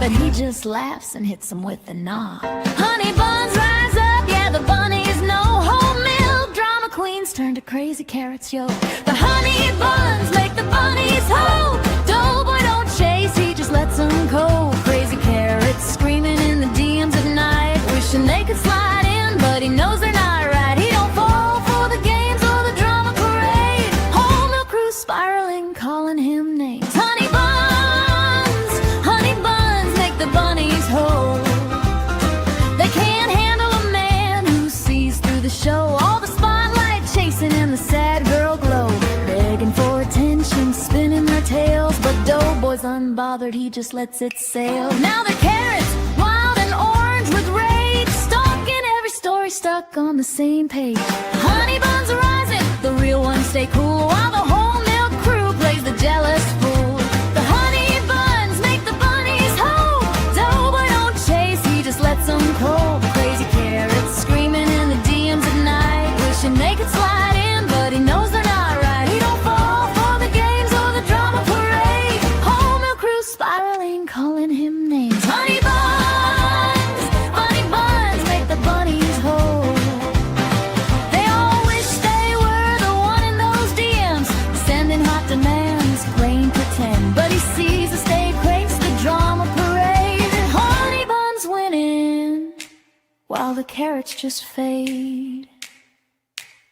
but he just laughs and hits him with a nod. Honey buns rise up, yeah, the bunnies know. Whole milk drama queens turn to crazy carrots, yo. The honey buns make the bunnies ho. Doughboy don't chase, he just lets them go. Crazy carrots screaming in the DMs at night, wishing they could slide in, but he knows they're not right. He don't fall for the games or the drama parade. Whole milk crew spiraling, calling him names. Honey buns make the bunnies whole. They can't handle a man who sees through the show. All the spotlight chasing and the sad girl glow, begging for attention, spinning their tails. But Doughboy's unbothered, he just lets it sail. Now they're carrots, wild and orange with rage, stalking every story, stuck on the same page. Honey buns are rising, the real ones stay cool, while the whole milk crew plays the jealous fool. The honey buns make the bunnies ho. Doughboy don't chase, he just lets them cold. The crazy carrots screaming in the DMs at night, wishing they could slide in, but he knows they're not right. He don't fall for the games or the drama parade. Whole milk crew spiraling, calling him names. Honey buns make the bunnies whole. They all wish they were the one in those DMs, sending hot demands, playing pretend. But he sees the state craze, the drama parade. Honey buns winning, while the carrots just fade.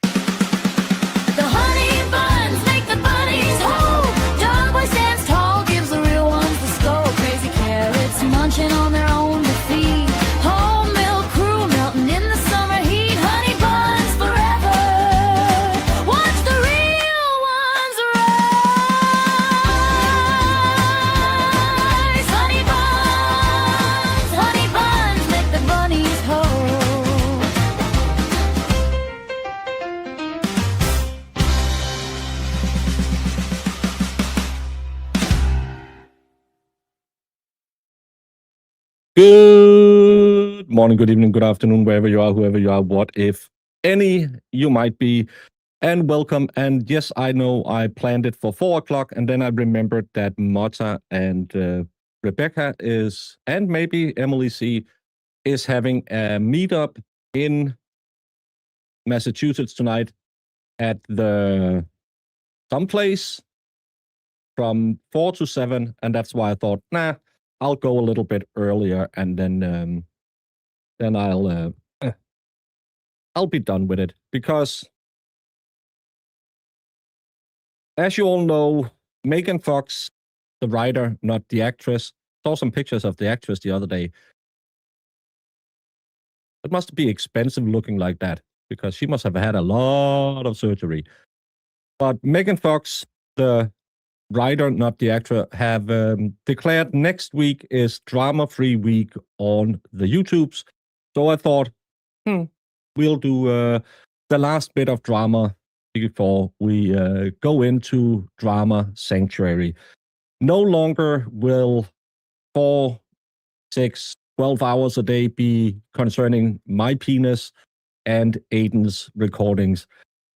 The honey buns make the bunnies ho. Doughboy stands tall, gives the real ones the skull. Crazy carrots munching on their own defeat. Whole milk crew melting in the summer heat. Honey buns forever, watch the real ones rise. Honey buns make the bunnies whole. Good morning, good evening, good afternoon, wherever you are, whoever you are, what if any you might be, and welcome. And yes, I know I planned it for 4 o'clock, and then I remembered that Mota and Rebecca is, and maybe Emily C, is having a meetup in Massachusetts tonight at the someplace from 4 to 7, and that's why I thought, nah, I'll go a little bit earlier, and then I'll be done with it. Because, as you all know, Megan Fox, the writer, not the actress, saw some pictures of the actress the other day. It must be expensive looking like that, because she must have had a lot of surgery. But Megan Fox, the writer, not the actor, have declared next week is drama-free week on the YouTubes. So I thought, we'll do the last bit of drama before we go into drama sanctuary. No longer will 4, 6, 12 hours a day be concerning my penis and Aidans recordings.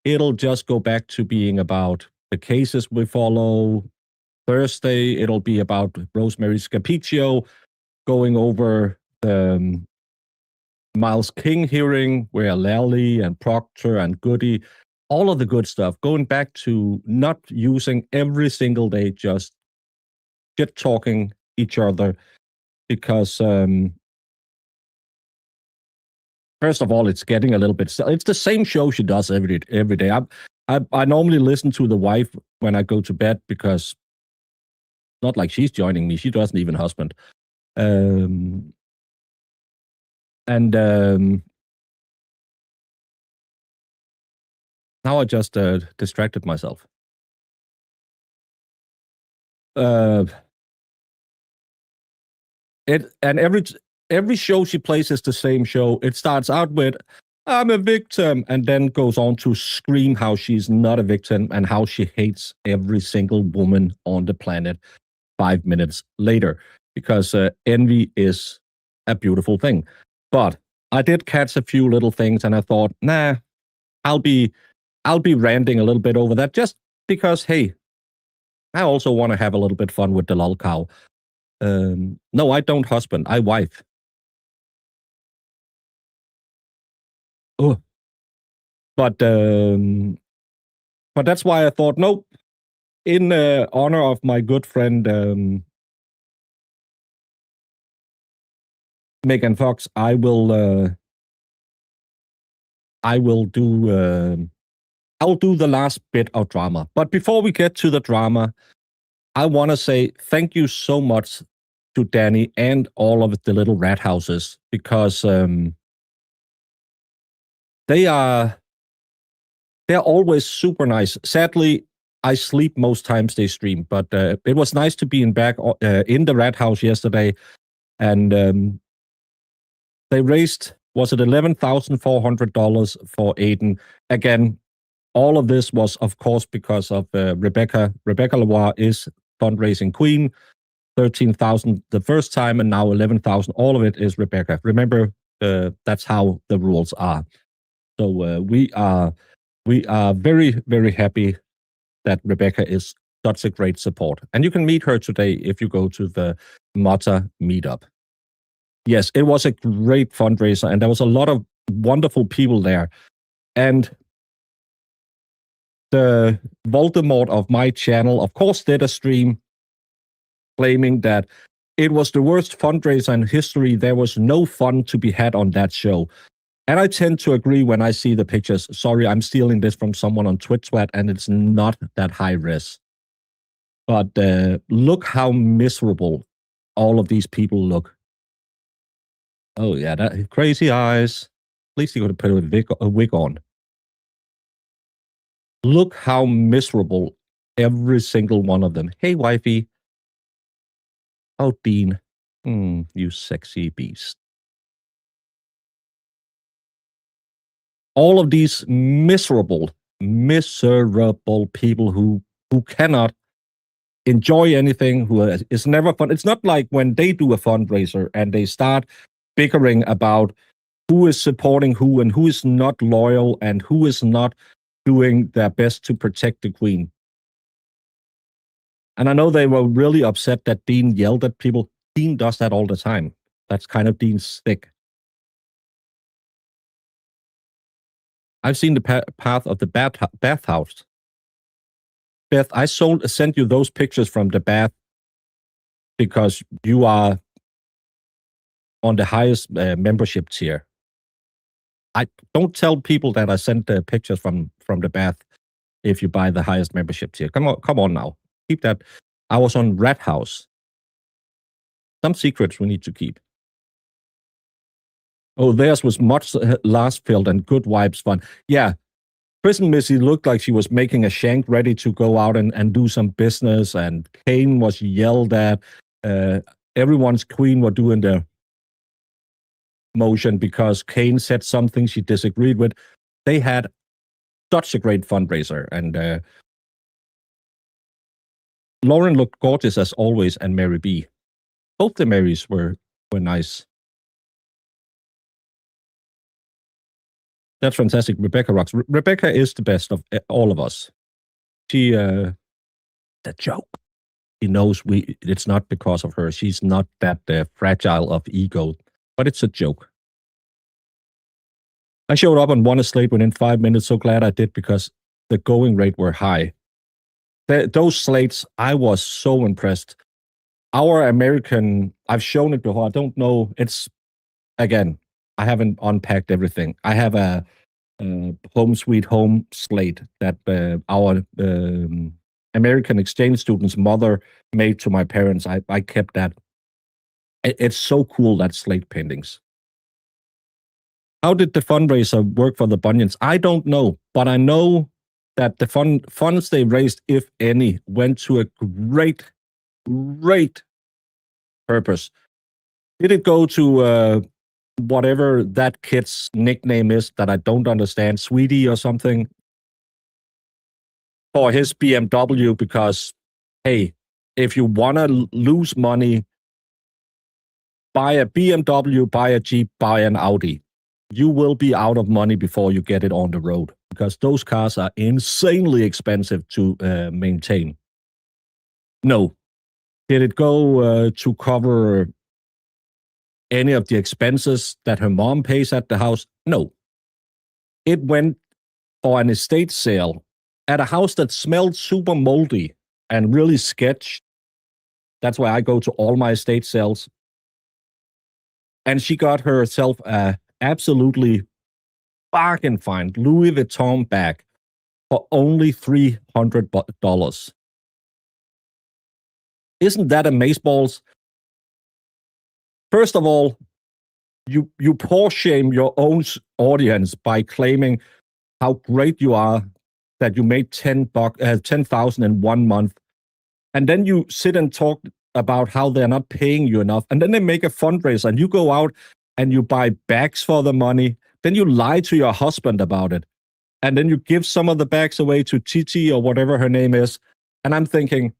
It'll just go back to being about the cases we follow. Thursday, it'll be about Rosemary Scapiccio going over the Miles King hearing, where Lally and Proctor and Goody, all of the good stuff, going back to not using every single day, just shit-talking each other. Because, first of all, it's getting a little bit... It's the same show she does every day. I normally listen to the wife when I go to bed, because not like she's joining me. She doesn't even husband. Now I just distracted myself. Every show she plays is the same show. It starts out with, I'm a victim, and then goes on to scream how she's not a victim and how she hates every single woman on the planet 5 minutes later, because envy is a beautiful thing. But I did catch a few little things, and I thought, nah, I'll be ranting a little bit over that, just because, hey, I also want to have a little bit fun with the lol cow. No, I don't husband. I wife. Oh, but that's why I thought, nope. In honor of my good friend Megan Fox, I will do I'll do the last bit of drama. But before we get to the drama, I want to say thank you so much to Danny and all of the little rat houses, because they're always super nice. Sadly, I sleep most times they stream, but it was nice to be back in the rat house yesterday, and they raised, was it $11,400 for Aiden? Again, all of this was, of course, because of Rebecca. Rebecca Lavoie is fundraising queen. 13,000 the first time, and now 11,000. All of it is Rebecca. Remember, that's how the rules are. So we are very, very happy that Rebecca is such a great support. And you can meet her today if you go to the Mata meetup. Yes, it was a great fundraiser, and there was a lot of wonderful people there. And the Voldemort of my channel, of course, did a stream claiming that it was the worst fundraiser in history. There was no fun to be had on that show. And I tend to agree when I see the pictures. Sorry, I'm stealing this from someone on TwitchSwat, and it's not that high res. But look how miserable all of these people look. Oh, yeah, that crazy eyes. At least you're going to put a wig on. Look how miserable every single one of them. Hey, wifey. Oh, Dean. You sexy beast. All of these miserable people who cannot enjoy anything, who is never fun. It's not like when they do a fundraiser and they start bickering about who is supporting who and who is not loyal and who is not doing their best to protect the queen. And I know they were really upset that Dean yelled at people. Dean does that all the time. That's kind of Dean's stick. I've seen the path of the bathhouse. Beth, I sent you those pictures from the bath because you are on the highest membership tier. I don't tell people that I sent the pictures from the bath if you buy the highest membership tier. Come on now. Keep that. I was on Rat House. Some secrets we need to keep. Oh, theirs was much last filled and good vibes fun. Yeah. Prison Missy looked like she was making a shank ready to go out and do some business, and Kane was yelled at. Everyone's queen were doing the motion because Kane said something she disagreed with. They had such a great fundraiser, and Lauren looked gorgeous as always, and Mary B. Both the Marys were nice. That's fantastic. Rebecca rocks. Rebecca is the best of all of us. She, the joke. She knows it's not because of her. She's not that fragile of ego, but it's a joke. I showed up and won a slate within 5 minutes. So glad I did, because the going rate were high. Those slates, I was so impressed. Our American, I've shown it before. I don't know. It's, again, I haven't unpacked everything. I have a Home Sweet Home slate that our American exchange student's mother made to my parents. I kept that. It's so cool, that slate paintings. How did the fundraiser work for the Bunions? I don't know, but I know that the funds they raised, if any, went to a great purpose. Did it go to whatever that kid's nickname is that I don't understand, Sweetie or something, for his BMW? Because, hey, if you want to lose money, buy a BMW, buy a Jeep, buy an Audi. You will be out of money before you get it on the road, because those cars are insanely expensive to maintain. No, Did it go to cover any of the expenses that her mom pays at the house? No. It went for an estate sale at a house that smelled super moldy and really sketched. That's why I go to all my estate sales. And she got herself a absolutely bargain find Louis Vuitton bag for only $300. Isn't that amazeballs? First of all, you poor shame your own audience by claiming how great you are that you made 10,000 in 1 month, and then you sit and talk about how they're not paying you enough, and then they make a fundraiser, and you go out and you buy bags for the money. Then you lie to your husband about it, and then you give some of the bags away to Titi or whatever her name is. And I'm thinking,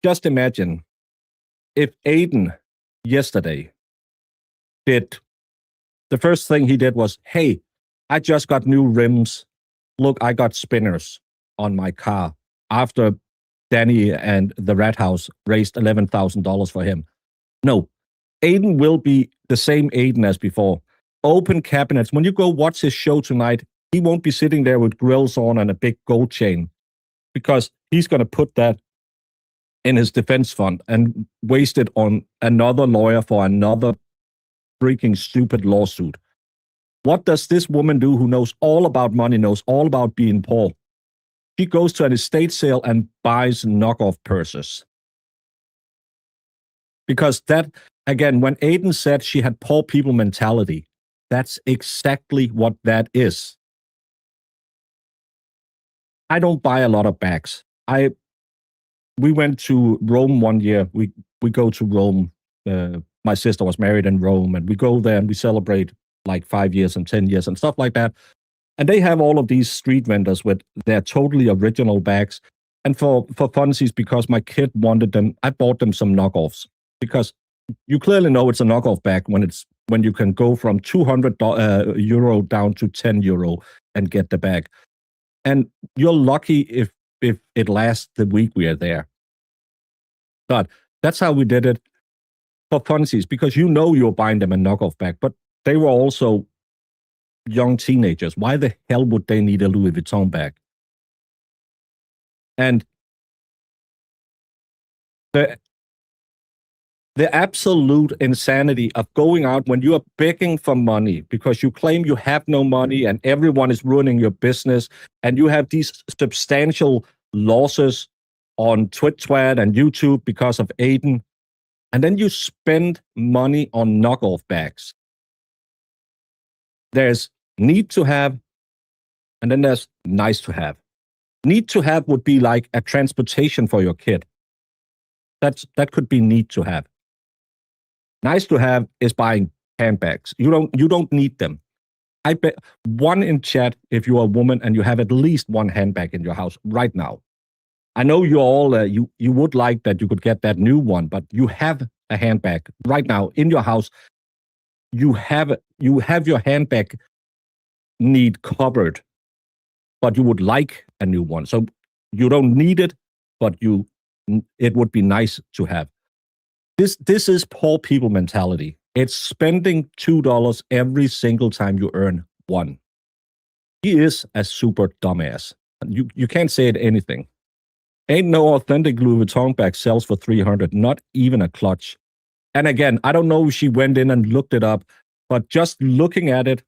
just imagine if Aiden yesterday did, the first thing he did was, hey, I just got new rims. Look, I got spinners on my car after Danny and the Rat House raised $11,000 for him. No, Aiden will be the same Aiden as before. Open cabinets. When you go watch his show tonight, he won't be sitting there with grills on and a big gold chain, because he's going to put that in his defense fund and waste it on another lawyer for another freaking stupid lawsuit. What does this woman do who knows all about money, knows all about being poor? She goes to an estate sale and buys knockoff purses. Because that, again, when Aiden said she had poor people mentality, that's exactly what that is. I don't buy a lot of bags. We went to Rome one year. We go to Rome. My sister was married in Rome, and we go there and we celebrate like 5 years and 10 years and stuff like that. And they have all of these street vendors with their totally original bags. And for funsies, because my kid wanted them, I bought them some knockoffs, because you clearly know it's a knockoff bag when you can go from 200 euro down to 10 euro and get the bag. And you're lucky if it lasts the week we are there. But that's how we did it for funsies, because you're buying them a knockoff bag, but they were also young teenagers. Why the hell would they need a Louis Vuitton bag? And the absolute insanity of going out when you are begging for money because you claim you have no money and everyone is ruining your business, and you have these substantial losses on Twitch and YouTube because of Aiden, and then you spend money on knockoff bags. There's need to have, and then there's nice to have. Need to have would be like a transportation for your kid. That could be need to have. Nice to have is buying handbags. You don't need them. I bet one in chat if you're a woman and you have at least one handbag in your house right now. I know you all you would like that you could get that new one, but you have a handbag right now in your house. You have your handbag need covered, but you would like a new one. So you don't need it, but it would be nice to have. This is poor people mentality. It's spending $2 every single time you earn $1. He is a super dumbass. You can't say it anything. Ain't no authentic Louis Vuitton bag sells for $300, not even a clutch. And again, I don't know if she went in and looked it up, but just looking at it,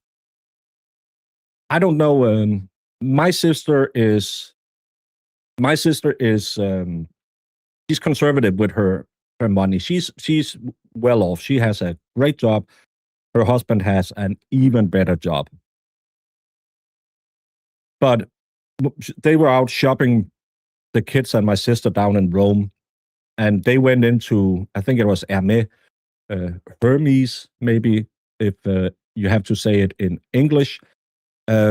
I don't know. My sister is she's conservative with her money. She's well off. She has a great job. Her husband has an even better job. But they were out shopping, the kids and my sister, down in Rome, and they went into, I think it was Hermes, maybe, if you have to say it in English. But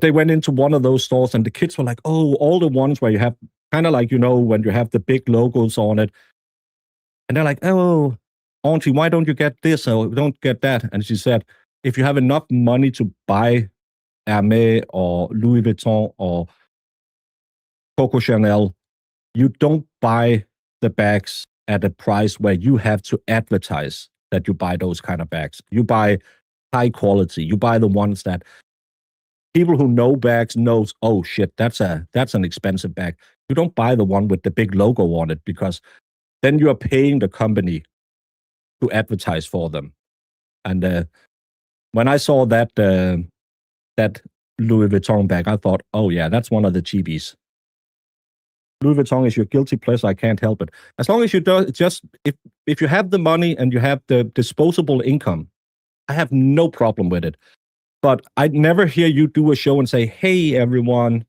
they went into one of those stores, and the kids were like, oh, all the ones where you have kind of like, when you have the big logos on it. And they're like, oh, auntie, why don't you get this or don't get that? And she said, if you have enough money to buy Hermes or Louis Vuitton or Coco Chanel, you don't buy the bags at a price where you have to advertise that you buy those kind of bags. You buy high quality. You buy the ones that people who know bags knows, oh shit, that's an expensive bag. You don't buy the one with the big logo on it, because then you are paying the company to advertise for them. And when I saw that Louis Vuitton bag, I thought, oh yeah, that's one of the cheapies. Louis Vuitton is your guilty pleasure. I can't help it. As long as you do, just if you have the money and you have the disposable income, I have no problem with it. But I'd never hear you do a show and say, hey, everyone,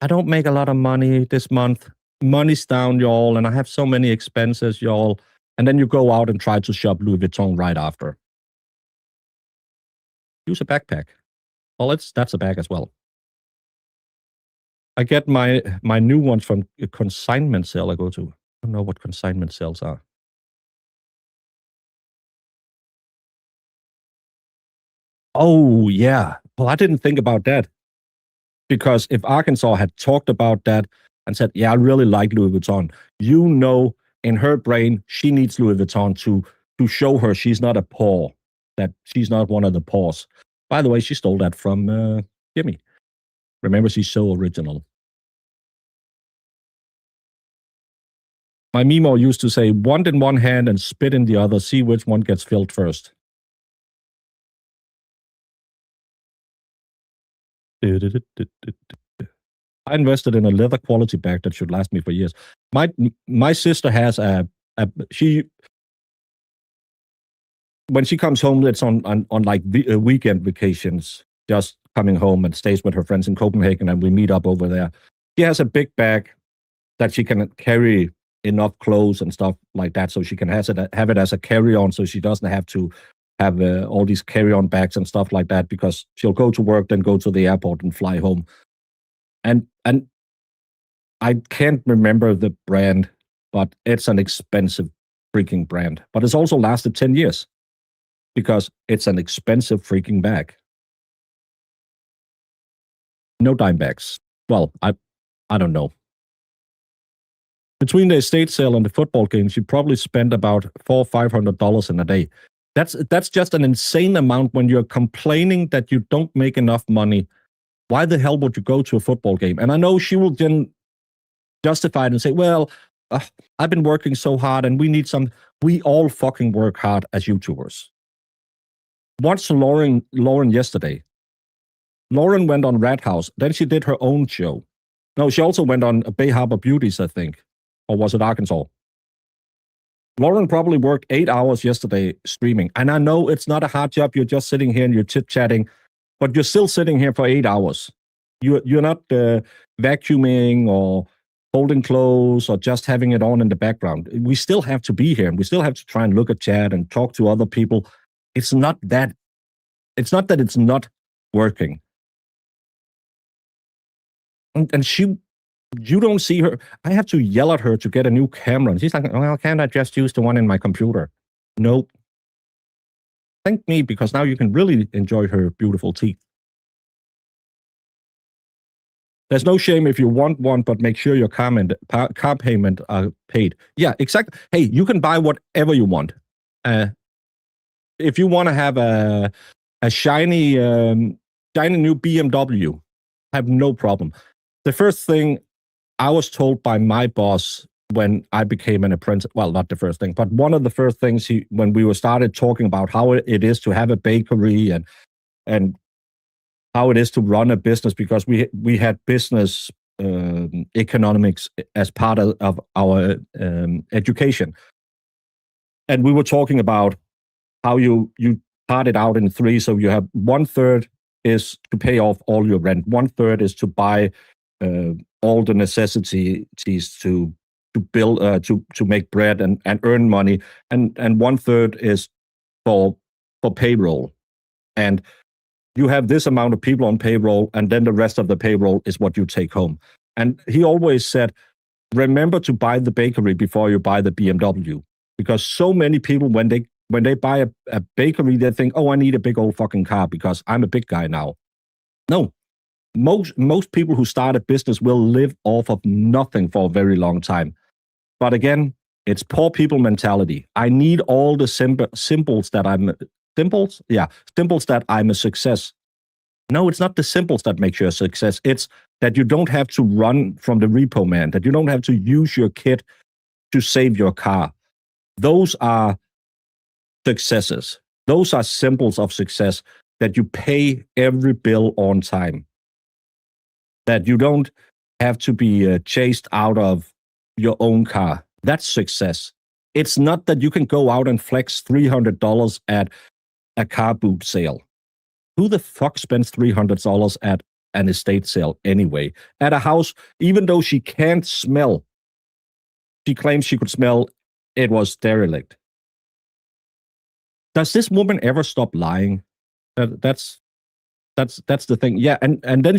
I don't make a lot of money this month. Money's down, y'all, and I have so many expenses, y'all. And then you go out and try to shop Louis Vuitton right after. Use a backpack. Well, that's a bag as well. I get my new ones from a consignment sale I go to. I don't know what consignment sales are. Oh, yeah. Well, I didn't think about that. Because if Arkansas had talked about that and said, yeah, I really like Louis Vuitton, you know, in her brain, she needs Louis Vuitton to show her she's not a paw, that she's not one of the paws. By the way, she stole that from Jimmy. Remember, she's so original. My Mimo used to say, want in one hand and spit in the other, see which one gets filled first. I invested in a leather quality bag that should last me for years. My sister has she, when she comes home, it's on like weekend vacations, just coming home, and stays with her friends in Copenhagen, and we meet up over there. She has a big bag that she can carry enough clothes and stuff like that, so she can have it as a carry-on, so she doesn't have to have all these carry-on bags and stuff like that, because she'll go to work, then go to the airport and fly home. And I can't remember the brand, but it's an expensive freaking brand. But it's also lasted 10 years because it's an expensive freaking bag. No dime bags. Well, I don't know. Between the estate sale and the football games, you probably spend about $400-500 in a day. That's just an insane amount when you're complaining that you don't make enough money. Why the hell would you go to a football game? And I know she will then justify it and say, well, I've been working so hard and we all fucking work hard as YouTubers. Watch Lauren yesterday. Lauren went on Rat House. Then she did her own show. No, she also went on Bay Harbor Beauties, I think. Or was it Arkansas? Lauren probably worked 8 hours yesterday streaming. And I know it's not a hard job. You're just sitting here and you're chit-chatting. But you're still sitting here for 8 hours. You're not vacuuming or folding clothes or just having it on in the background. We still have to be here. And we still have to try and look at chat and talk to other people. It's not that it's not working. And you don't see her. I have to yell at her to get a new camera. And she's like, well, can't I just use the one in my computer? Nope. Thank me, because now you can really enjoy her beautiful teeth. There's no shame if you want one, but make sure your car payment are paid. Yeah, exactly. Hey, you can buy whatever you want. If you want to have a shiny new BMW, I have no problem. The first thing I was told by my boss when I became an apprentice, well, not the first thing, but one of the first things when we were started talking about how it is to have a bakery and how it is to run a business, because we had business economics as part of our education. And we were talking about how you part it out in three. So you have 1/3 is to pay off all your rent. 1/3 is to buy all the necessities to build to make bread and earn money, and 1/3 is for payroll. And you have this amount of people on payroll, and then the rest of the payroll is what you take home. And he always said, remember to buy the bakery before you buy the BMW, because so many people, when they buy a bakery, they think, oh, I need a big old fucking car because I'm a big guy now. No, most people who start a business will live off of nothing for a very long time. But again, it's poor people mentality. I need all the symbols that I'm a success. No, it's not the symbols that make you a success. It's that you don't have to run from the repo man, that you don't have to use your kid to save your car. Those are successes. Those are symbols of success, that you pay every bill on time, that you don't have to be chased out of your own car. That's success. It's not that you can go out and flex $300 at a car boot sale. Who the fuck spends $300 at an estate sale anyway? At a house, even though she can't smell, she claims she could smell it was derelict. Does this woman ever stop lying? That's the thing. Yeah, and then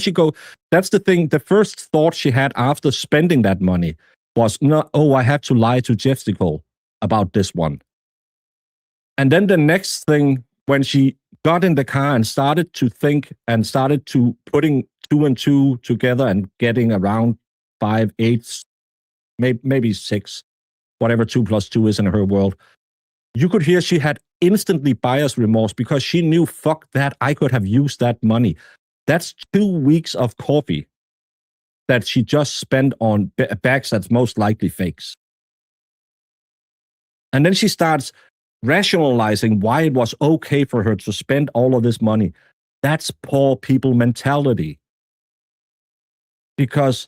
that's the thing. The first thought she had after spending that money was, no, I have to lie to Jessica about this one. And then the next thing, when she got in the car and started to think and started to putting 2 and 2 together and getting around 5, 8, maybe 6, whatever 2 plus 2 is in her world, you could hear she had instantly buyer's remorse, because she knew, fuck that, I could have used that money. That's 2 weeks of coffee that she just spent on bags that's most likely fakes. And then she starts rationalizing why it was okay for her to spend all of this money. That's poor people mentality. Because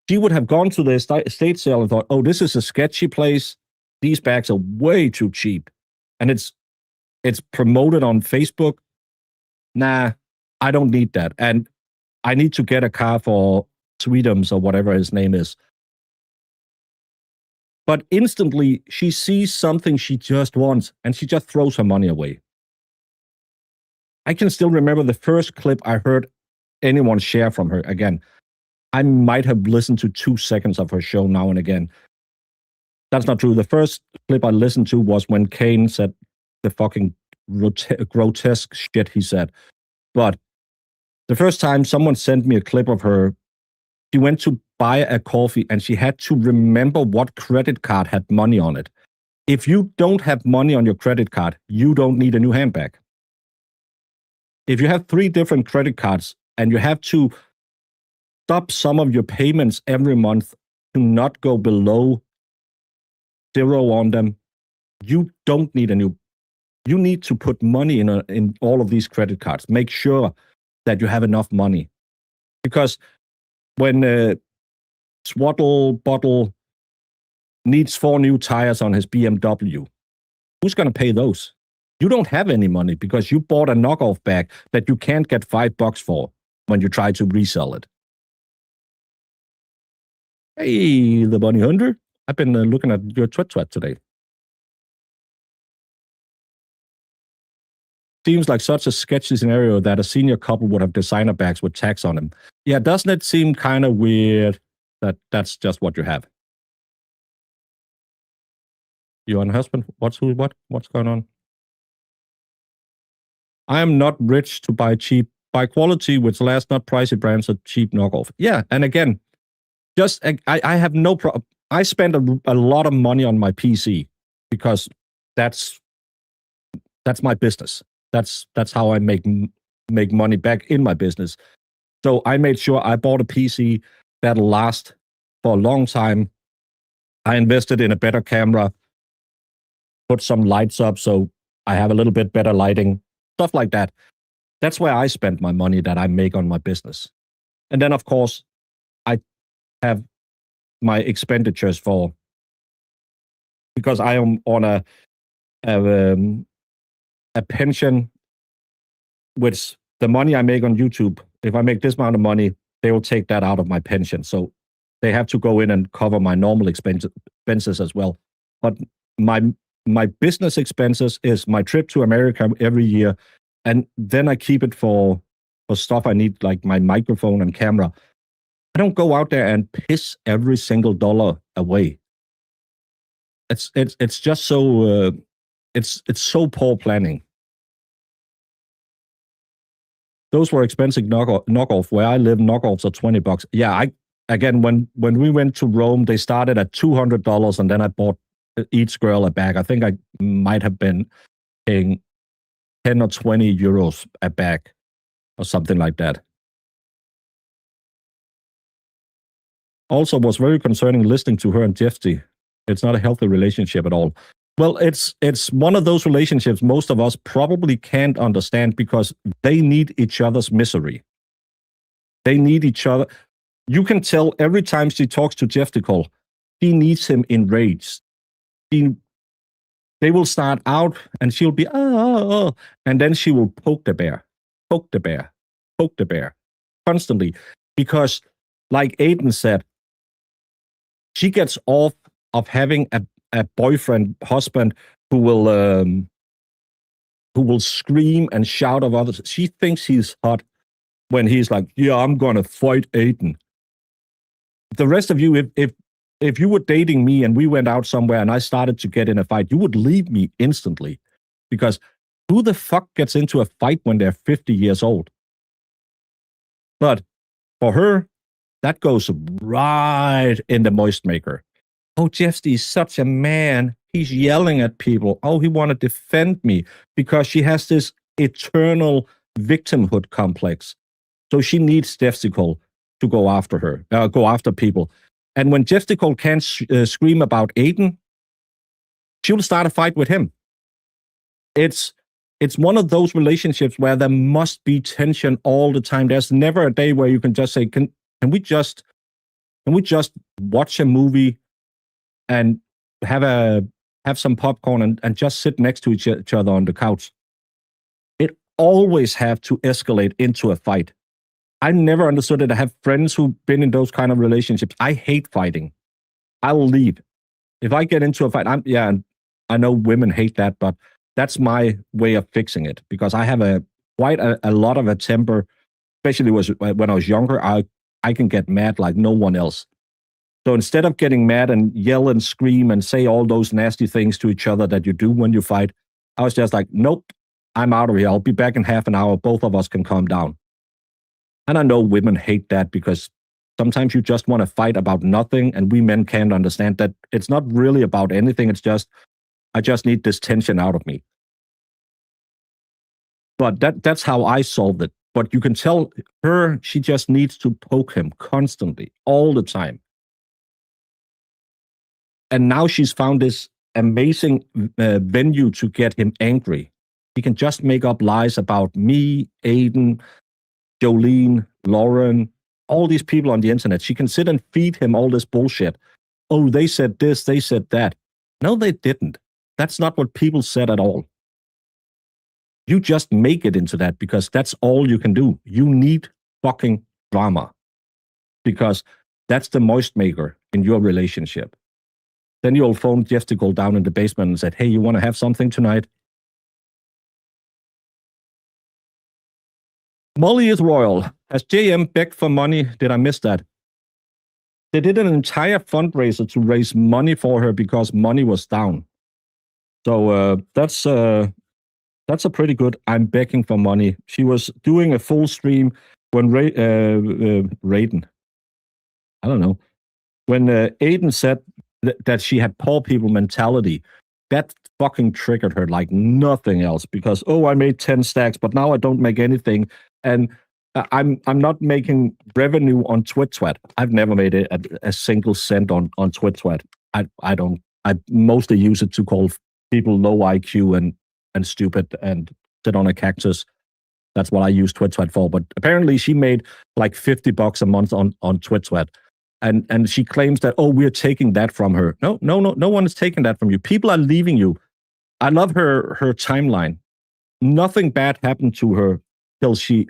she would have gone to the estate sale and thought, oh, this is a sketchy place. These bags are way too cheap. And it's promoted on Facebook. Nah, I don't need that. And I need to get a car for Sweetums or whatever his name is. But instantly, she sees something she just wants, and she just throws her money away. I can still remember the first clip I heard anyone share from her. Again, I might have listened to 2 seconds of her show now and again. That's not true. The first clip I listened to was when Kane said the fucking grotesque shit he said. But the first time someone sent me a clip of her, she went to buy a coffee and she had to remember what credit card had money on it. If you don't have money on your credit card, you don't need a new handbag. If you have 3 different credit cards and you have to stop some of your payments every month to not go below 0 on them, you don't need a new. You need to put money in all of these credit cards. Make sure that you have enough money. Because when Swaddle Bottle needs 4 new tires on his BMW, who's going to pay those? You don't have any money because you bought a knockoff bag that you can't get $5 for when you try to resell it. Hey, the bunny hunter. I've been looking at your tweet today. Seems like such a sketchy scenario that a senior couple would have designer bags with tags on them. Yeah, doesn't it seem kind of weird that that's just what you have? You and husband? What's going on? I am not rich to buy cheap. Buy quality which lasts, not pricey brands or cheap knockoff. Yeah, and again, just I have no problem. I spend a lot of money on my PC because that's my business. That's how I make money back in my business. So I made sure I bought a PC that'll last for a long time. I invested in a better camera, put some lights up so I have a little bit better lighting, stuff like that. That's where I spend my money that I make on my business. And then, of course, I have my expenditures because I am on a pension, which the money I make on YouTube, if I make this amount of money, they will take that out of my pension. So they have to go in and cover my normal expenses as well. But my business expenses is my trip to America every year. And then I keep it for stuff I need, like my microphone and camera. I don't go out there and piss every single dollar away. It's just so it's so poor planning. those were expensive knockoff. Where I live, knockoffs are $20. Yeah, again, when we went to Rome, they started at $200, and then I bought each girl a bag. I think I might have been paying 10 or 20 euros a bag or something like that. Also was very concerning listening to her and Jeffy. It's not a healthy relationship at all. Well, it's one of those relationships most of us probably can't understand because they need each other's misery. They need each other. You can tell every time she talks to Jeffy, she needs him enraged. They will start out and she'll be, and then she will poke the bear constantly. Because, like Aiden said, she gets off of having a boyfriend, husband who will scream and shout of others. She thinks he's hot when he's like, yeah, I'm gonna fight Aiden. The rest of you, if you were dating me and we went out somewhere and I started to get in a fight, you would leave me instantly. Because who the fuck gets into a fight when they're 50 years old? But for her, that goes right in the moist maker. Oh, Jeffy's such a man. He's yelling at people. Oh, he want to defend me because she has this eternal victimhood complex. So she needs Jeffy to go after people. And when Jeffy can't scream about Aiden, she'll start a fight with him. It's one of those relationships where there must be tension all the time. There's never a day where you can just say, can we just watch a movie and have some popcorn and just sit next to each other on the couch? It always have to escalate into a fight. I never understood it. I have friends who've been in those kind of relationships. I hate fighting. I'll leave. If I get into a fight, I know women hate that, but that's my way of fixing it because I have quite a lot of a temper, especially when I was younger. I can get mad like no one else. So instead of getting mad and yell and scream and say all those nasty things to each other that you do when you fight, I was just like, nope, I'm out of here. I'll be back in half an hour. Both of us can calm down. And I know women hate that because sometimes you just want to fight about nothing, and we men can't understand that it's not really about anything. It's just, I just need this tension out of me. But that's how I solved it. But you can tell her, she just needs to poke him constantly, all the time. And now she's found this amazing venue to get him angry. He can just make up lies about me, Aiden, Jolene, Lauren, all these people on the internet. She can sit and feed him all this bullshit. Oh, they said this, they said that. No, they didn't. That's not what people said at all. You just make it into that because that's all you can do. You need fucking drama because that's the moist maker in your relationship. Then you'll phone Jeff to go down in the basement and said, hey, you want to have something tonight? Molly is royal. Has JM begged for money? Did I miss that? They did an entire fundraiser to raise money for her because money was down. So that's a pretty good. I'm begging for money. She was doing a full stream when Raiden. I don't know. When Aiden said that she had poor people mentality, that fucking triggered her like nothing else because, oh, I made 10 stacks, but now I don't make anything. And I'm not making revenue on TwitSwat. I've never made a single cent on TwitSwat. I don't. I mostly use it to call people low IQ and stupid and sit on a cactus. That's what I use TwitSwat for. But apparently she made like $50 a month on TwitSwat. And she claims that, oh, we're taking that from her. No one is taking that from you. People are leaving you. I love her timeline. Nothing bad happened to her till she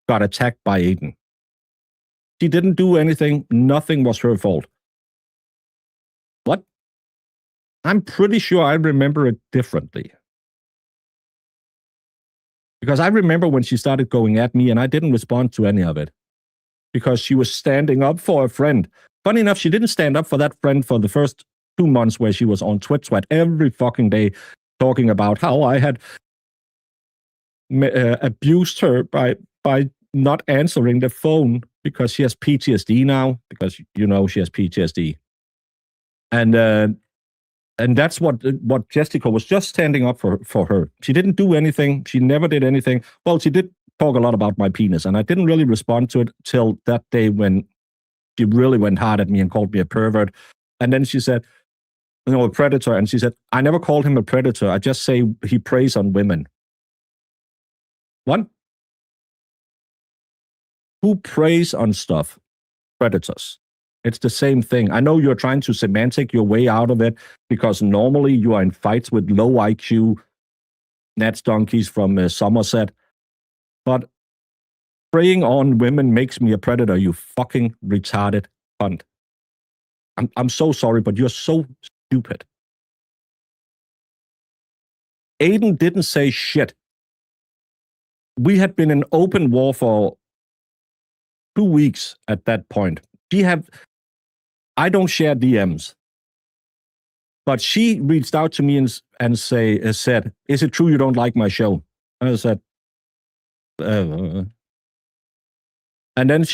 got attacked by Aiden. She didn't do anything. Nothing was her fault. What? I'm pretty sure I remember it differently. Because I remember when she started going at me and I didn't respond to any of it. Because she was standing up for a friend. Funny enough, she didn't stand up for that friend for the first 2 months where she was on TwitSwat every fucking day talking about how I had abused her by by not answering the phone because she has PTSD now, because she has PTSD. And that's what Jessica was just standing up for her. She didn't do anything. She never did anything. Well, she did talk a lot about my penis, and I didn't really respond to it till that day when she really went hard at me and called me a pervert. And then she said, a predator. And she said, I never called him a predator. I just say he preys on women. What? Who preys on stuff? Predators. It's the same thing. I know you're trying to semantic your way out of it because normally you are in fights with low IQ Nats donkeys from Somerset. But preying on women makes me a predator, you fucking retarded cunt. I'm so sorry, but you're so stupid. Aiden didn't say shit. We had been in open war for 2 weeks at that point. I don't share DMs. But she reached out to me and said, is it true you don't like my show? And I said, and then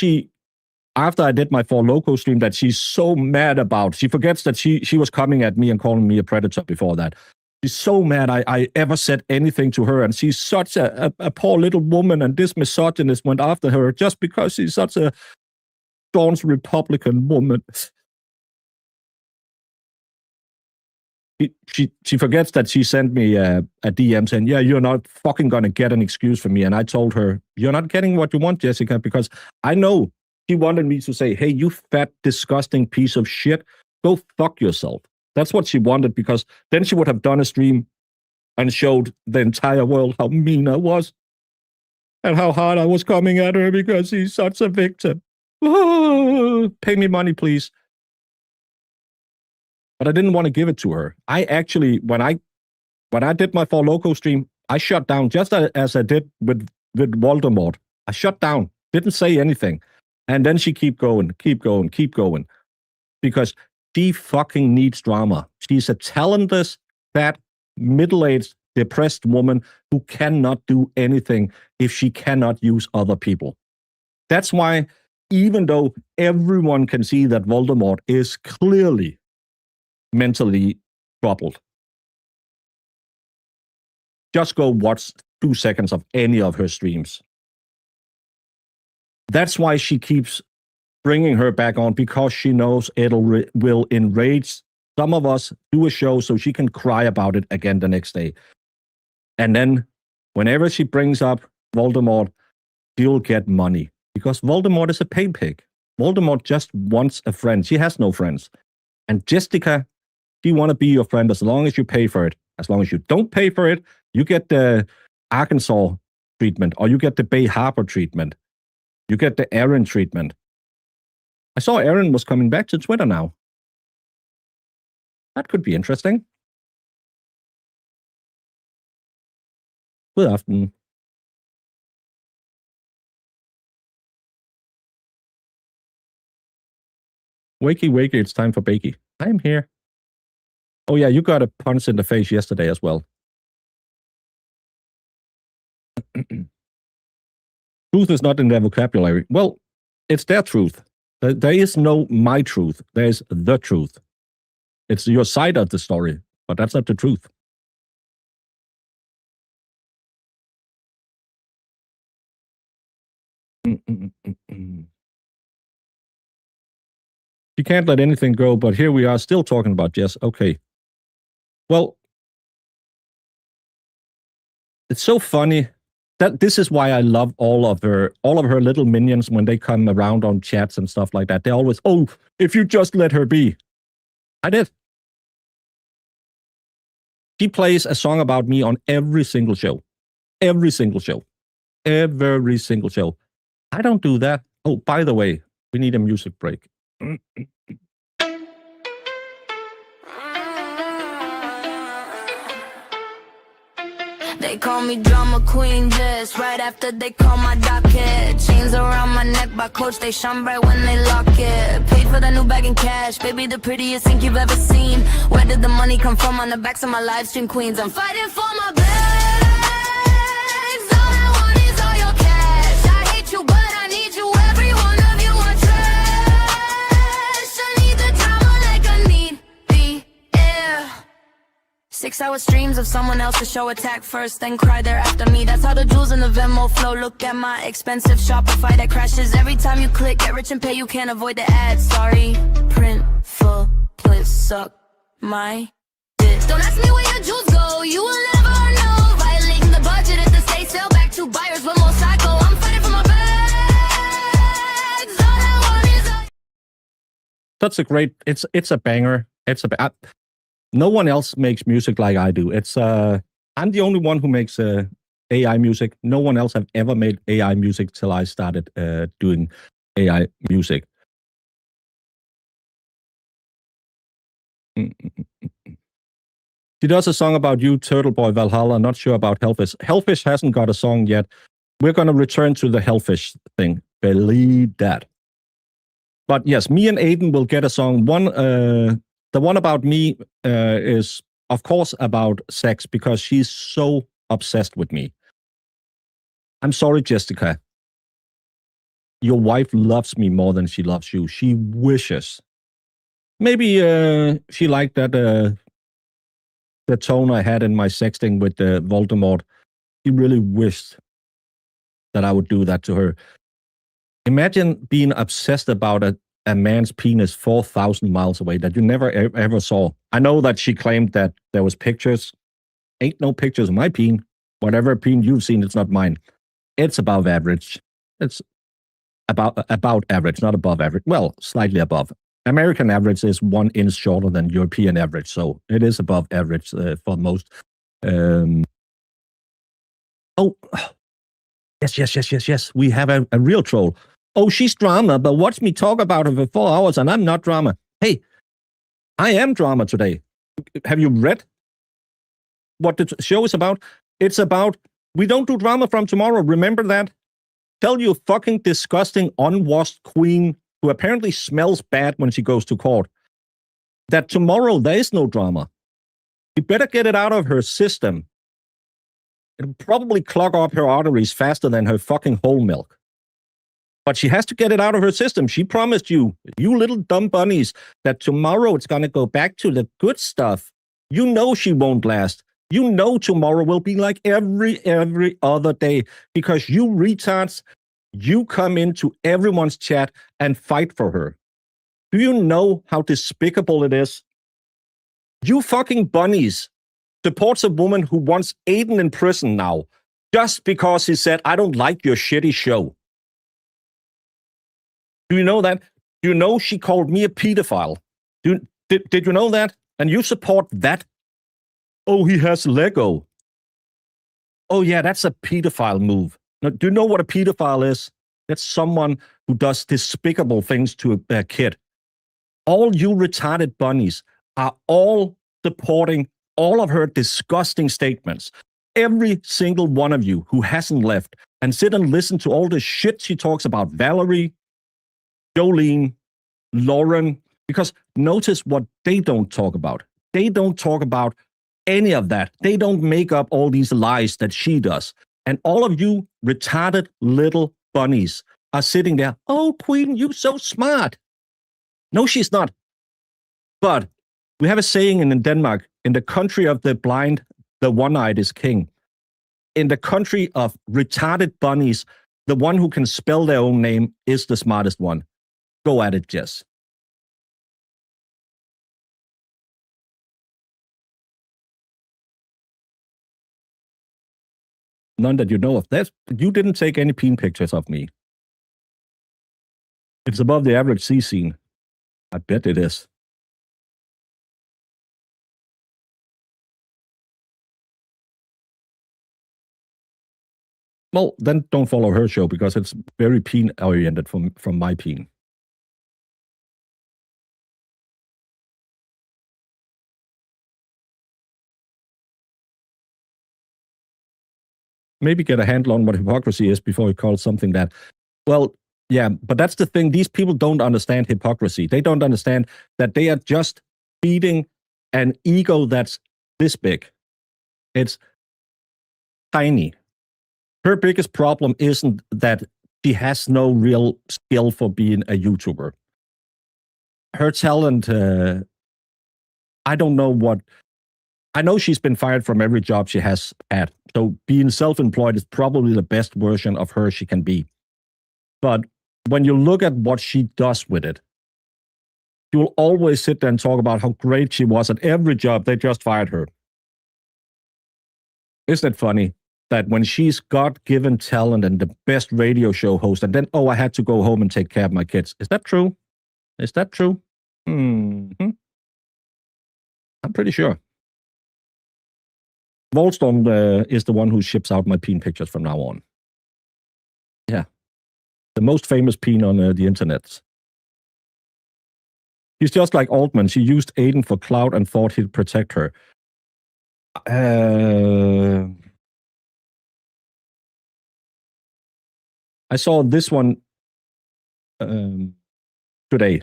after I did my 4 Loco stream that she's so mad about, she forgets that she was coming at me and calling me a predator before that. She's so mad I ever said anything to her, and she's such a poor little woman, and this misogynist went after her just because she's such a staunch Republican woman. She forgets that she sent me a DM saying, yeah, you're not fucking gonna get an excuse from me. And I told her, you're not getting what you want, Jessica, because I know she wanted me to say, hey, you fat, disgusting piece of shit, go fuck yourself. That's what she wanted, because then she would have done a stream and showed the entire world how mean I was and how hard I was coming at her because she's such a victim. Pay me money, please. But I didn't want to give it to her. I actually, when I did my 4 Loco stream, I shut down just as I did with Voldemort. I shut down, didn't say anything. And then she keep going. Because she fucking needs drama. She's a talentless, fat, middle-aged, depressed woman who cannot do anything if she cannot use other people. That's why, even though everyone can see that Voldemort is clearly mentally troubled, just go watch 2 seconds of any of her streams. That's why she keeps bringing her back on, because she knows will enrage some of us, do a show so she can cry about it again the next day. And then whenever she brings up Voldemort, she'll get money, because Voldemort is a pay pig. Voldemort just wants a friend. She has no friends. And Jessica, she want to be your friend as long as you pay for it. As long as you don't pay for it, you get the Arkansas treatment, or you get the Bay Harbor treatment. You get the Aaron treatment. I saw Aaron was coming back to Twitter now. That could be interesting. Good afternoon. Wakey, it's time for Bakey. I'm here. Oh yeah, you got a punch in the face yesterday as well. Truth is not in their vocabulary. Well, it's their truth. There is no my truth. There's the truth. It's your side of the story, but that's not the truth. You can't let anything go, but here we are still talking about Jess. Okay. Well, it's so funny that this is why I love all of her little minions when they come around on chats and stuff like that. They always, oh, if you just let her be. I did. She plays a song about me on every single show. Every single show. Every single show. I don't do that. Oh, by the way, we need a music break. They call me drama queen just right after they call my docket. Chains around my neck by Coach, they shine bright when they lock it. Paid for the new bag in cash, baby, the prettiest thing you've ever seen. Where did the money come from? On the backs of my live stream queens. I'm fighting for my bags. All I want is all your cash. I 6-hour streams of someone else's show, attack first, then cry there after me. That's how the jewels in the Venmo flow. Look at my expensive Shopify that crashes every time you click. Get rich and pay, you can't avoid the ads. Sorry, print full, please suck my dick. Don't ask me where your jewels go, you will never know. Violating the budget if the state sell back to buyers with more psycho. I'm fighting for my bags. All I want is a... That's a great. It's a banger. No one else makes music like I do. I'm the only one who makes AI music. No one else have ever made AI music till I started doing AI music. She does a song about you, Turtle Boy Valhalla. Not sure about Hellfish. Hellfish hasn't got a song yet. We're going to return to the Hellfish thing. Believe that. But yes, me and Aiden will get a song. The one about me is, of course, about sex because she's so obsessed with me. I'm sorry, Jessica. Your wife loves me more than she loves you. She wishes. Maybe she liked that the tone I had in my sexting with Voldemort. She really wished that I would do that to her. Imagine being obsessed about a man's penis 4,000 miles away that you never ever saw. I know that she claimed that there was pictures. Ain't no pictures of my peen. Whatever peen you've seen, it's not mine. It's above average. It's about average, not above average. Well, slightly above. American average is 1 inch shorter than European average, so it is above average for most. Yes. We have a real troll. Oh, she's drama, but watch me talk about her for 4 hours and I'm not drama. Hey, I am drama today. Have you read what the show is about? It's about, we don't do drama from tomorrow. Remember that? Tell you fucking disgusting, unwashed queen who apparently smells bad when she goes to court that tomorrow there is no drama. You better get it out of her system. It'll probably clog up her arteries faster than her fucking whole milk. But she has to get it out of her system. She promised you, you little dumb bunnies, that tomorrow it's going to go back to the good stuff. You know she won't last. You know tomorrow will be like every other day because you retards, you come into everyone's chat and fight for her. Do you know how despicable it is? You fucking bunnies supports a woman who wants Aiden in prison now just because he said, I don't like your shitty show. Do you know that? Do you know she called me a pedophile? Did you know that? And you support that? Oh, he has Lego. Oh, yeah, that's a pedophile move. Now, do you know what a pedophile is? That's someone who does despicable things to a kid. All you retarded bunnies are all supporting all of her disgusting statements. Every single one of you who hasn't left and sit and listen to all the shit she talks about Valerie, Jolene, Lauren, because notice what they don't talk about. They don't talk about any of that. They don't make up all these lies that she does. And all of you retarded little bunnies are sitting there, oh, Queen, you're so smart. No, she's not. But we have a saying in Denmark, in the country of the blind, the one-eyed is king. In the country of retarded bunnies, the one who can spell their own name is the smartest one. Go at it, Jess. None that you know of. You didn't take any peen pictures of me. It's above the average sea scene. I bet it is. Well, then don't follow her show because it's very peen-oriented from my peen. Maybe get a handle on what hypocrisy is before you call something that. Well, yeah, but that's the thing. These people don't understand hypocrisy. They don't understand that they are just feeding an ego that's this big. It's tiny. Her biggest problem isn't that she has no real skill for being a YouTuber. Her talent, I don't know what I know she's been fired from every job she has had. So being self-employed is probably the best version of her she can be. But when you look at what she does with it, she will always sit there and talk about how great she was at every job. They just fired her. Isn't it funny that when she's God-given talent and the best radio show host, and then, I had to go home and take care of my kids. Is that true? Is that true? Mm-hmm. I'm pretty sure. Wallstone is the one who ships out my peen pictures from now on. Yeah. The most famous peen on the internet. She's just like Altman. She used Aiden for clout and thought he'd protect her. I saw this one today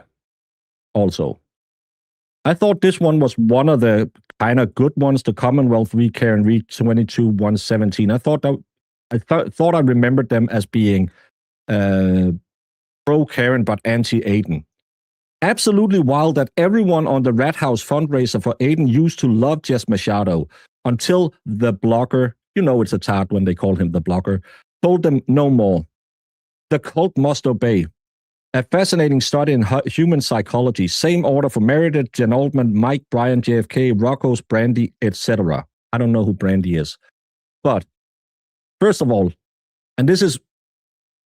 also. I thought this one was one of the kind of good ones, the Commonwealth Read Karen Read 22-117. I thought I remembered them as being pro Karen but anti Aiden. Absolutely wild that everyone on the Rat House fundraiser for Aiden used to love Jess Machado until the blogger, it's a tart when they call him the blogger, told them no more. The cult must obey. A fascinating study in human psychology. Same order for Meredith, Jen Altman, Mike, Brian, JFK, Rocco's, Brandy, etc. I don't know who Brandy is. But first of all, and this is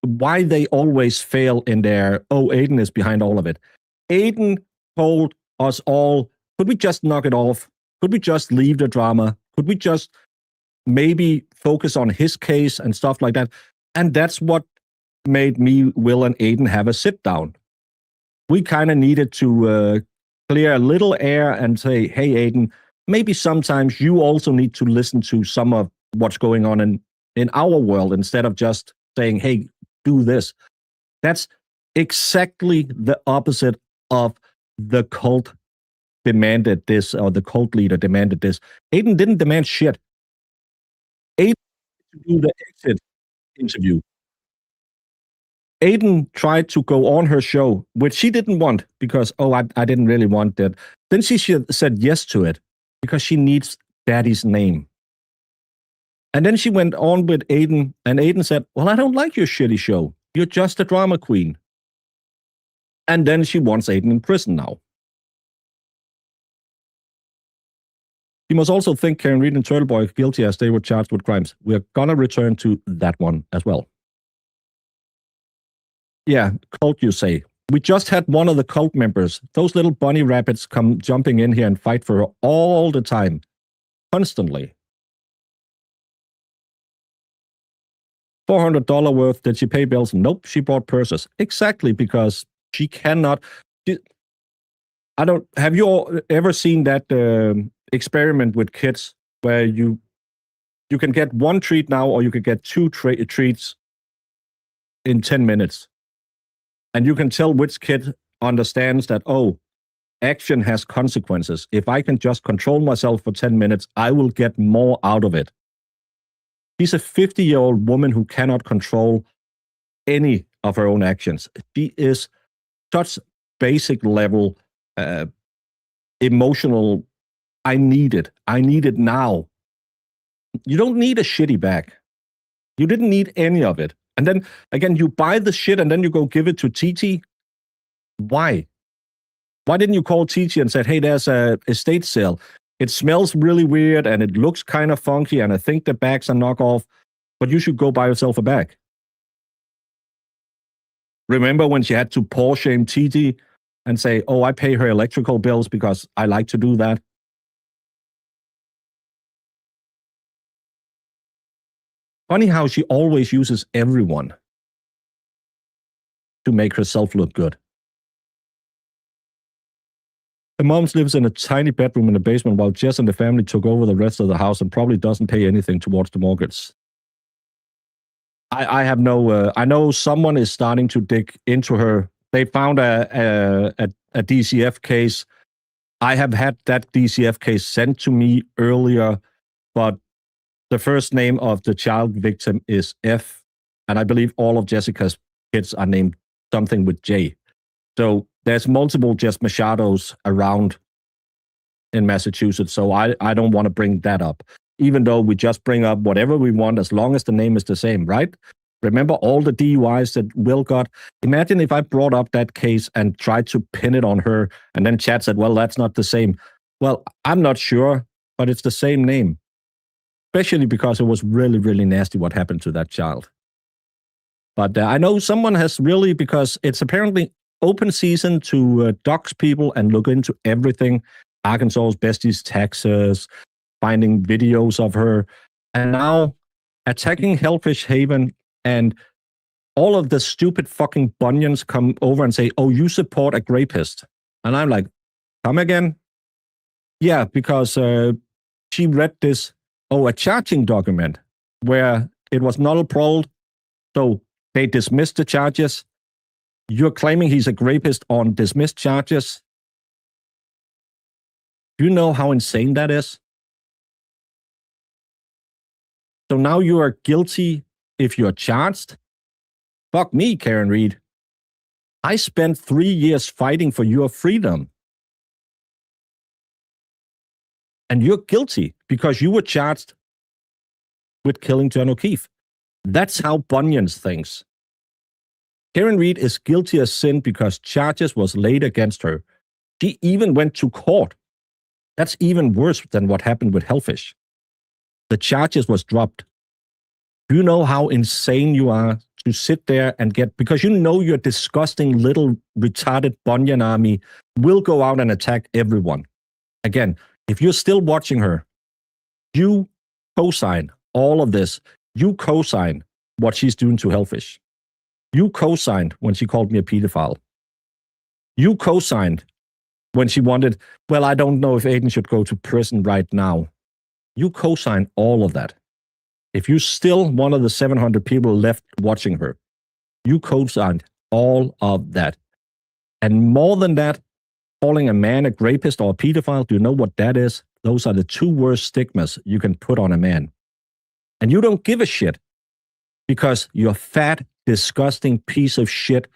why they always fail in their, Aiden is behind all of it. Aiden told us all, could we just knock it off? Could we just leave the drama? Could we just maybe focus on his case and stuff like that? And that's what made me, Will, and Aiden have a sit down. We kind of needed to clear a little air and say, hey, Aiden, maybe sometimes you also need to listen to some of what's going on in our world instead of just saying, hey, do this. That's exactly the opposite of the cult demanded this, or the cult leader demanded this. Aiden didn't demand shit. Aiden did the exit interview. Aiden tried to go on her show, which she didn't want because, I didn't really want that. Then she said yes to it because she needs daddy's name. And then she went on with Aiden, and Aiden said, well, I don't like your shitty show. You're just a drama queen. And then she wants Aiden in prison now. You must also think Karen Read and Turtle Boy are guilty as they were charged with crimes. We're going to return to that one as well. Yeah, cult, you say. We just had one of the cult members. Those little bunny rabbits come jumping in here and fight for her all the time. Constantly. $400 worth. Did she pay bills? Nope, she bought purses. Exactly, because she cannot. Have you all ever seen that experiment with kids where you can get one treat now, or you can get two treats in 10 minutes? And you can tell which kid understands that, action has consequences. If I can just control myself for 10 minutes, I will get more out of it. She's a 50-year-old woman who cannot control any of her own actions. She is such basic level emotional, I need it now. You don't need a shitty bag. You didn't need any of it. And then, again, you buy the shit and then you go give it to TT. Why? Why didn't you call TT and said, hey, there's a estate sale. It smells really weird and it looks kind of funky and I think the bags are knockoff, but you should go buy yourself a bag. Remember when she had to paw shame TT and say, I pay her electrical bills because I like to do that? Funny how she always uses everyone to make herself look good. Her mom lives in a tiny bedroom in the basement while Jess and the family took over the rest of the house and probably doesn't pay anything towards the mortgage. I have no... I know someone is starting to dig into her. They found a DCF case. I have had that DCF case sent to me earlier, but the first name of the child victim is F, and I believe all of Jessica's kids are named something with J. So there's multiple Jess Machados around. in Massachusetts, so I don't want to bring that up. Even though we just bring up whatever we want as long as the name is the same, right? Remember all the DUIs that Will got? Imagine if I brought up that case and tried to pin it on her, and then Chad said, well, that's not the same. Well, I'm not sure, but it's the same name. Especially because it was really, really nasty what happened to that child. But I know someone has really, because it's apparently open season to dox people and look into everything. Arkansas's besties, Texas, finding videos of her, and now attacking Hellfish Haven, and all of the stupid fucking bunions come over and say, oh, you support a rapist. And I'm like, come again? Yeah, because she read this, a charging document where it was null prolled, so they dismissed the charges. You're claiming he's a rapist on dismissed charges. Do you know how insane that is? So now you are guilty if you're charged? Fuck me, Karen Reed. I spent 3 years fighting for your freedom. And you're guilty because you were charged with killing John O'Keefe. That's how Bunions thinks. Karen Reed is guilty as sin because charges was laid against her. She even went to court. That's even worse than what happened with Hellfish. The charges was dropped. Do you know how insane you are to sit there and because you know your disgusting little retarded Bunyan army will go out and attack everyone. Again, if you're still watching her, you co-sign all of this. You co-sign what she's doing to Hellfish. You co-signed when she called me a pedophile. You co-signed when she wanted, well, I don't know if Aiden should go to prison right now. You co-sign all of that. If you're still one of the 700 people left watching her, you co-signed all of that. And more than that, calling a man a rapist or a pedophile, do you know what that is? Those are the two worst stigmas you can put on a man. And you don't give a shit because your fat, disgusting piece of shit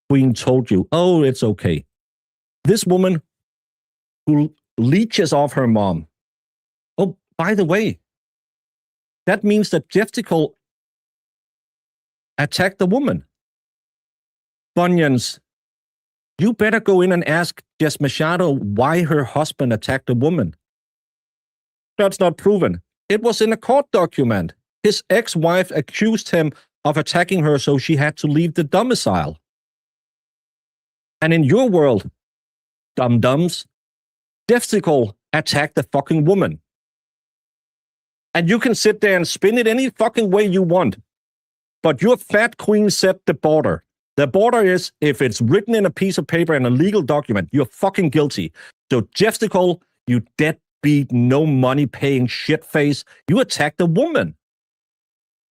queen told you, oh, it's okay. This woman who leeches off her mom. Oh, by the way, that means that Jeff Tickle attacked the woman. Bunions, you better go in and ask Jess Machado why her husband attacked a woman. That's not proven. It was in a court document. His ex-wife accused him of attacking her, so she had to leave the domicile. And in your world, dum-dums, Jeff Tickle attacked the fucking woman. And you can sit there and spin it any fucking way you want. But your fat queen set the border. The border is, if it's written in a piece of paper in a legal document, you're fucking guilty. So Jeff Tickle, you deadbeat, no money paying shitface, you attacked a woman.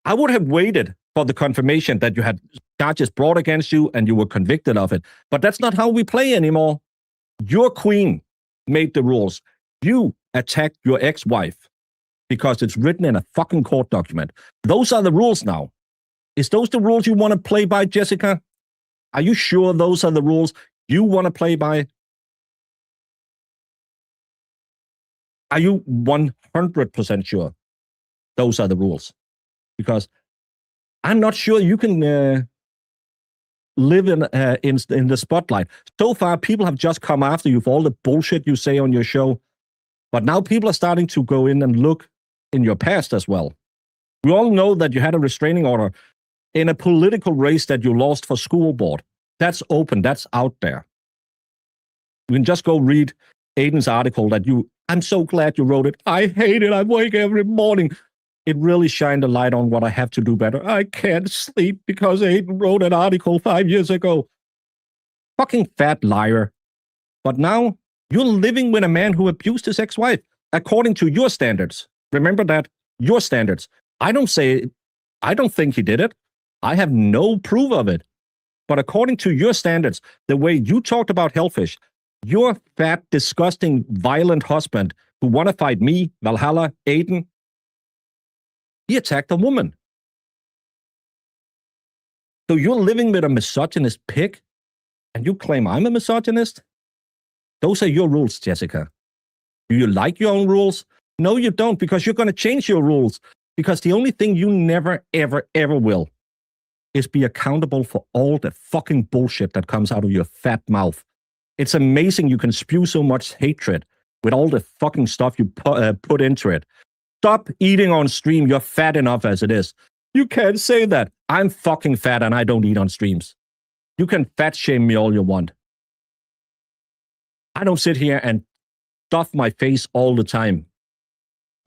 I would have waited for the confirmation that you had charges brought against you and you were convicted of it. But that's not how we play anymore. Your queen made the rules. You attacked your ex-wife because it's written in a fucking court document. Those are the rules now. Is those the rules you want to play by, Jessica? Are you sure those are the rules you want to play by? Are you 100% sure those are the rules? Because I'm not sure you can live in the spotlight. So far, people have just come after you for all the bullshit you say on your show. But now people are starting to go in and look in your past as well. We all know that you had a restraining order in a political race that you lost for school board. That's open. That's out there. You can just go read Aiden's article that I'm so glad you wrote it. I hate it. I wake every morning. It really shined a light on what I have to do better. I can't sleep because Aiden wrote an article 5 years ago. Fucking fat liar. But now you're living with a man who abused his ex-wife according to your standards. Remember that? Your standards. I don't think he did it. I have no proof of it. But according to your standards, the way you talked about Hellfish, your fat, disgusting, violent husband who want to fight me, Valhalla, Aiden, he attacked a woman. So you're living with a misogynist pig and you claim I'm a misogynist? Those are your rules, Jessica. Do you like your own rules? No, you don't, because you're going to change your rules. Because the only thing you never, ever, ever will is be accountable for all the fucking bullshit that comes out of your fat mouth. It's amazing you can spew so much hatred with all the fucking stuff you put into it. Stop eating on stream. You're fat enough as it is. You can't say that. I'm fucking fat and I don't eat on streams. You can fat shame me all you want. I don't sit here and stuff my face all the time.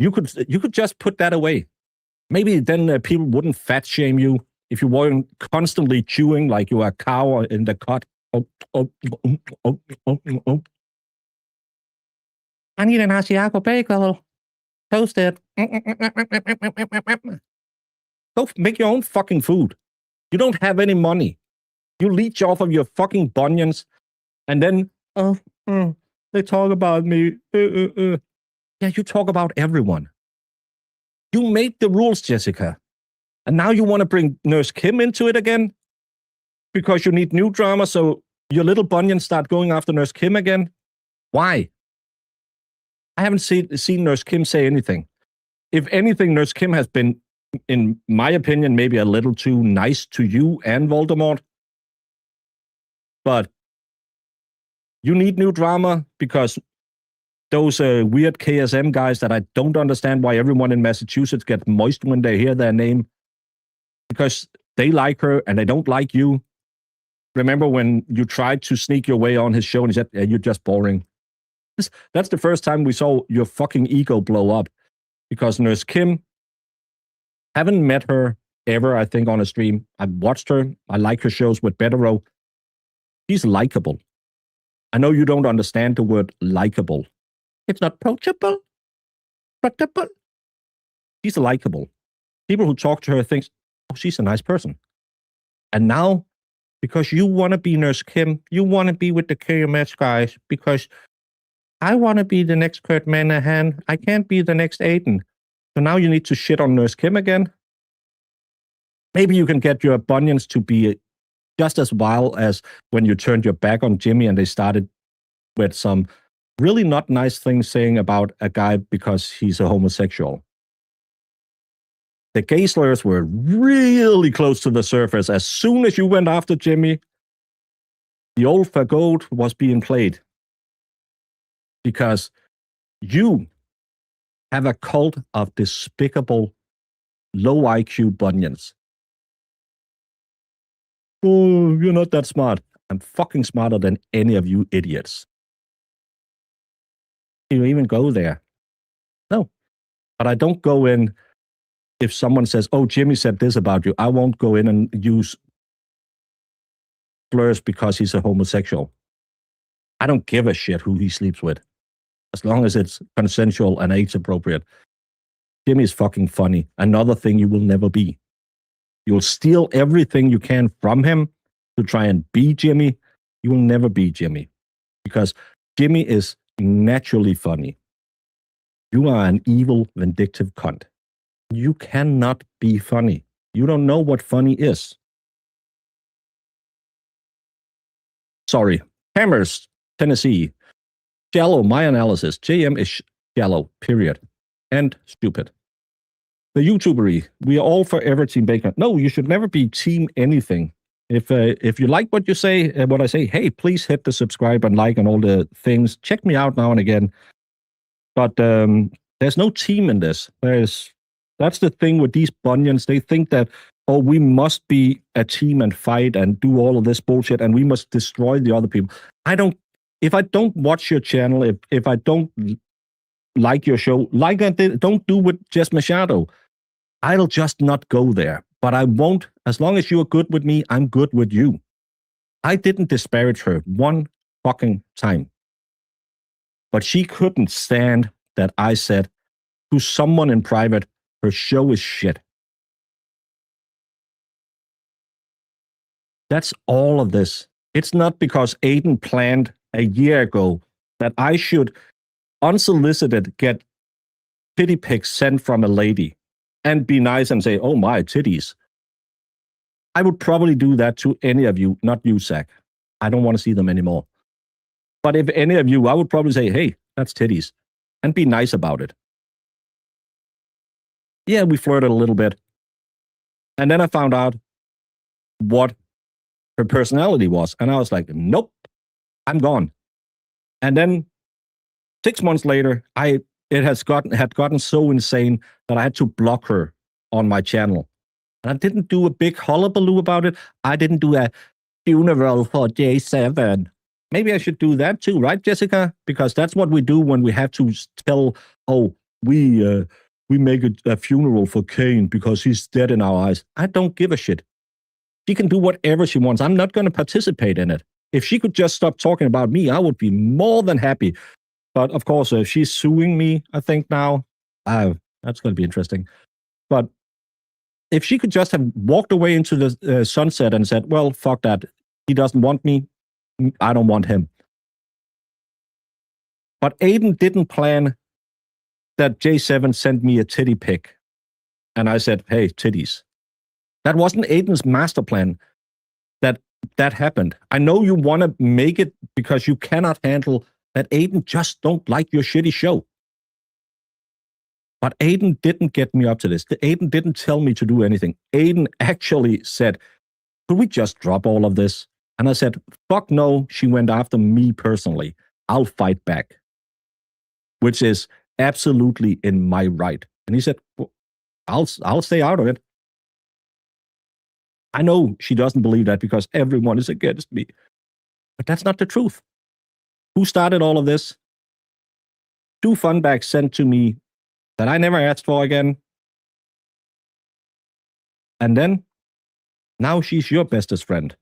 You could just put that away. Maybe then people wouldn't fat shame you if you weren't constantly chewing like you were a cow in the cut. I need an Asiago bagel. Toasted. Go make your own fucking food. You don't have any money. You leech off of your fucking bunions, and then, they talk about me. Yeah, you talk about everyone. You made the rules, Jessica. And now you want to bring Nurse Kim into it again? Because you need new drama, so your little bunions start going after Nurse Kim again? Why? I haven't seen Nurse Kim say anything. If anything, Nurse Kim has been, in my opinion, maybe a little too nice to you and Voldemort. But you need new drama because those weird KSM guys that I don't understand why everyone in Massachusetts gets moist when they hear their name, because they like her and they don't like you. Remember when you tried to sneak your way on his show and he said, you're just boring. That's the first time we saw your fucking ego blow up, because Nurse Kim, haven't met her ever, I think, on a stream. I've watched her. I like her shows with Betero. She's likable. I know you don't understand the word likable. It's not approachable. She's likable. People who talk to her think, oh, she's a nice person. And now, because you want to be Nurse Kim, you want to be with the KMS guys, because I want to be the next Kurt Manahan. I can't be the next Aiden. So now you need to shit on Nurse Kim again? Maybe you can get your bunions to be just as wild as when you turned your back on Jimmy and they started with some really not nice things saying about a guy because he's a homosexual. The gay slurs were really close to the surface. As soon as you went after Jimmy, the old fagot was being played. Because you have a cult of despicable, low IQ bunions. Oh, you're not that smart. I'm fucking smarter than any of you idiots. You even go there? No. But I don't go in if someone says, oh, Jimmy said this about you. I won't go in and use slurs because he's a homosexual. I don't give a shit who he sleeps with, as long as it's consensual and age appropriate. Jimmy's fucking funny. Another thing you will never be. You'll steal everything you can from him to try and be Jimmy. You will never be Jimmy, because Jimmy is naturally funny. You are an evil, vindictive cunt. You cannot be funny. You don't know what funny is. Sorry. Hammers, Tennessee. Shallow, my analysis. JM is shallow, period. And stupid. The YouTubery. We are all forever Team Bacon. No, you should never be Team anything. If you like what you say, what I say, hey, please hit the subscribe and like and all the things. Check me out now and again. But there's no team in this. That's the thing with these bunions. They think that, oh, we must be a team and fight and do all of this bullshit and we must destroy the other people. If I don't watch your channel, if I don't like your show, like I did, don't do with Jess Machado, I'll just not go there. But I won't, as long as you are good with me, I'm good with you. I didn't disparage her one fucking time. But she couldn't stand that I said to someone in private, her show is shit. That's all of this. It's not because Aiden planned a year ago that I should unsolicited get pity pics sent from a lady and be nice and say, oh my titties. I would probably do that to any of you, not you, Zach. I don't want to see them anymore. But if any of you, I would probably say, hey, that's titties, and be nice about it. Yeah, we flirted a little bit. And then I found out what her personality was. And I was like, nope, I'm gone. And then 6 months later, it had gotten so insane that I had to block her on my channel. And I didn't do a big hullabaloo about it. I didn't do a funeral for J7. Maybe I should do that too, right, Jessica? Because that's what we do when we have to tell, oh, we make a funeral for Kane because he's dead in our eyes. I don't give a shit. She can do whatever she wants. I'm not going to participate in it. If she could just stop talking about me, I would be more than happy. But of course, if she's suing me, I think now, that's going to be interesting. But if she could just have walked away into the sunset and said, well, fuck that. He doesn't want me. I don't want him. But Aiden didn't plan that J7 sent me a titty pic. And I said, hey, titties. That wasn't Aiden's master plan that happened. I know you want to make it because you cannot handle that Aiden just don't like your shitty show. But Aiden didn't get me up to this. Aiden didn't tell me to do anything. Aiden actually said, could we just drop all of this? And I said, fuck no. She went after me personally. I'll fight back. Which is absolutely in my right. And he said, well, I'll stay out of it. I know she doesn't believe that because everyone is against me. But that's not the truth. Who started all of this? 2 funbacks sent to me that I never asked for again. And then, now she's your bestest friend.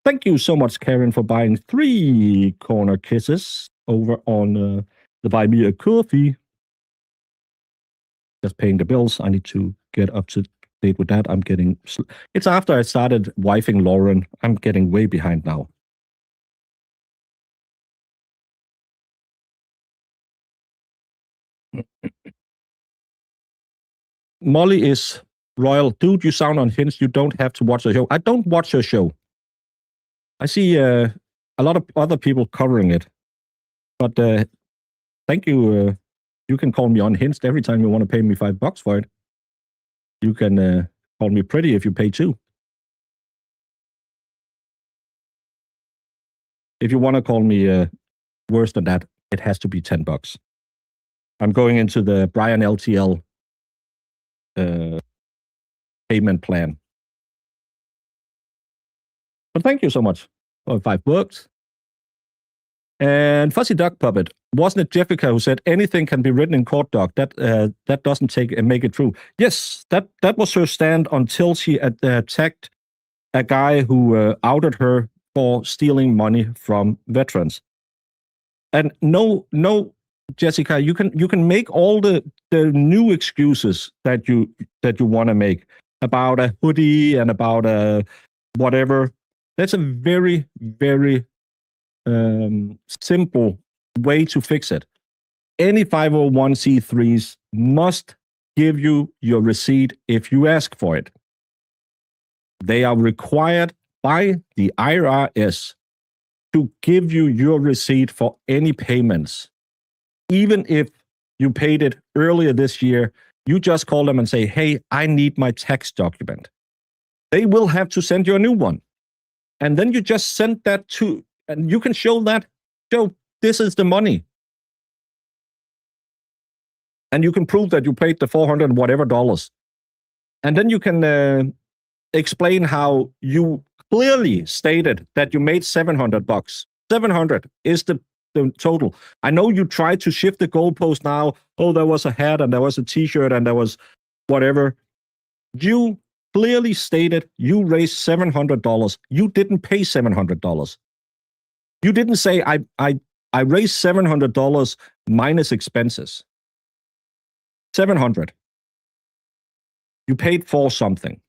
Thank you so much, Karen, for buying 3 corner kisses over on the Buy Me a Coffee. Just paying the bills. I need to get up to date with that. I'm getting... It's after I started wifing Lauren. I'm getting way behind now. Molly is royal. Dude, you sound unhinged. You don't have to watch the show. I don't watch her show. I see a lot of other people covering it. But thank you. You can call me unhinged every time you want to pay me $5 for it. You can call me pretty if you pay 2. If you want to call me worse than that, it has to be $10. I'm going into the Brian LTL payment plan. But thank you so much for $5. And Fuzzy Duck Puppet, wasn't it Jessica who said anything can be written in court, Doc? That doesn't make it true. Yes, that was her stand until she attacked a guy who outed her for stealing money from veterans. And no, Jessica, you can make all the new excuses that you want to make about a hoodie and about whatever. That's a very, very simple way to fix it. Any 501c3s must give you your receipt if you ask for it. They are required by the IRS to give you your receipt for any payments. Even if you paid it earlier this year, you just call them and say, hey, I need my tax document. They will have to send you a new one. And then you just send that to, and you can show this is the money. And you can prove that you paid the $400 and whatever dollars. And then you can explain how you clearly stated that you made $700. 700 is the total. I know you tried to shift the goalpost now. Oh, there was a hat and there was a t-shirt and there was whatever. You clearly stated you raised $700. You didn't pay $700. You didn't say I raised $700 minus expenses. 700. You paid for something.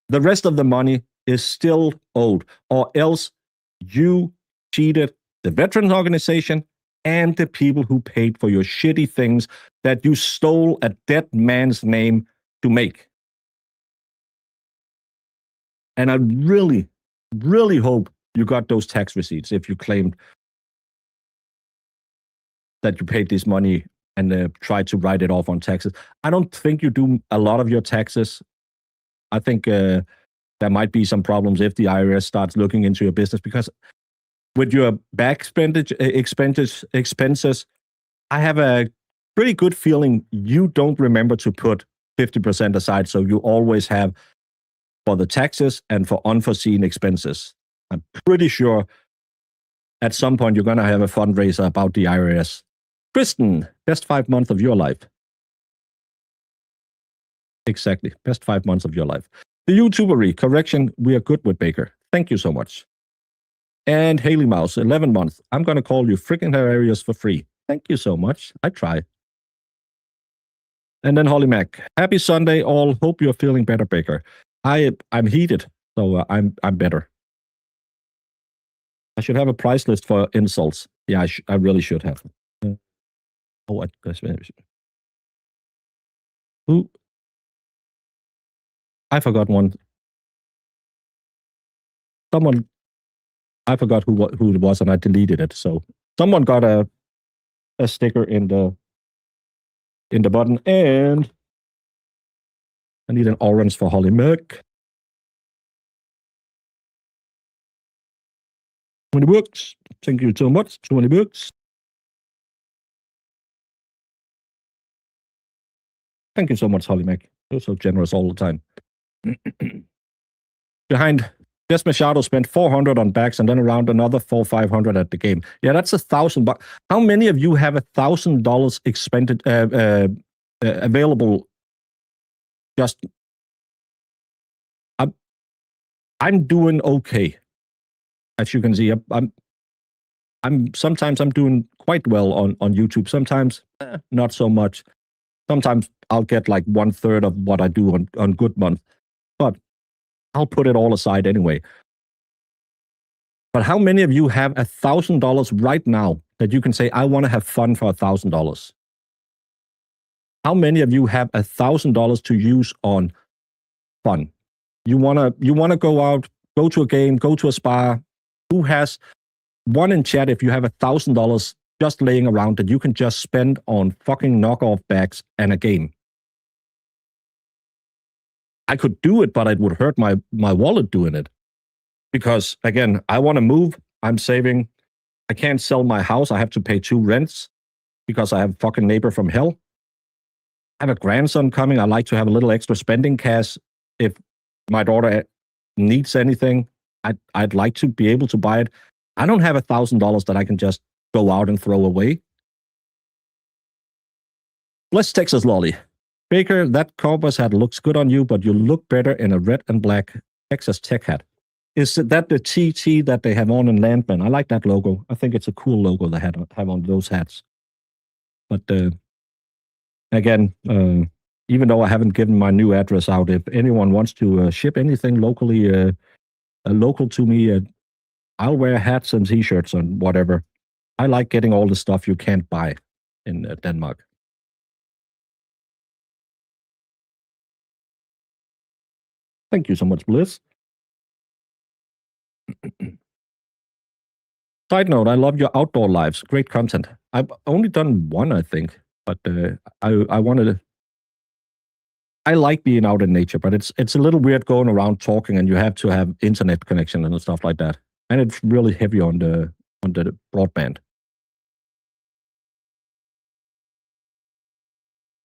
The rest of the money is still owed, or else you cheated the veterans organization and the people who paid for your shitty things that you stole a dead man's name to make. And I really, really hope you got those tax receipts if you claimed that you paid this money and tried to write it off on taxes. I don't think you do a lot of your taxes. I think there might be some problems if the IRS starts looking into your business, because with your back expenses, I have a pretty good feeling you don't remember to put 50% aside, so you always have for the taxes and for unforeseen expenses. I'm pretty sure at some point you're going to have a fundraiser about the IRS. Kristen, best 5 months of your life. Exactly, best 5 months of your life. The YouTubery, correction, we are good with Baker. Thank you so much. And Haley Mouse, 11 months. I'm going to call you freaking hilarious for free. Thank you so much. I try. And then Holly Mac, happy Sunday all. Hope you're feeling better, Baker. I'm heated, so I'm better. I should have a price list for insults. Yeah, I really should have. Oh, I guess who? I forgot one. Someone. I forgot who it was, and I deleted it. So someone got a sticker in the button, and I need an orange for Holly Mac. $20 bucks. Thank you so much. $20 bucks. Thank you so much, Holly Mac. You're so generous all the time. Behind, Des Machado spent 400 on backs and then around another 500 at the game. Yeah, that's $1,000. How many of you have $1,000 expended available? Just, I'm doing okay. As you can see, sometimes I'm doing quite well on YouTube. Sometimes not so much. Sometimes I'll get like 1/3 of what I do on good months, but I'll put it all aside anyway. But how many of you have $1,000 right now that you can say, I want to have fun for $1,000? How many of you have $1,000 to use on fun? You wanna go out, go to a game, go to a spa. Who has one in chat if you have $1,000 just laying around that you can just spend on fucking knockoff bags and a game? I could do it, but it would hurt my wallet doing it. Because again, I want to move. I'm saving. I can't sell my house. I have to pay 2 rents because I have a fucking neighbor from hell. I have a grandson coming. I like to have a little extra spending cash if my daughter needs anything. I'd like to be able to buy it. I don't have $1,000 that I can just go out and throw away. Bless Texas Lolly. Baker, that cowboy's hat looks good on you, but you look better in a red and black Texas Tech hat. Is that the TT that they have on in Landman? I like that logo. I think it's a cool logo they have on those hats. But again, even though I haven't given my new address out, if anyone wants to ship anything locally, local to me, I'll wear hats and t-shirts and whatever. I like getting all the stuff you can't buy in Denmark. Thank you so much, Bliss. Side note, I love your outdoor lives. Great content. I've only done one, I think, but I wanted to. I like being out in nature, but it's a little weird going around talking, and you have to have internet connection and stuff like that, and it's really heavy on the broadband.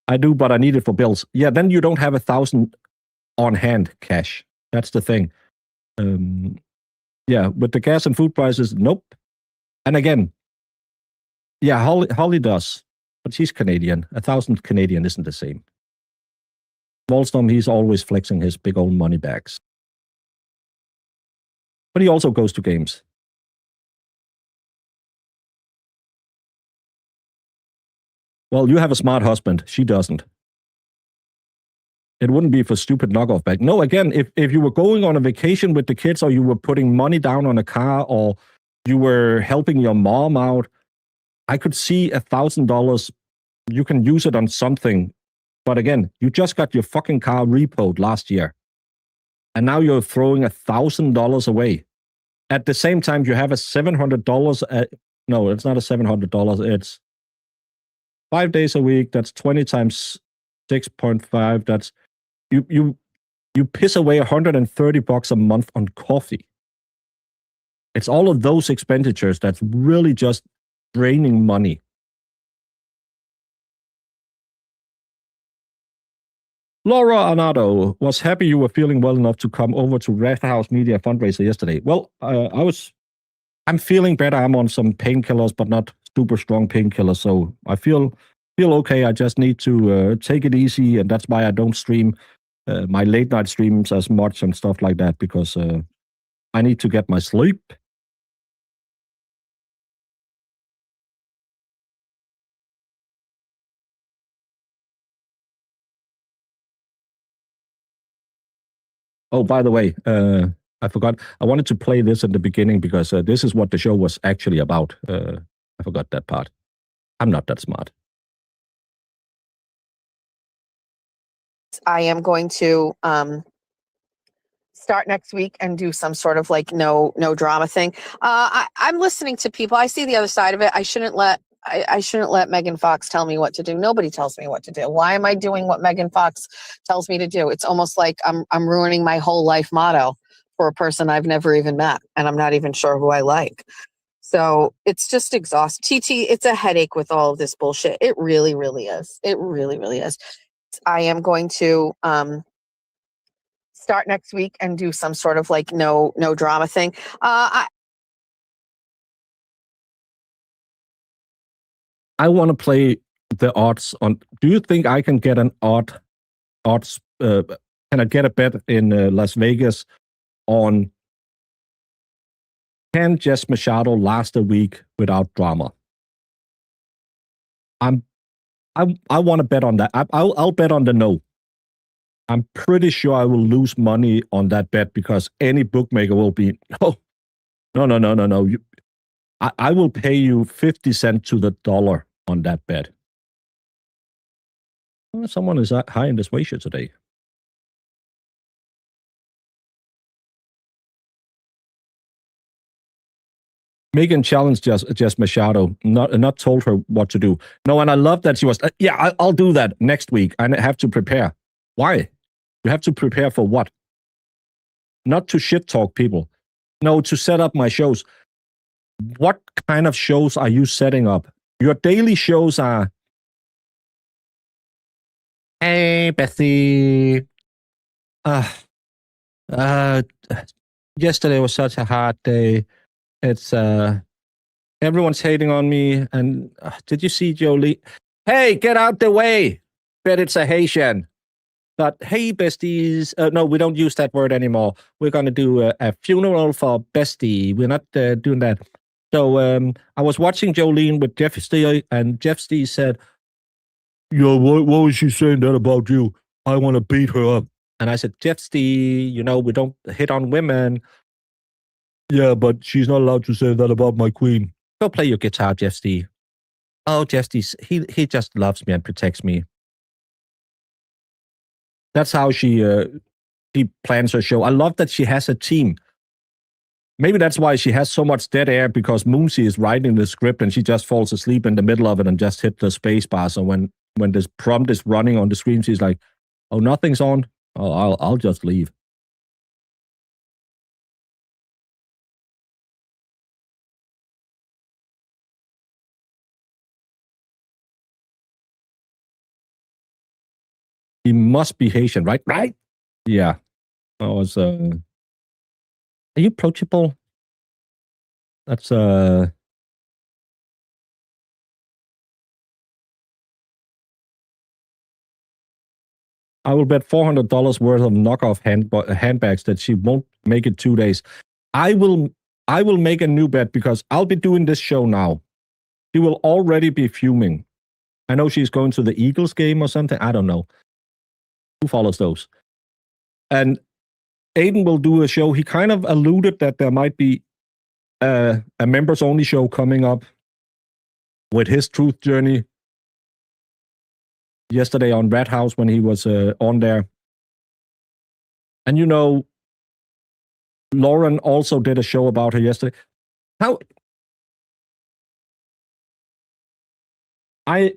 I do, but I need it for bills. Yeah, then you don't have 1,000 on hand cash. That's the thing. Yeah, with the gas and food prices, nope. And again, yeah, Holly does, but she's Canadian. 1,000 Canadian isn't the same. Wallstorm, he's always flexing his big old money bags. But he also goes to games. Well, you have a smart husband. She doesn't. It wouldn't be for stupid knockoff bag. No, again, if you were going on a vacation with the kids, or you were putting money down on a car, or you were helping your mom out, I could see $1,000. You can use it on something. But again, you just got your fucking car repoed last year. And now you're throwing $1,000 away. at the same time, you have a $700. No, it's not a $700. It's 5 days a week. That's 20 times 6.5. That's you piss away $130 a month on coffee. It's all of those expenditures that's really just draining money. Laura Arnado was happy you were feeling well enough to come over to Red House Media fundraiser yesterday. Well, I'm feeling better. I'm on some painkillers, but not super strong painkillers, so I feel okay. I just need to take it easy, and that's why I don't stream my late night streams as much and stuff like that, because I need to get my sleep. Oh, by the way, I forgot. I wanted to play this at the beginning because this is what the show was actually about. I forgot that part. I'm not that smart. I am going to start next week and do some sort of like no drama thing. I'm listening to people. I see the other side of it. I shouldn't let Megan Fox tell me what to do. Nobody tells me what to do. Why am I doing what Megan Fox tells me to do? It's almost like I'm ruining my whole life motto for a person I've never even met, and I'm not even sure who I like. So it's just exhausting. TT, it's a headache with all of this bullshit. It really, really is. It really, really is. I am going to start next week and do some sort of like no drama thing. I want to play the odds on. Do you think I can get an odds? Can I get a bet in Las Vegas on can Jess Machado last a week without drama? I want to bet on that. I'll bet on the no. I'm pretty sure I will lose money on that bet because any bookmaker will be no. I will pay you 50 cents to the dollar on that bet. Well, someone is high in this ratio today. Megan challenged Jess Machado, not told her what to do. No, and I love that she was, I'll do that next week. I have to prepare. Why? You have to prepare for what? Not to shit talk people. No, to set up my shows. What kind of shows are you setting up? Your daily shows are, hey, Bethy. Yesterday was such a hard day. It's, everyone's hating on me. And did you see Jolie? Hey, get out the way. Bet it's a Haitian. But hey, besties. No, we don't use that word anymore. We're going to do a funeral for bestie. We're not doing that. So I was watching Jolene with Jeff Steele, and Jeff Steele said, yo, what was she saying that about you? I want to beat her up. And I said, Jeff Steele, we don't hit on women. Yeah, but she's not allowed to say that about my queen. Go play your guitar, Jeff Steele. Oh, Jeff Steele, he just loves me and protects me. That's how she plans her show. I love that she has a team. Maybe that's why she has so much dead air, because Moonsey is writing the script and she just falls asleep in the middle of it and just hit the space bar. So when this prompt is running on the screen, she's like, oh, nothing's on. Oh, I'll just leave. He must be Haitian, right? Right? Yeah. I was, are you approachable? That's, I will bet $400 worth of knockoff handbags that she won't make it 2 days. I will make a new bet because I'll be doing this show now. She will already be fuming. I know she's going to the Eagles game or something. I don't know. Who follows those? And Aiden will do a show. He kind of alluded that there might be a members only show coming up with his truth journey yesterday on Red House when he was on there. And Lauren also did a show about her yesterday. How I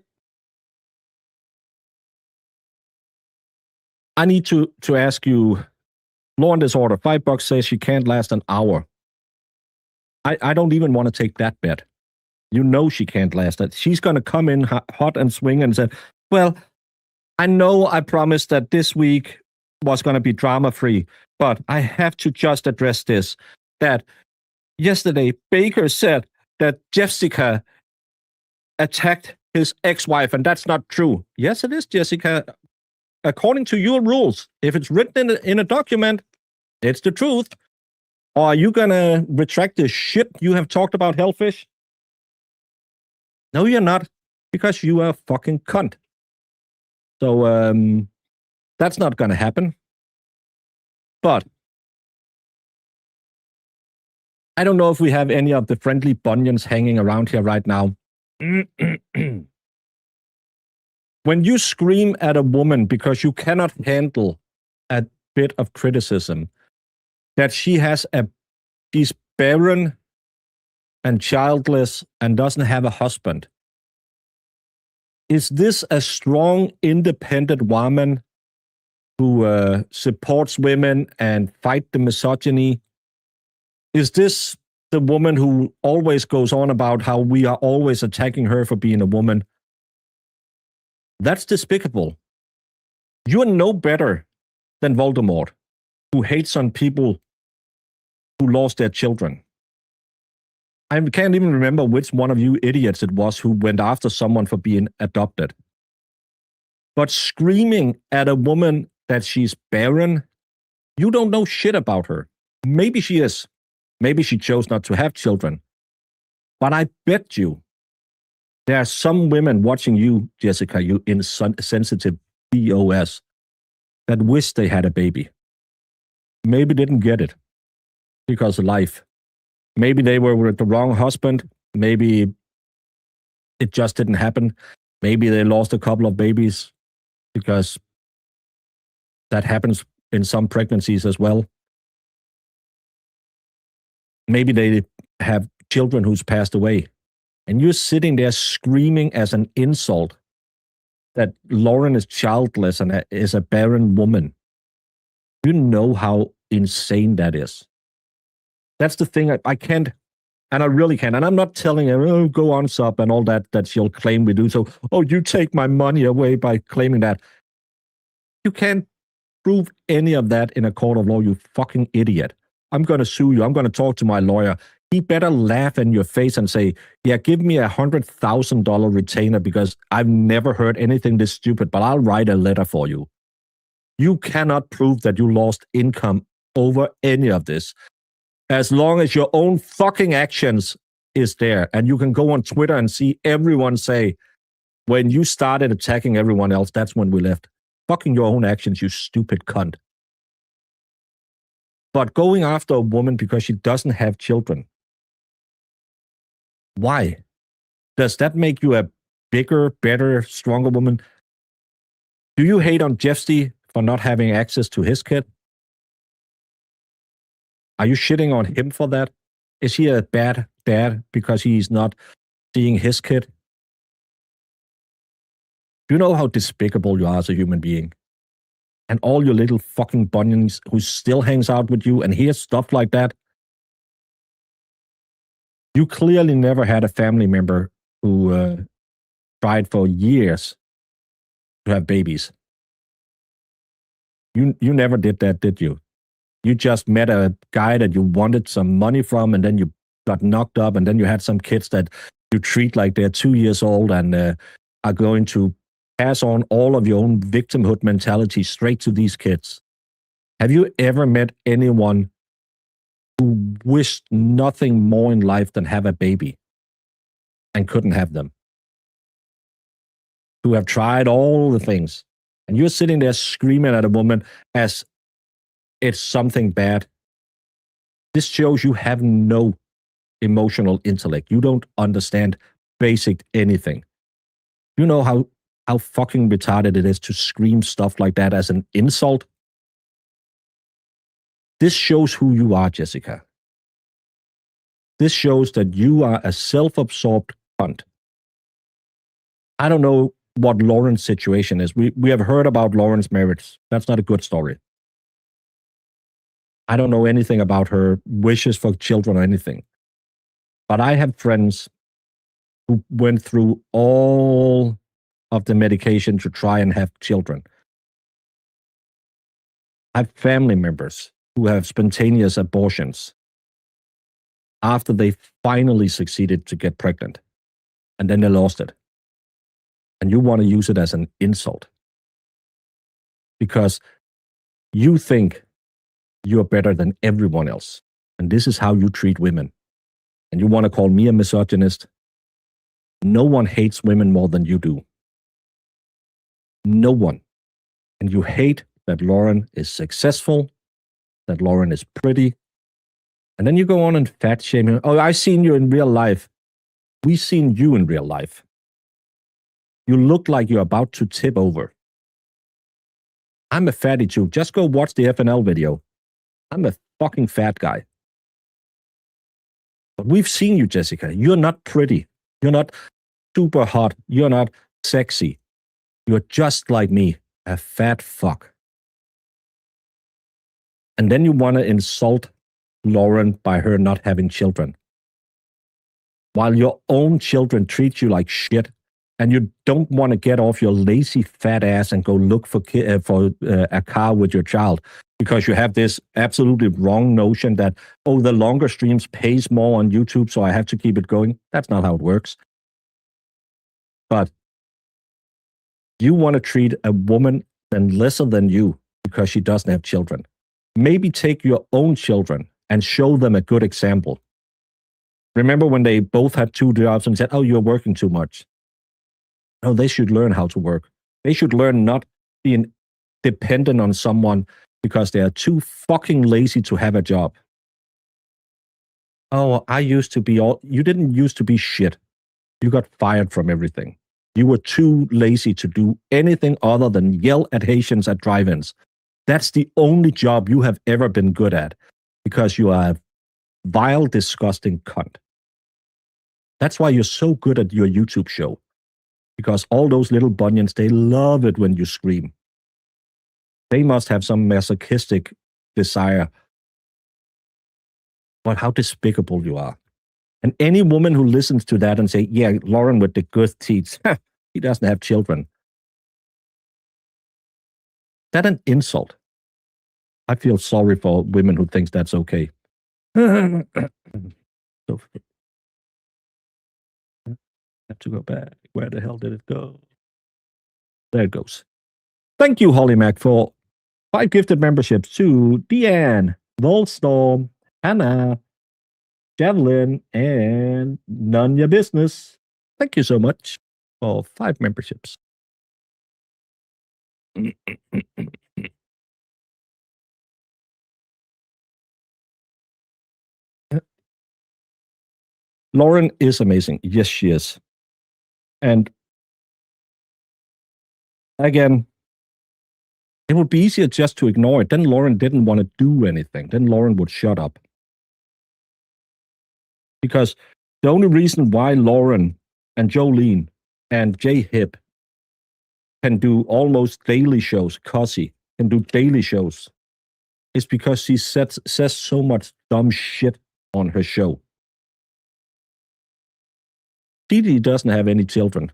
need to ask you, law and disorder, $5 says she can't last an hour. I don't even want to take that bet. You know she can't last that. She's going to come in hot and swing and say, well, I know I promised that this week was going to be drama-free, but I have to just address this, that yesterday Baker said that Jessica attacked his ex-wife, and that's not true. Yes, it is, Jessica. According to your rules, if it's written in a document, it's the truth. Or are you going to retract the shit you have talked about, Hellfish? No, you're not, because you are a fucking cunt. So, that's not going to happen. But I don't know if we have any of the friendly bunions hanging around here right now. When you scream at a woman because you cannot handle a bit of criticism, that she's barren and childless and doesn't have a husband, is this a strong, independent woman who supports women and fight the misogyny? Is this the woman who always goes on about how we are always attacking her for being a woman? That's despicable. You are no better than Voldemort, who hates on people who lost their children. I can't even remember which one of you idiots it was who went after someone for being adopted. But screaming at a woman that she's barren, you don't know shit about her. Maybe she is. Maybe she chose not to have children. But I bet you there are some women watching you, Jessica, you insensitive BOS, that wish they had a baby. Maybe didn't get it because of life. Maybe they were with the wrong husband. Maybe it just didn't happen. Maybe they lost a couple of babies because that happens in some pregnancies as well. Maybe they have children who's passed away. And you're sitting there screaming as an insult that Lauren is childless and is a barren woman. You know how insane that is. That's the thing. I can't, and I really can't. And I'm not telling her, oh, go on, sub, and all that she'll claim we do. So, oh, you take my money away by claiming that. You can't prove any of that in a court of law, you fucking idiot. I'm going to sue you. I'm going to talk to my lawyer. He better laugh in your face and say, yeah, give me $100,000 retainer because I've never heard anything this stupid, but I'll write a letter for you. You cannot prove that you lost income over any of this. As long as your own fucking actions is there, and you can go on Twitter and see everyone say, when you started attacking everyone else, that's when we left. Fucking your own actions, you stupid cunt. But going after a woman because she doesn't have children, why? Does that make you a bigger, better, stronger woman? Do you hate on Jeffsy for not having access to his kid? Are you shitting on him for that? Is he a bad dad because he's not seeing his kid? Do you know how despicable you are as a human being? And all your little fucking bunions who still hangs out with you and hears stuff like that? You clearly never had a family member who tried for years to have babies. You never did that, did you? You just met a guy that you wanted some money from, and then you got knocked up, and then you had some kids that you treat like they're 2 years old and are going to pass on all of your own victimhood mentality straight to these kids. Have you ever met anyone who wished nothing more in life than have a baby and couldn't have them? Who have tried all the things, and you're sitting there screaming at a woman as it's something bad. This shows you have no emotional intellect. You don't understand basic anything. You know how fucking retarded it is to scream stuff like that as an insult? This shows who you are, Jessica. This shows that you are a self-absorbed cunt. I don't know what Lauren's situation is. We have heard about Lauren's marriage. That's not a good story. I don't know anything about her wishes for children or anything. But I have friends who went through all of the medication to try and have children. I have family members who have spontaneous abortions after they finally succeeded to get pregnant, and then they lost it. And you want to use it as an insult because you think you're better than everyone else. And this is how you treat women. And you want to call me a misogynist? No one hates women more than you do. No one. And you hate that Lauren is successful, that Lauren is pretty. And then you go on and fat shame her. Oh, I've seen you in real life. We've seen you in real life. You look like you're about to tip over. I'm a fatty too. Just go watch the FNL video. I'm a fucking fat guy. But we've seen you, Jessica. You're not pretty. You're not super hot. You're not sexy. You're just like me, a fat fuck. And then you want to insult Lauren by her not having children. While your own children treat you like shit, and you don't want to get off your lazy fat ass and go look for a car with your child because you have this absolutely wrong notion that, oh, the longer streams pays more on YouTube, so I have to keep it going. That's not how it works. But you want to treat a woman lesser than you because she doesn't have children. Maybe take your own children and show them a good example. Remember when they both had 2 jobs and said, oh, you're working too much. No, they should learn how to work. They should learn not being dependent on someone because they are too fucking lazy to have a job. Oh, I used to be all... You didn't used to be shit. You got fired from everything. You were too lazy to do anything other than yell at Haitians at drive-ins. That's the only job you have ever been good at because you are a vile, disgusting cunt. That's why you're so good at your YouTube show. Because all those little bunions, they love it when you scream. They must have some masochistic desire. But how despicable you are. And any woman who listens to that and say, yeah, Lauren with the good teeth, he doesn't have children. That's an insult. I feel sorry for women who think that's okay. So, have to go back. Where the hell did it go? There it goes. Thank you, Holly Mac, for 5 gifted memberships to Deanne, Volstorm, Hannah, Javelin, and None Your Business. Thank you so much for 5 memberships. Lauren is amazing. Yes, she is. And again, it would be easier just to ignore it. Then Lauren didn't want to do anything. Then Lauren would shut up. Because the only reason why Lauren and Jolene and Jay Hip can do almost daily shows, Cossie can do daily shows, is because she says so much dumb shit on her show. Didi doesn't have any children.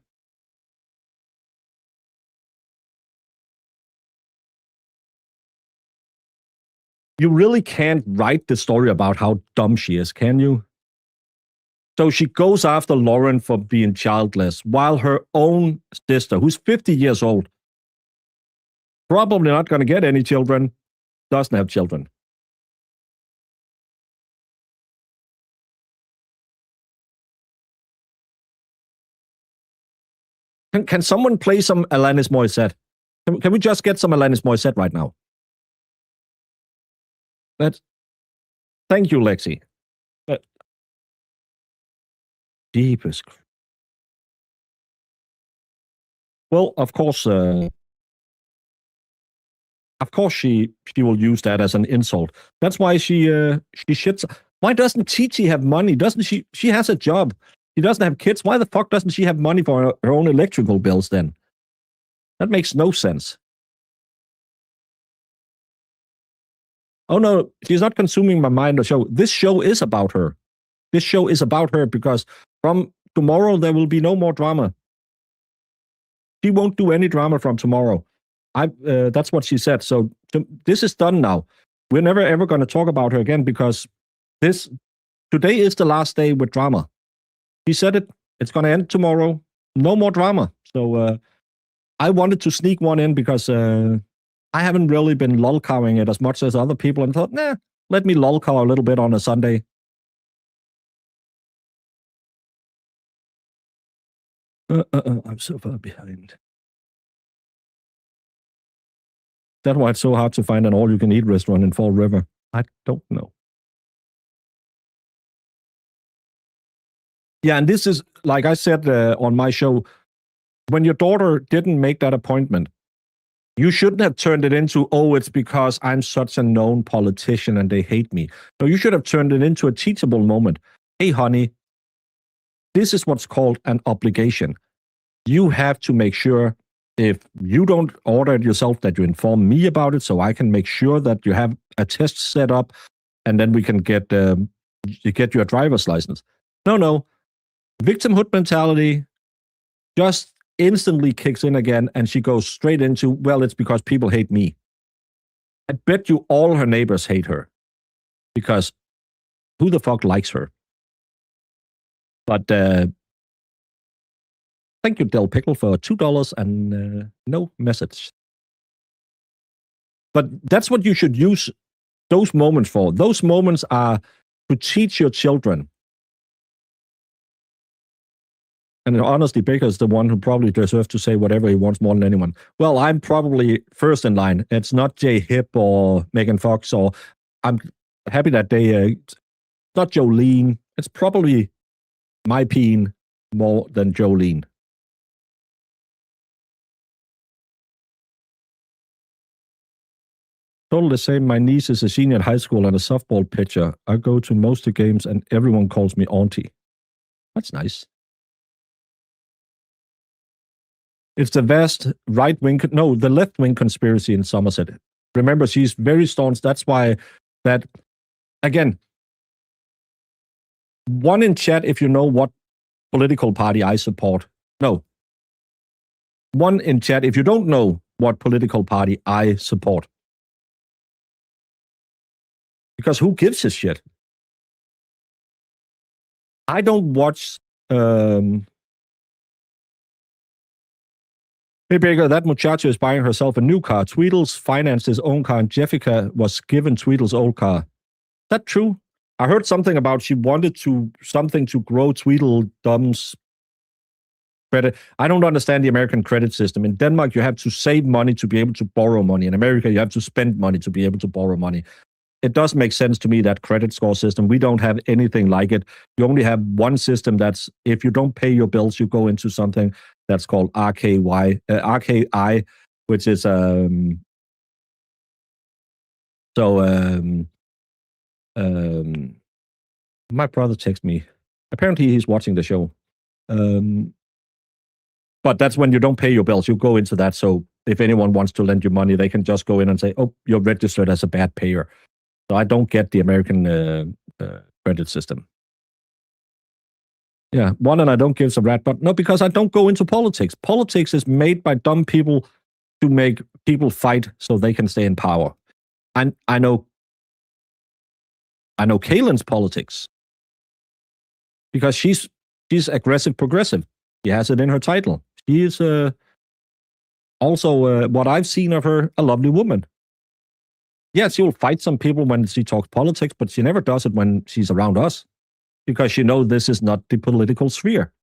You really can't write the story about how dumb she is, can you? So she goes after Lauren for being childless, while her own sister, who's 50 years old, probably not going to get any children, doesn't have children. Can someone play some Alanis Morissette? Can we just get some Alanis Morissette right now? Thank you, Lexi. Deepest. Well, of course, Of course, she will use that as an insult. That's why she shits. Why doesn't Titi have money? Doesn't she? She has a job. She doesn't have kids. Why the fuck doesn't she have money for her own electrical bills then? That makes no sense. Oh no, she's not consuming my mind or show. This show is about her. This show is about her because from tomorrow there will be no more drama. She won't do any drama from tomorrow. That's what she said. So this is done now. We're never ever going to talk about her again because today is the last day with drama. She said it. It's going to end tomorrow. No more drama. So I wanted to sneak one in because I haven't really been lolcowing it as much as other people, and thought, nah, let me lolcow a little bit on a Sunday. I'm so far behind. That's why it's so hard to find an all-you-can-eat restaurant in Fall River. I don't know. Yeah, and this is, like I said on my show, when your daughter didn't make that appointment, you shouldn't have turned it into, oh, it's because I'm such a known politician and they hate me. No, you should have turned it into a teachable moment. Hey, honey, this is what's called an obligation. You have to make sure, if you don't order it yourself, that you inform me about it so I can make sure that you have a test set up and then we can get your driver's license. No. Victimhood mentality just instantly kicks in again, and she goes straight into, well, it's because people hate me. I bet you all her neighbors hate her because who the fuck likes her? But thank you, Del Pickle, for $2 and no message. But that's what you should use those moments for. Those moments are to teach your children. And honestly, Baker's the one who probably deserves to say whatever he wants more than anyone. Well, I'm probably first in line. It's not Jay Hip or Megan Fox, or I'm happy that it's not Jolene. It's probably my peen more than Jolene. Totally the same. My niece is a senior in high school and a softball pitcher. I go to most of the games and everyone calls me auntie. That's nice. It's the vast the left-wing conspiracy in Somerset. Remember, she's very staunch. That's why that, again, one in chat if you know what political party I support. No. One in chat if you don't know what political party I support. Because who gives a shit? I don't watch... Hey, Baker, that muchacho is buying herself a new car. Tweedles financed his own car, and Jessica was given Tweedles' old car. Is that true? I heard something about she wanted something to grow Tweedledum's credit. I don't understand the American credit system. In Denmark, you have to save money to be able to borrow money. In America, you have to spend money to be able to borrow money. It does make sense to me, that credit score system. We don't have anything like it. You only have one system that's, if you don't pay your bills, you go into something that's called RKI, which is my brother texted me. Apparently he's watching the show. But that's when you don't pay your bills, you go into that. So if anyone wants to lend you money, they can just go in and say, oh, you're registered as a bad payer. So I don't get the American credit system. Yeah, one, and I don't give a rat, but no, because I don't go into politics. Politics is made by dumb people to make people fight so they can stay in power. And I know Kaylin's politics because she's aggressive progressive. She has it in her title. She is also what I've seen of her, a lovely woman. Yeah, she will fight some people when she talks politics, but she never does it when she's around us. Because you know this is not the political sphere.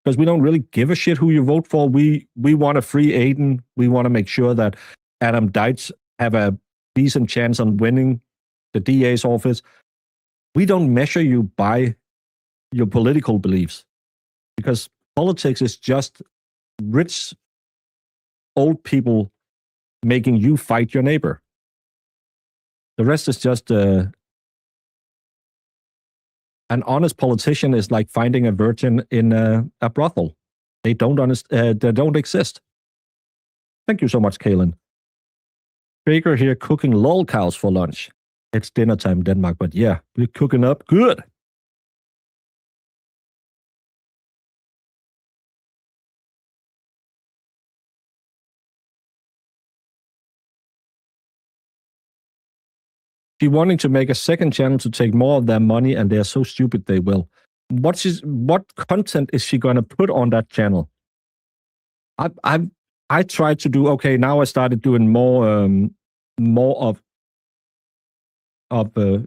Because we don't really give a shit who you vote for. We want to free Aiden. We want to make sure that Adam Deitz have a decent chance on winning the DA's office. We don't measure you by your political beliefs. Because politics is just rich old people making you fight your neighbor. The rest is just an honest politician is like finding a virgin in a brothel. They don't exist. Thank you so much, Kaylin. Baker here cooking lol cows for lunch. It's dinner time in Denmark, but yeah, we're cooking up good. She wanting to make a second channel to take more of their money, and they're so stupid they will. What content is she going to put on that channel? I tried to do okay. Now I started doing more of oh,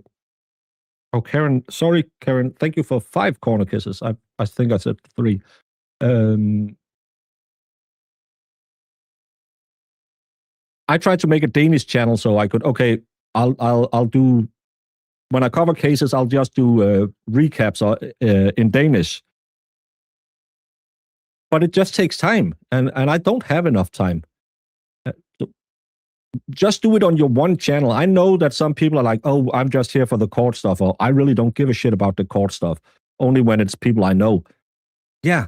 Karen, sorry, Karen. Thank you for 5 corner kisses. I think I said 3. I tried to make a Danish channel so I could I'll do when I cover cases. I'll just do recaps in Danish, but it just takes time, and I don't have enough time. Just do it on your one channel. I know that some people are like, "Oh, I'm just here for the court stuff," or "I really don't give a shit about the court stuff." Only when it's people I know. Yeah,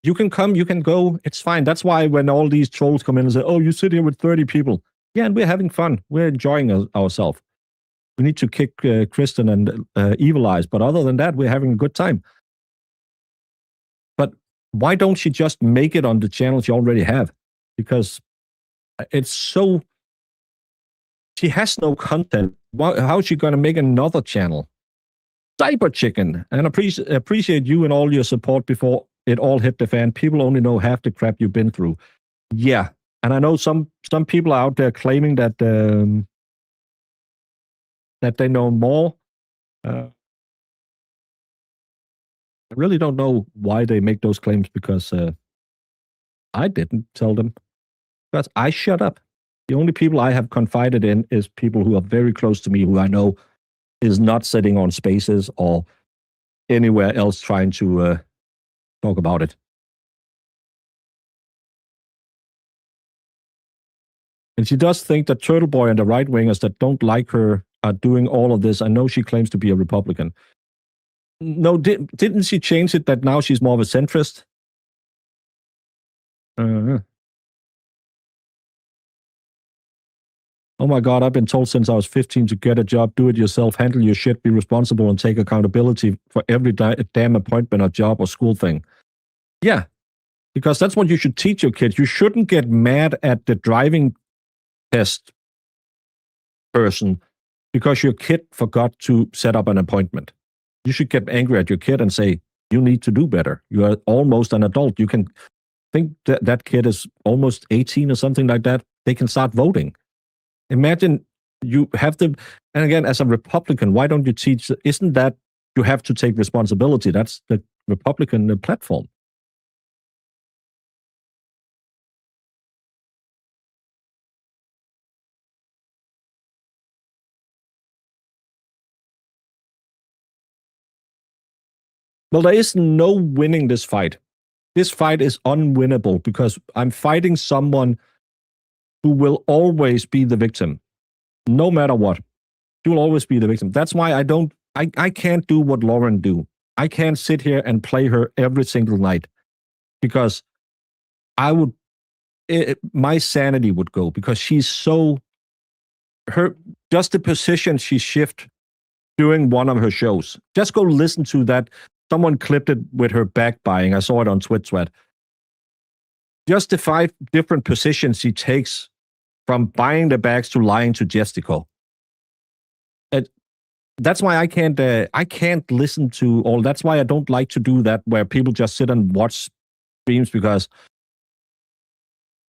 you can come, you can go. It's fine. That's why when all these trolls come in and say, "Oh, you sit here with 30 people," yeah, and we're having fun. We're enjoying ourselves. We need to kick Kristen and Evil Eyes, but other than that, we're having a good time. But why don't she just make it on the channels you already have? Because it's so... She has no content. How is she going to make another channel? Cyber Chicken, and appreciate you and all your support before it all hit the fan. People only know half the crap you've been through. Yeah, and I know some people are out there claiming that that they know more. I really don't know why they make those claims, because I didn't tell them. Because I shut up. The only people I have confided in is people who are very close to me, who I know is not sitting on Spaces or anywhere else trying to talk about it. And she does think that Turtle Boy and the right-wingers that don't like her are doing all of this. I know she claims to be a Republican. No, didn't she change it that now she's more of a centrist? Oh my God, I've been told since I was 15 to get a job, do it yourself, handle your shit, be responsible, and take accountability for every damn appointment or job or school thing. Yeah, because that's what you should teach your kids. You shouldn't get mad at the driving test person because your kid forgot to set up an appointment. You should get angry at your kid and say, you need to do better. You are almost an adult. You can think that that kid is almost 18 or something like that. They can start voting. Imagine you have to, and again, as a Republican, why don't you teach, isn't that you have to take responsibility? That's the Republican platform. Well, there is no winning this fight. This fight is unwinnable because I'm fighting someone who will always be the victim, no matter what. She will always be the victim. That's why I can't do what Lauren do. I can't sit here and play her every single night because my sanity would go, because she's so, just the position she shift during one of her shows. Just go listen to that. Someone clipped it with her back buying. I saw it on Twitswet. Just the 5 different positions she takes, from buying the bags to lying to Jessica. That's why I can't listen to all. That's why I don't like to do that, where people just sit and watch streams, because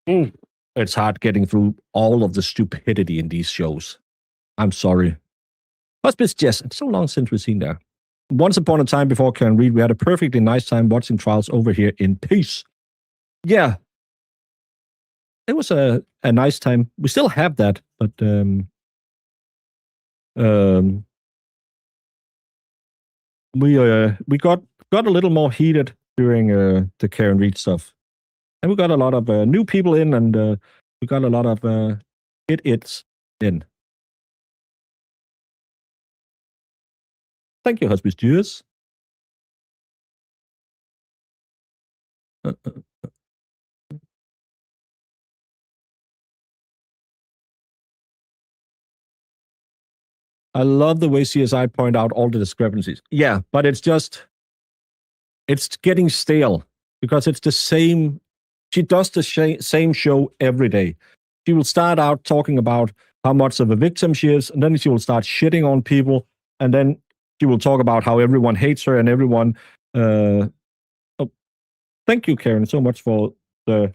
it's hard getting through all of the stupidity in these shows. I'm sorry. Hospice Jess, it's so long since we've seen that. Once upon a time, before Karen Reed, we had a perfectly nice time watching trials over here in peace. Yeah. It was a nice time. We still have that, but we got a little more heated during the Karen Reed stuff, and we got a lot of new people in, and We got a lot of it's in. Thank you, Hospitious. I love the way CSI point out all the discrepancies. Yeah, but it's getting stale because it's the same. She does the same show every day. She will start out talking about how much of a victim she is, and then she will start shitting on people, and then she will talk about how everyone hates her and everyone. Oh, thank you, Karen, so much for the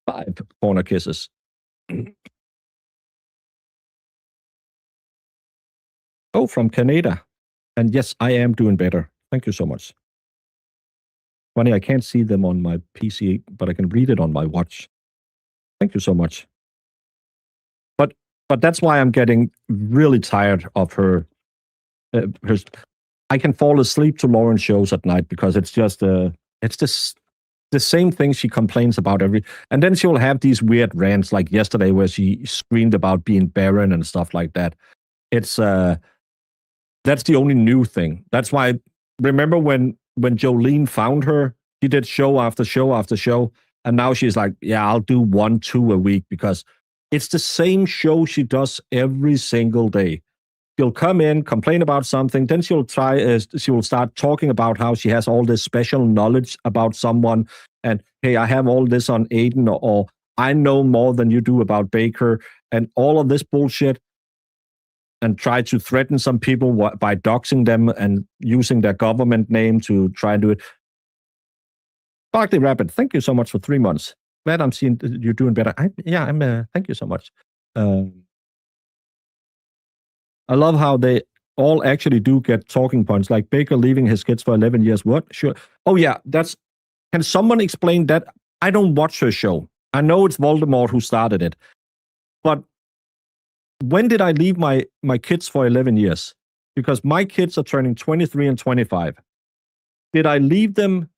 5 corner kisses. Oh, from Canada. And yes, I am doing better. Thank you so much. Funny, I can't see them on my PC, but I can read it on my watch. Thank you so much. But that's why I'm getting really tired of her. I can fall asleep to Lauren shows at night because it's just the same thing she complains about and then she'll have these weird rants like yesterday where she screamed about being barren and stuff like that. It's that's the only new thing. That's why remember when Jolene found her, she did show after show after show, and now she's like, yeah, I'll do 1-2 a week because it's the same show she does every single day. She'll come in, complain about something, then she will start talking about how she has all this special knowledge about someone, and hey, I have all this on Aiden, or I know more than you do about Baker, and all of this bullshit, and try to threaten some people by doxing them and using their government name to try and do it. Barkley Rabbit, thank you so much for 3 months. Glad I'm seeing you're doing better. Thank you so much. I love how they all actually do get talking points, like Baker leaving his kids for 11 years. What? Sure. Oh, yeah. Can someone explain that? I don't watch her show. I know it's Voldemort who started it. But when did I leave my kids for 11 years? Because my kids are turning 23 and 25. Did I leave them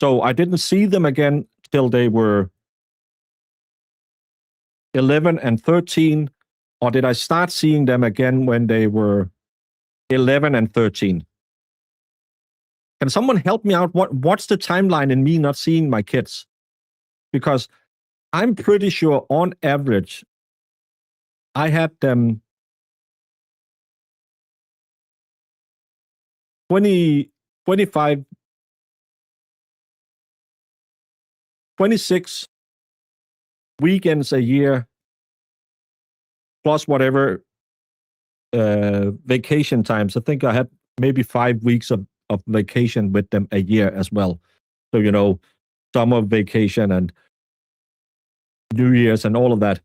so I didn't see them again till they were 11 and 13, or did I start seeing them again when they were 11 and 13? Can someone help me out? What's the timeline in me not seeing my kids? Because I'm pretty sure on average, I had them 20, 25, 26 weekends a year, plus whatever vacation times. I think I had maybe 5 weeks of vacation with them a year as well. So, summer vacation and New Year's and all of that.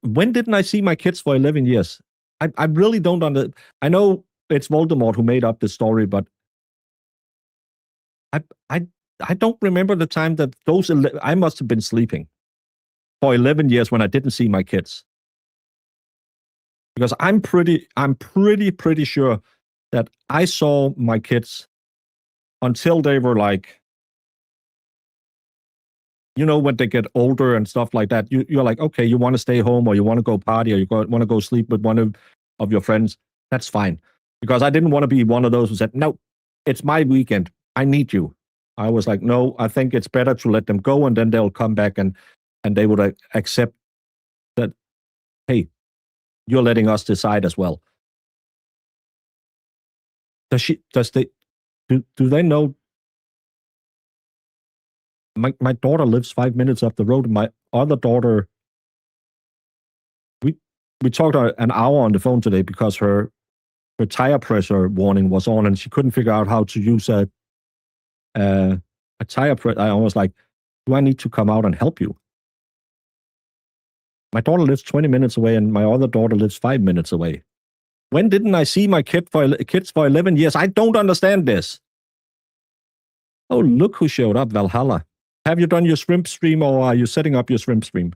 When didn't I see my kids for 11 years? I really don't I know it's Voldemort who made up the story, but I don't remember the time that I must have been sleeping for 11 years when I didn't see my kids. Because I'm pretty sure that I saw my kids until they were like, when they get older and stuff like that, you're like, okay, you want to stay home or you want to go party or you want to go sleep with one of your friends. That's fine. Because I didn't want to be one of those who said, no, it's my weekend. I need you. I was like, no, I think it's better to let them go and then they'll come back and they would accept that, hey, you're letting us decide as well. Do they know? My daughter lives 5 minutes up the road. My other daughter, we talked an hour on the phone today because her tire pressure warning was on and she couldn't figure out how to use a tire pressure. I was like, do I need to come out and help you? My daughter lives 20 minutes away and my other daughter lives 5 minutes away. When didn't I see my kids for 11 years? I don't understand this. Oh, look who showed up, Valhalla. Have you done your shrimp stream or are you setting up your shrimp stream?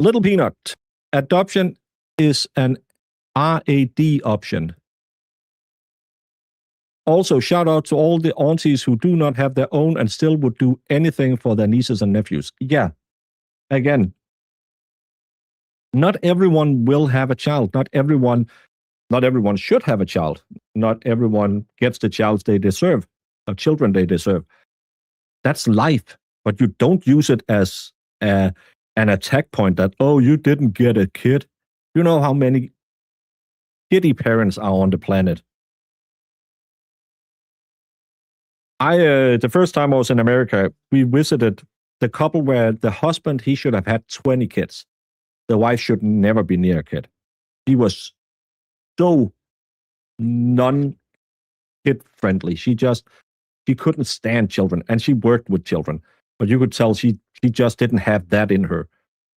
Little Peanut. Adoption is an RAD option. Also, shout out to all the aunties who do not have their own and still would do anything for their nieces and nephews. Yeah. Again, not everyone will have a child. Not everyone should have a child. Not everyone gets the child they deserve, or children they deserve. That's life. But you don't use it as an attack point that, oh, you didn't get a kid. You know how many kitty parents are on the planet. The first time I was in America, we visited the couple where the husband, he should have had 20 kids. The wife should never be near a kid. She was so non-kid friendly. She couldn't stand children, and she worked with children. But you could tell she just didn't have that in her.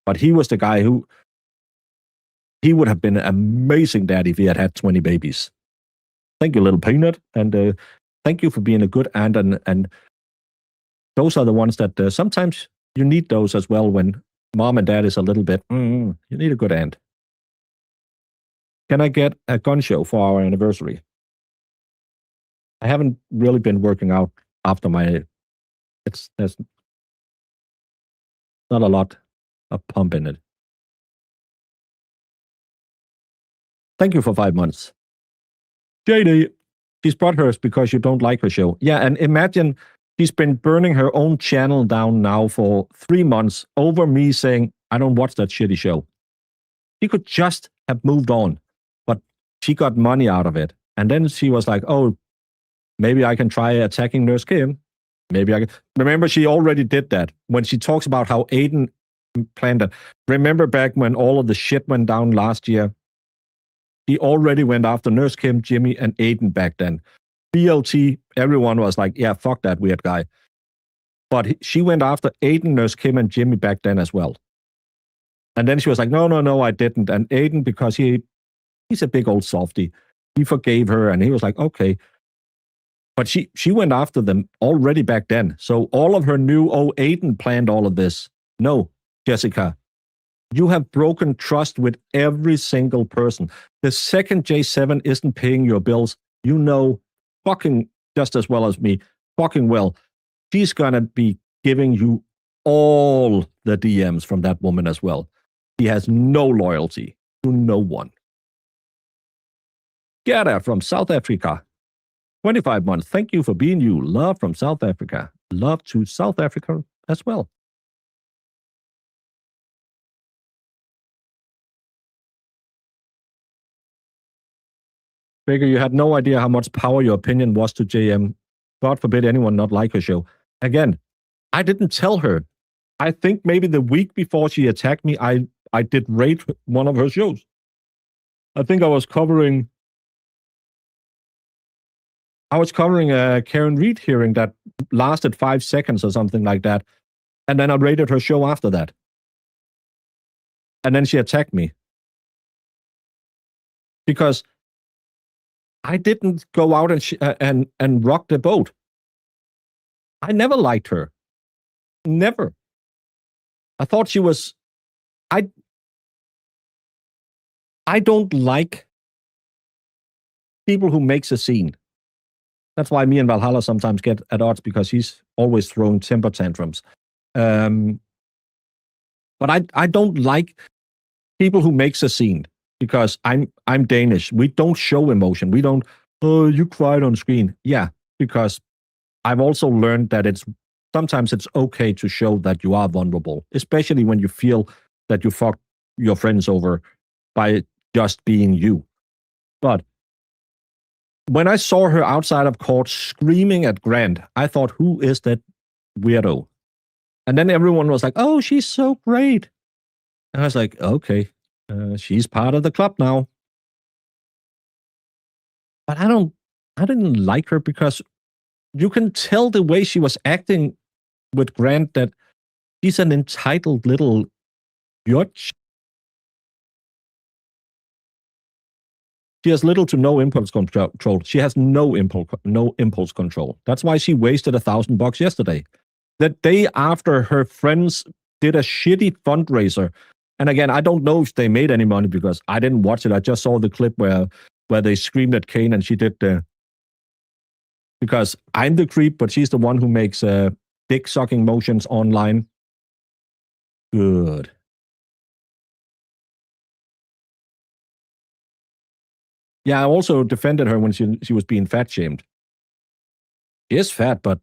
But he was the guy who, he would have been an amazing dad if he had 20 babies. Thank you, little peanut. And thank you for being a good aunt. And those are the ones that sometimes you need those as well when mom and dad is a little bit, you need a good aunt. Can I get a gun show for our anniversary? I haven't really been working out after there's not a lot of pump in it. Thank you for 5 months. JD, she's butthurt because you don't like her show. Yeah, and imagine she's been burning her own channel down now for 3 months over me saying, I don't watch that shitty show. She could just have moved on, but she got money out of it. And then she was like, oh, maybe I can try attacking Nurse Kim. Maybe I can. Remember, she already did that when she talks about how Aiden planned it. Remember back when all of the shit went down last year? He already went after Nurse Kim, Jimmy, and Aiden back then. BLT, everyone was like, yeah, fuck that weird guy. But she went after Aiden, Nurse Kim, and Jimmy back then as well. And then she was like, no, I didn't. And Aiden, because he's a big old softy, he forgave her, and he was like, okay. But she went after them already back then. So all of her new, Aiden planned all of this. No, Jessica, you have broken trust with every single person. The second J7 isn't paying your bills, you know fucking just as well as me, fucking well, she's going to be giving you all the DMs from that woman as well. She has no loyalty to no one. Gerda from South Africa. 25 months. Thank you for being you. Love from South Africa. Love to South Africa as well. Baker, you had no idea how much power your opinion was to JM. God forbid anyone not like her show. Again, I didn't tell her. I think maybe the week before she attacked me, I did rate one of her shows. I think I was covering a Karen Reed hearing that lasted 5 seconds or something like that. And then I rated her show after that. And then she attacked me. Because I didn't go out and rock the boat. I never liked her. Never. I thought she was... I don't like people who makes a scene. That's why me and Valhalla sometimes get at odds, because he's always throwing temper tantrums. But I don't like people who makes a scene, because I'm Danish. We don't show emotion. We don't, oh, you cried on screen. Yeah, because I've also learned that sometimes it's okay to show that you are vulnerable, especially when you feel that you fucked your friends over by just being you. But when I saw her outside of court screaming at Grant, I thought, who is that weirdo? And then everyone was like, oh, she's so great. And I was like, okay, she's part of the club now. But I didn't like her, because you can tell the way she was acting with Grant that she's an entitled little bitch. She has little to no impulse control. She has no impulse control. That's why she wasted $1,000 yesterday. The day after her friends did a shitty fundraiser. And again, I don't know if they made any money, because I didn't watch it. I just saw the clip where they screamed at Kane, and she did because I'm the creep, but she's the one who makes dick sucking motions online. Good. Yeah, I also defended her when she was being fat shamed. She is fat, but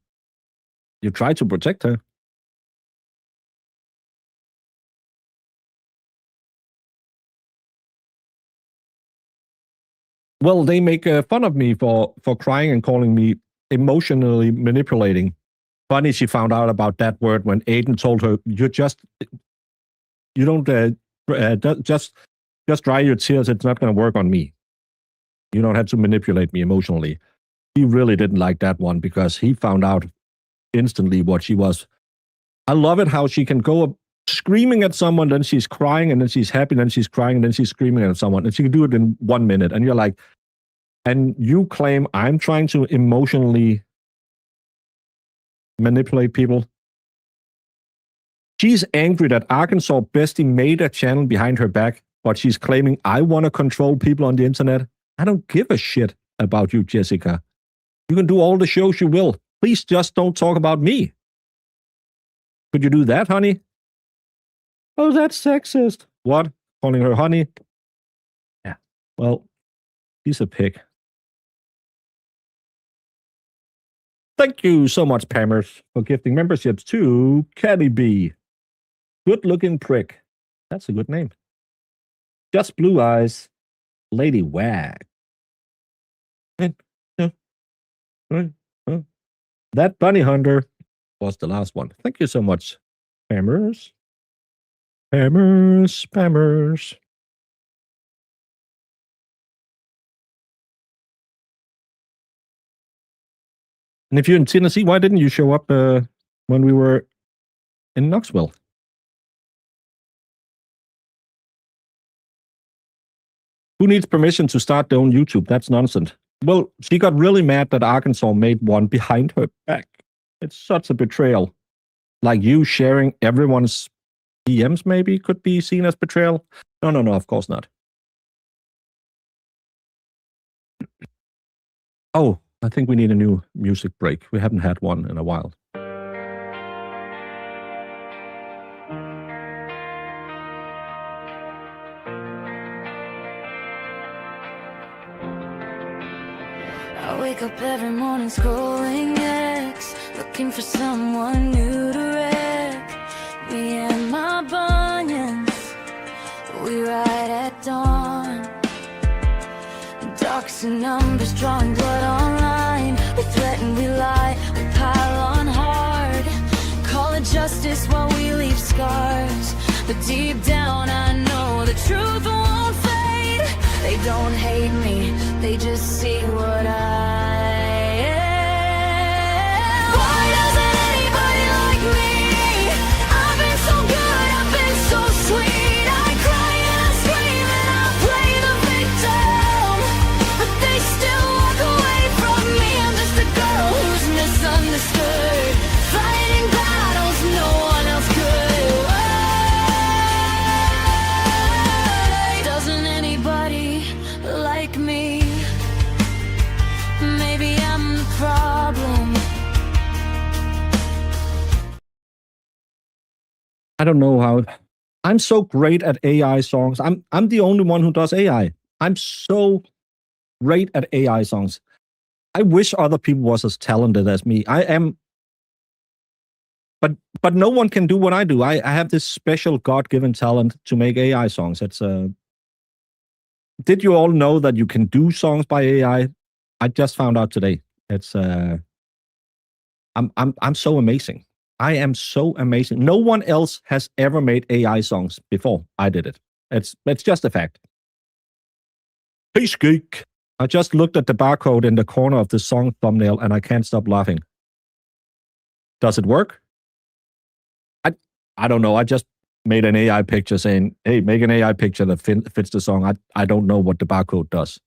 you try to protect her. Well, they make fun of me for crying and calling me emotionally manipulating. Funny she found out about that word when Aiden told her, you don't just dry your tears. It's not going to work on me. You don't have to manipulate me emotionally. He really didn't like that one because he found out instantly what she was. I love it how she can go up screaming at someone, then she's crying, and then she's happy, then she's crying, and then she's screaming at someone. And she can do it in 1 minute. And you're like, and you claim I'm trying to emotionally manipulate people. She's angry that Arkansas Bestie made a channel behind her back, but she's claiming I want to control people on the internet. I don't give a shit about you, Jessica. You can do all the shows you will. Please just don't talk about me. Could you do that, honey? Oh, that's sexist. What? Calling her honey? Yeah. Well, he's a pig. Thank you so much, Pammers, for gifting memberships to Caddy B. Good-looking prick. That's a good name. Just Blue Eyes. Lady Wag. That Bunny Hunter was the last one. Thank you so much, Pammers. Pammers, Pammers. And if you're in Tennessee, why didn't you show up when we were in Knoxville? Who needs permission to start their own YouTube? That's nonsense. Well, she got really mad that Arkansas made one behind her back. It's such a betrayal. Like you sharing everyone's DMs maybe could be seen as betrayal. No, of course not. Oh, I think we need a new music break. We haven't had one in a while. I wake up every morning scrolling X, looking for someone new to wreck. Me and my bunions, we ride at dawn. Docs and numbers, drawing blood online. We threaten, we lie, we pile on hard. Call it justice while we leave scars. But deep down I know the truth won't fade. They don't hate me, they just see what I am. Why doesn't anybody like me? I've been so good, I've been so sweet. I cry and I scream and I play the victim, but they still walk away from me. I'm just a girl who's misunderstood, fighting battles no one else could. Why doesn't anybody like me? Maybe I'm the problem. I don't know how. I'm so great at AI songs. I'm the only one who does AI. I'm so great at AI songs. I wish other people was as talented as me. I am, but no one can do what I do. I have this special God-given talent to make AI songs. It's Did you all know that you can do songs by AI? I just found out today. It's I'm so amazing. I am so amazing. No one else has ever made AI songs before I did it. It's just a fact. Peace geek. I just looked at the barcode in the corner of the song thumbnail and I can't stop laughing. Does it work? I don't know. I just made an AI picture saying, hey, make an AI picture that fits the song. I don't know what the barcode does.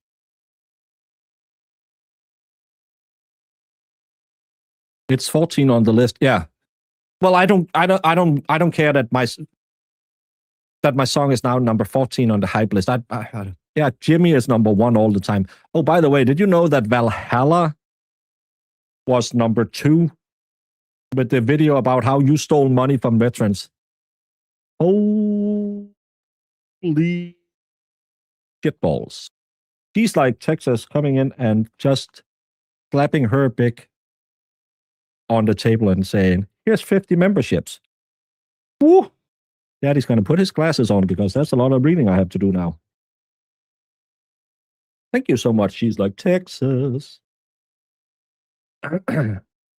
It's 14 on the list. Yeah. Well, I don't care that my song is now number 14 on the hype list. Yeah, Jimmy is number 1 all the time. Oh, by the way, did you know that Valhalla was number 2 with the video about how you stole money from veterans. Holy shitballs. She's like Texas coming in and just slapping her big on the table and saying, here's 50 memberships. Woo! Daddy's going to put his glasses on because that's a lot of reading I have to do now. Thank you so much. She's like, Texas.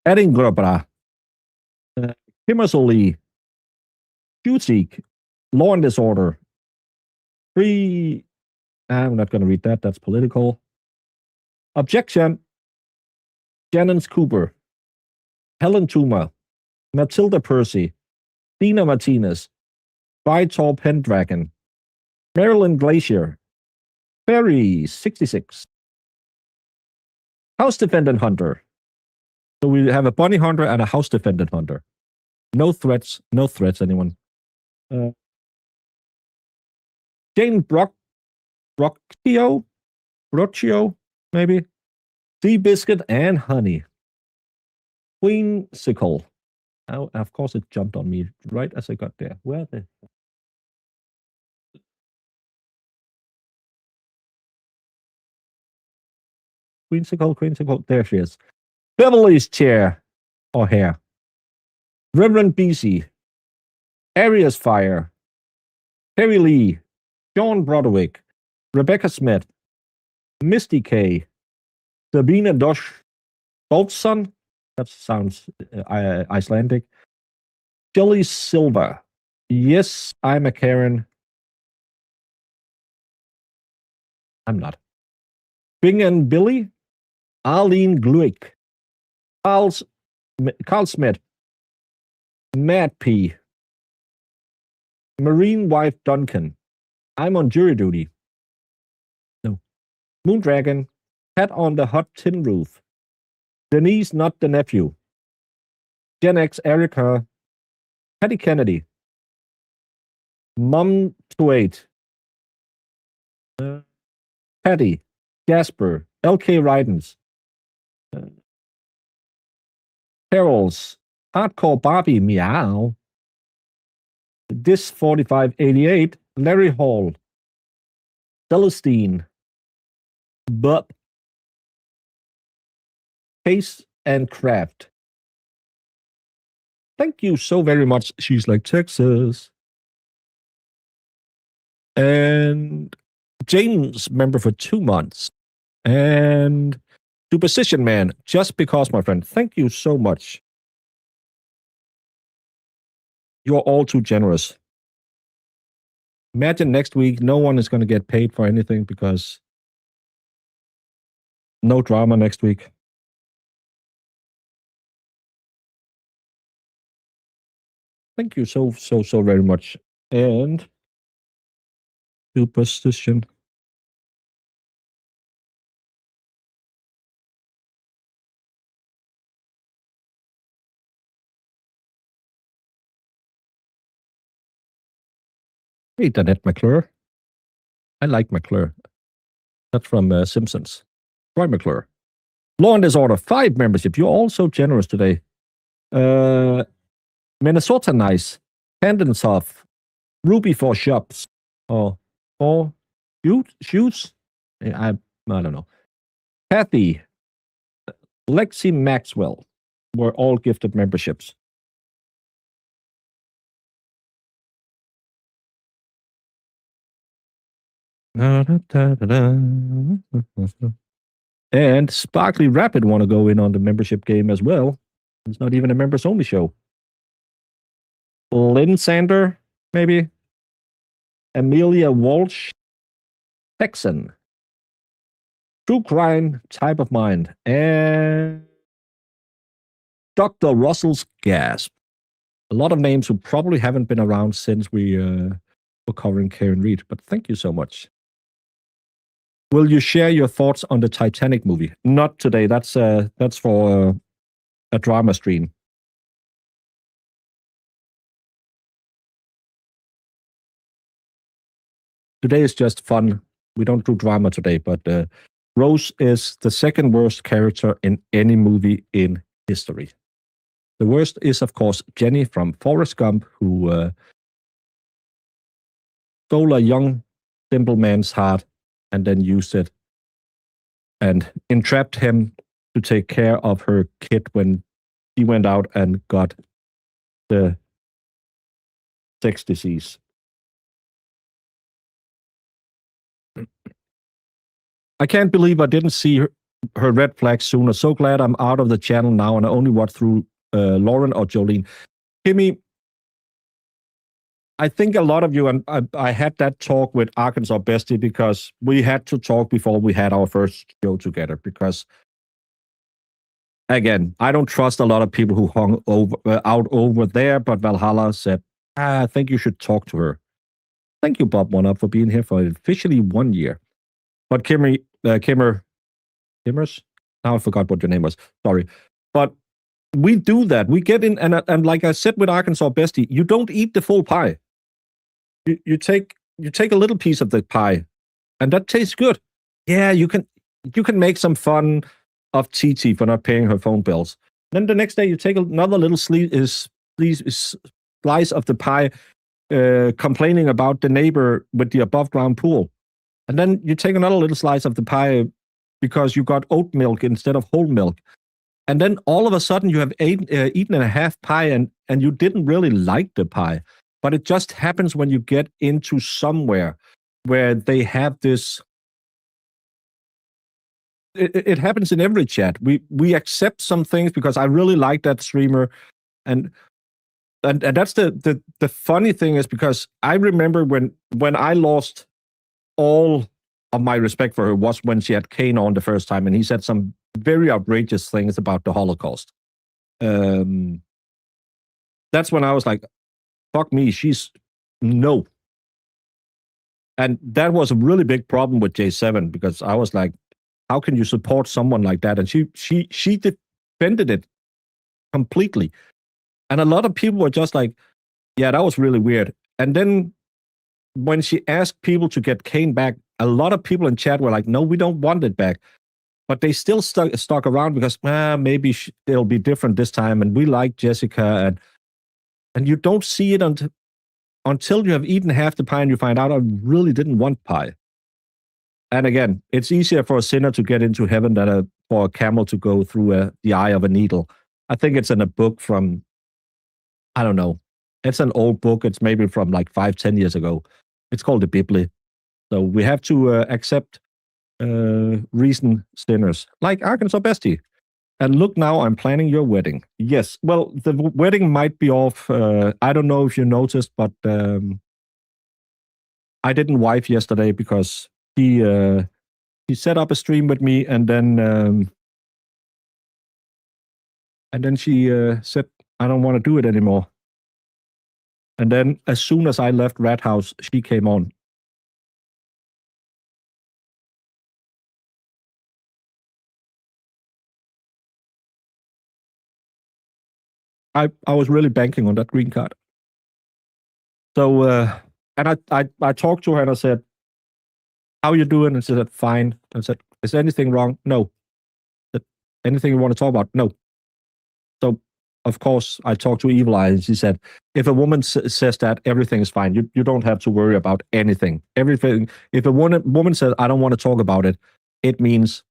Edinburgh. Kimmersley. Cusick. Law and Disorder. Free. I'm not going to read that. That's political. Objection. Jennings Cooper. Helen Toomer. Matilda Percy. Dina Martinez. Vitor Pendragon. Marilyn Glacier. Ferry 66. House Defendant Hunter. So we have a bunny hunter and a house defendant hunter. No threats. No threats, anyone. Jane Brocchio, maybe. Sea Biscuit and Honey. Queensicle. Oh, of course, it jumped on me right as I got there. Where the... Queensicle. There she is. Beverly's chair or hair. Reverend BC. Arias Fire. Terry Lee. John Broderick. Rebecca Smith. Misty K. Sabina Dosh Boltson. That sounds Icelandic. Shelley Silva. Yes, I'm a Karen. I'm not. Bing and Billy. Arlene Gluick. Carl Smith. Matt P. Marine Wife Duncan. I'm on jury duty. No. Moondragon. Cat on the Hot Tin Roof. Denise, not the nephew. Gen X Erica. Patty Kennedy. Mum to 8. Patty. Jasper. LK Rydens. Carol's. Hardcore Barbie Meow. This 4588. Larry Hall. Celestine. Bub. Case and Craft. Thank you so very much. She's like Texas. And James, member for 2 months. And Superstition Man, just because, my friend. Thank you so much. You're all too generous. Imagine next week, no one is going to get paid for anything because no drama next week. Thank you so very much. And Superstition. Hey, Danette McClure. I like McClure. That's from Simpsons. Troy McClure. Law and Disorder, 5 membership. You're all so generous today. Minnesota Nice. Candensoft. Ruby for Shops. Or Shoots? I don't know. Kathy. Lexi Maxwell were all gifted memberships. And Sparkly Rapid want to go in on the membership game as well. It's not even a members only show. Lynn Sander, maybe. Amelia Walsh. Texan. True Crime Type of Mind. And Dr. Russell's Gasp. A lot of names who probably haven't been around since we were covering Karen Reed, but thank you so much. Will you share your thoughts on the Titanic movie? Not today. That's for a drama stream. Today is just fun. We don't do drama today, but Rose is the second worst character in any movie in history. The worst is, of course, Jenny from Forrest Gump, who stole a young, simple man's heart and then used it and entrapped him to take care of her kid when he went out and got the sex disease. I can't believe I didn't see her red flag sooner. So glad I'm out of the channel now and I only watch through Lauren or Jolene. Kimmy, I think a lot of you, and I had that talk with Arkansas Bestie because we had to talk before we had our first show together. Because, again, I don't trust a lot of people who hung out over there, but Valhalla said, I think you should talk to her. Thank you, Bob One Up, for being here for officially 1 year. But Kimmers? Now I forgot what your name was. Sorry. But we do that. We get in, and like I said with Arkansas Bestie, you don't eat the full pie. You take a little piece of the pie, and that tastes good. Yeah, you can make some fun of TT for not paying her phone bills. Then the next day you take another little slice of the pie, complaining about the neighbor with the above ground pool, and then you take another little slice of the pie because you got oat milk instead of whole milk, and then all of a sudden you have eaten a half pie and you didn't really like the pie. But it just happens when you get into somewhere where they have this. It happens in every chat. We accept some things because I really like that streamer, and that's the funny thing is because I remember when I lost all of my respect for her was when she had Kane on the first time, and he said some very outrageous things about the Holocaust. That's when I was like, fuck me, she's no. And that was a really big problem with J7 because I was like, how can you support someone like that? And she defended it completely. And a lot of people were just like, yeah, that was really weird. And then when she asked people to get Kane back, a lot of people in chat were like, no, we don't want it back. But they still stuck around because maybe it'll be different this time. And we like Jessica. And you don't see it until you have eaten half the pie and you find out I really didn't want pie. And again, it's easier for a sinner to get into heaven than for a camel to go through the eye of a needle. I think it's in a book from, I don't know. It's an old book. It's maybe from like 5-10 years ago. It's called the Bible. So we have to accept recent sinners, like Arkansas Bestie. And look, now I'm planning your wedding. Yes, well, the wedding might be off. I don't know if you noticed, but I didn't wife yesterday because he set up a stream with me, and then she said, I don't want to do it anymore. And then as soon as I left Rat House, she came on. I was really banking on that green card. So, and I talked to her and I said, how are you doing? And she said, fine. I said, is anything wrong? No. Said, anything you want to talk about? No. So, of course, I talked to Evil Eye and she said, if a woman says that, everything is fine. You don't have to worry about anything. Everything. If a woman says, I don't want to talk about it, it means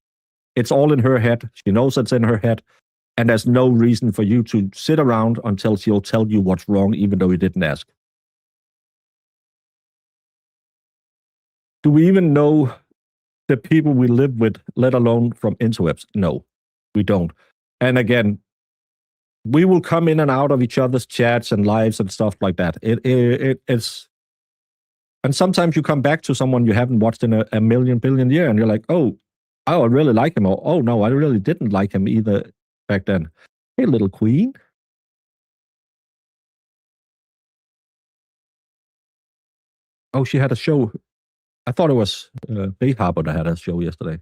it's all in her head. She knows it's in her head. And there's no reason for you to sit around until she'll tell you what's wrong, even though you didn't ask. Do we even know the people we live with, let alone from interwebs? No, we don't. And again, we will come in and out of each other's chats and lives and stuff like that. It's, and sometimes you come back to someone you haven't watched in a million billion year, and you're like, oh, I really like him, or oh no, I really didn't like him either back then. Hey, little queen. Oh, she had a show. I thought it was Bay Harbor that had a show yesterday.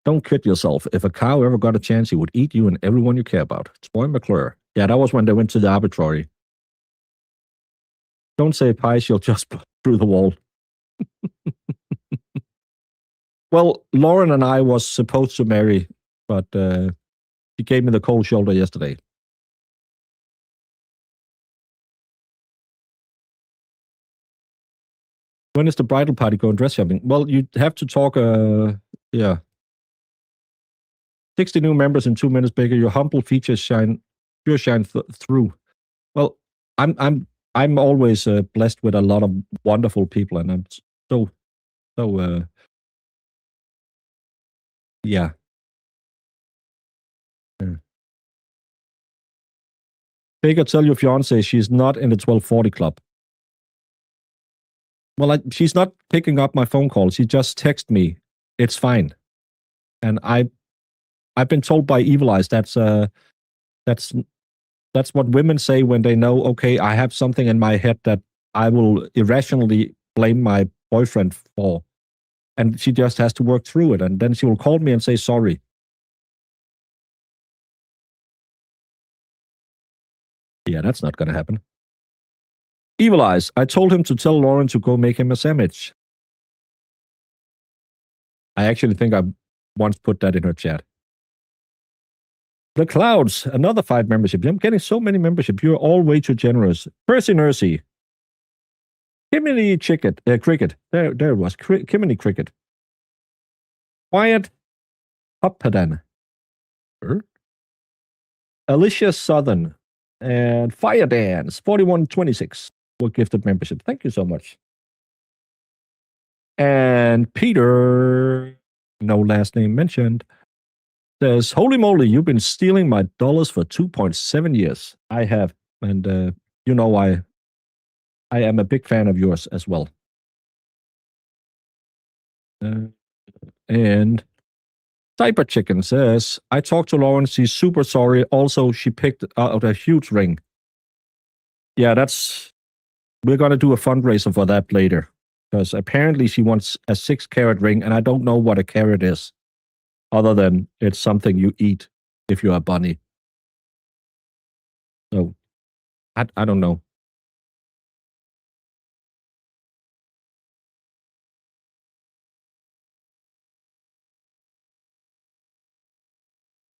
Don't kid yourself. If a cow ever got a chance, he would eat you and everyone you care about. It's Boy McClure. Yeah, that was when they went to the arbitrary. Don't say pie, she'll just put through the wall. Well, Lauren and I was supposed to marry, but she gave me the cold shoulder yesterday. When is the bridal party going dress shopping? Well, you have to talk, yeah. 60 new members in 2 minutes bigger. Your humble features shine through. Well, I'm always blessed with a lot of wonderful people, and I'm so yeah. Baker, tell your fiance she's not in the 1240 club. Well, she's not picking up my phone call. She just texted me. It's fine, and I've been told by Evil Eyes that's what women say when they know, okay, I have something in my head that I will irrationally blame my boyfriend for. And she just has to work through it. And then she will call me and say sorry. Yeah, that's not going to happen. Evil Eyes, I told him to tell Lauren to go make him a sandwich. I actually think I once put that in her chat. The Clouds, another 5 memberships. I'm getting so many memberships. You're all way too generous. Percy Nursey. Kimini Cricket. There it was. Kimini Cricket. Quiet Uppadan. Alicia Southern. And Fire Dance. 4126 for gifted membership. Thank you so much. And Peter, no last name mentioned, says, holy moly, you've been stealing my dollars for 2.7 years. I have. And you know I am a big fan of yours as well. And Cyber Chicken says, I talked to Lauren. She's super sorry. Also, she picked out a huge ring. Yeah, we're going to do a fundraiser for that later. Because apparently she wants a 6-carat ring, and I don't know what a carat is. Other than it's something you eat if you're a bunny. So, I don't know.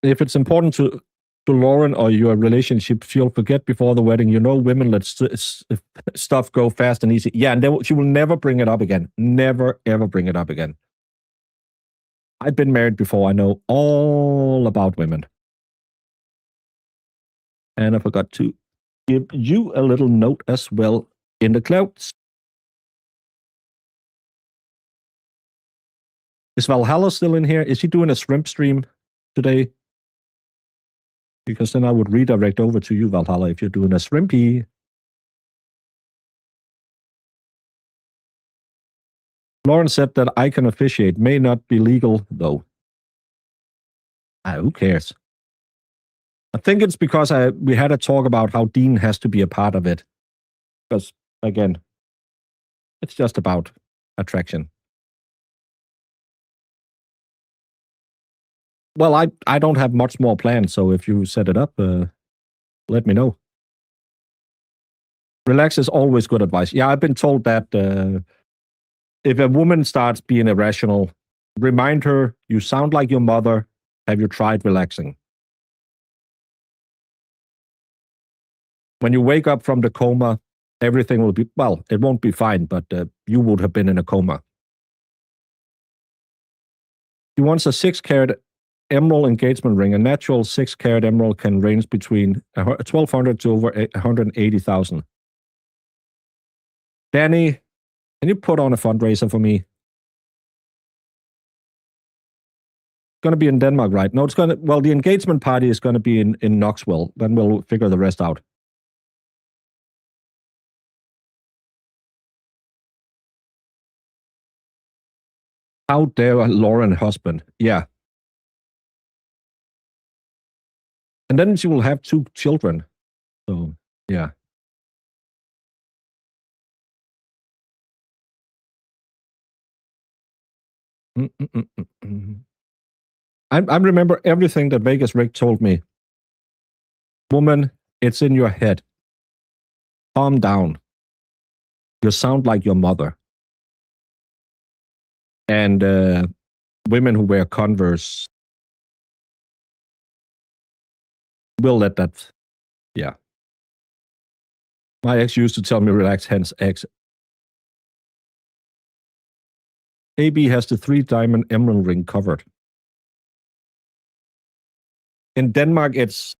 If it's important to Lauren or your relationship, she'll forget before the wedding. You know, women let stuff go fast and easy. Yeah, and she will never bring it up again. Never, ever bring it up again. I've been married before. I know all about women. And I forgot to give you a little note as well in the clouds. Is Valhalla still in here? Is he doing a shrimp stream today? Because then I would redirect over to you, Valhalla, if you're doing a shrimpy. Lauren said that I can officiate. May not be legal, though. Who cares? I think it's because we had a talk about how Dean has to be a part of it. Because, again, it's just about attraction. Well, I don't have much more planned, so if you set it up, let me know. Relax is always good advice. Yeah, I've been told that if a woman starts being irrational, remind her, you sound like your mother. Have you tried relaxing? When you wake up from the coma, everything will be, well, it won't be fine, but you would have been in a coma. He wants a 6-carat emerald engagement ring. A natural 6-carat emerald can range between 1,200 to over 180,000. Danny, can you put on a fundraiser for me? It's going to be in Denmark, right? No, the engagement party is going to be in Knoxville. Then we'll figure the rest out. How dare Lauren husband? Yeah. And then she will have 2 children. So, yeah. I remember everything that Vegas Rick told me. Woman, it's in your head. Calm down. You sound like your mother. And women who wear Converse will let that, yeah. My ex used to tell me, relax, hence ex. AB has the 3-diamond emerald ring covered. In Denmark, it's,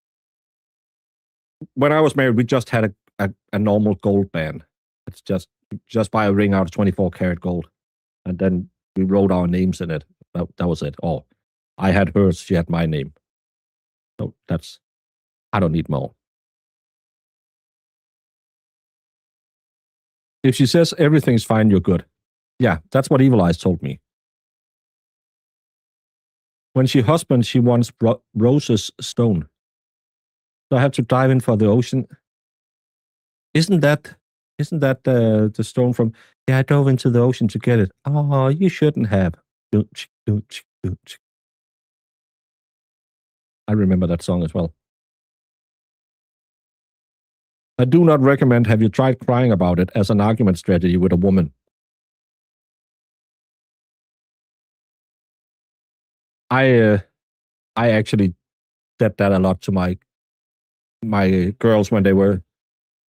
when I was married, we just had a normal gold band. It's just buy a ring out of 24 karat gold. And then we wrote our names in it. That was it. Oh, I had hers, she had my name. So I don't need more. If she says everything's fine, you're good. Yeah, that's what Evil Eyes told me. When she husbands, she wants Rose's stone. So I have to dive in for the ocean. Isn't that the stone from? Yeah, I dove into the ocean to get it. Oh, you shouldn't have. I remember that song as well. I do not recommend. Have you tried crying about it as an argument strategy with a woman? I actually said that a lot to my girls when they were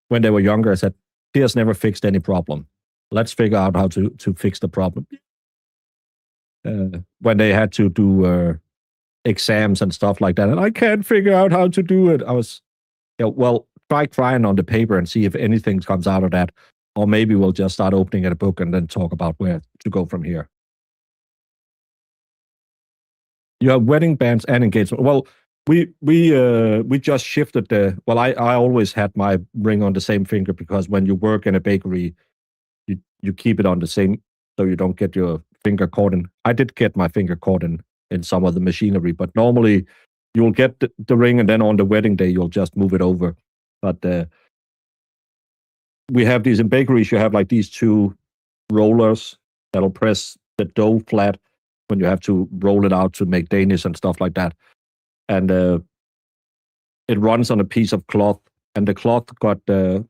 younger. I said, "He has never fixed any problem. Let's figure out how to fix the problem." When they had to do exams and stuff like that, and I can't figure out how to do it. I was, well, try crying on the paper and see if anything comes out of that, or maybe we'll just start opening at a book and then talk about where to go from here. You have wedding bands and engagement. Well, we just shifted the. Well, I always had my ring on the same finger because when you work in a bakery, you keep it on the same so you don't get your finger caught in. I did get my finger caught in some of the machinery, but normally you'll get the ring and then on the wedding day you'll just move it over. But we have these in bakeries. You have like these 2 rollers that'll press the dough flat when you have to roll it out to make Danish and stuff like that. And it runs on a piece of cloth, and the cloth got there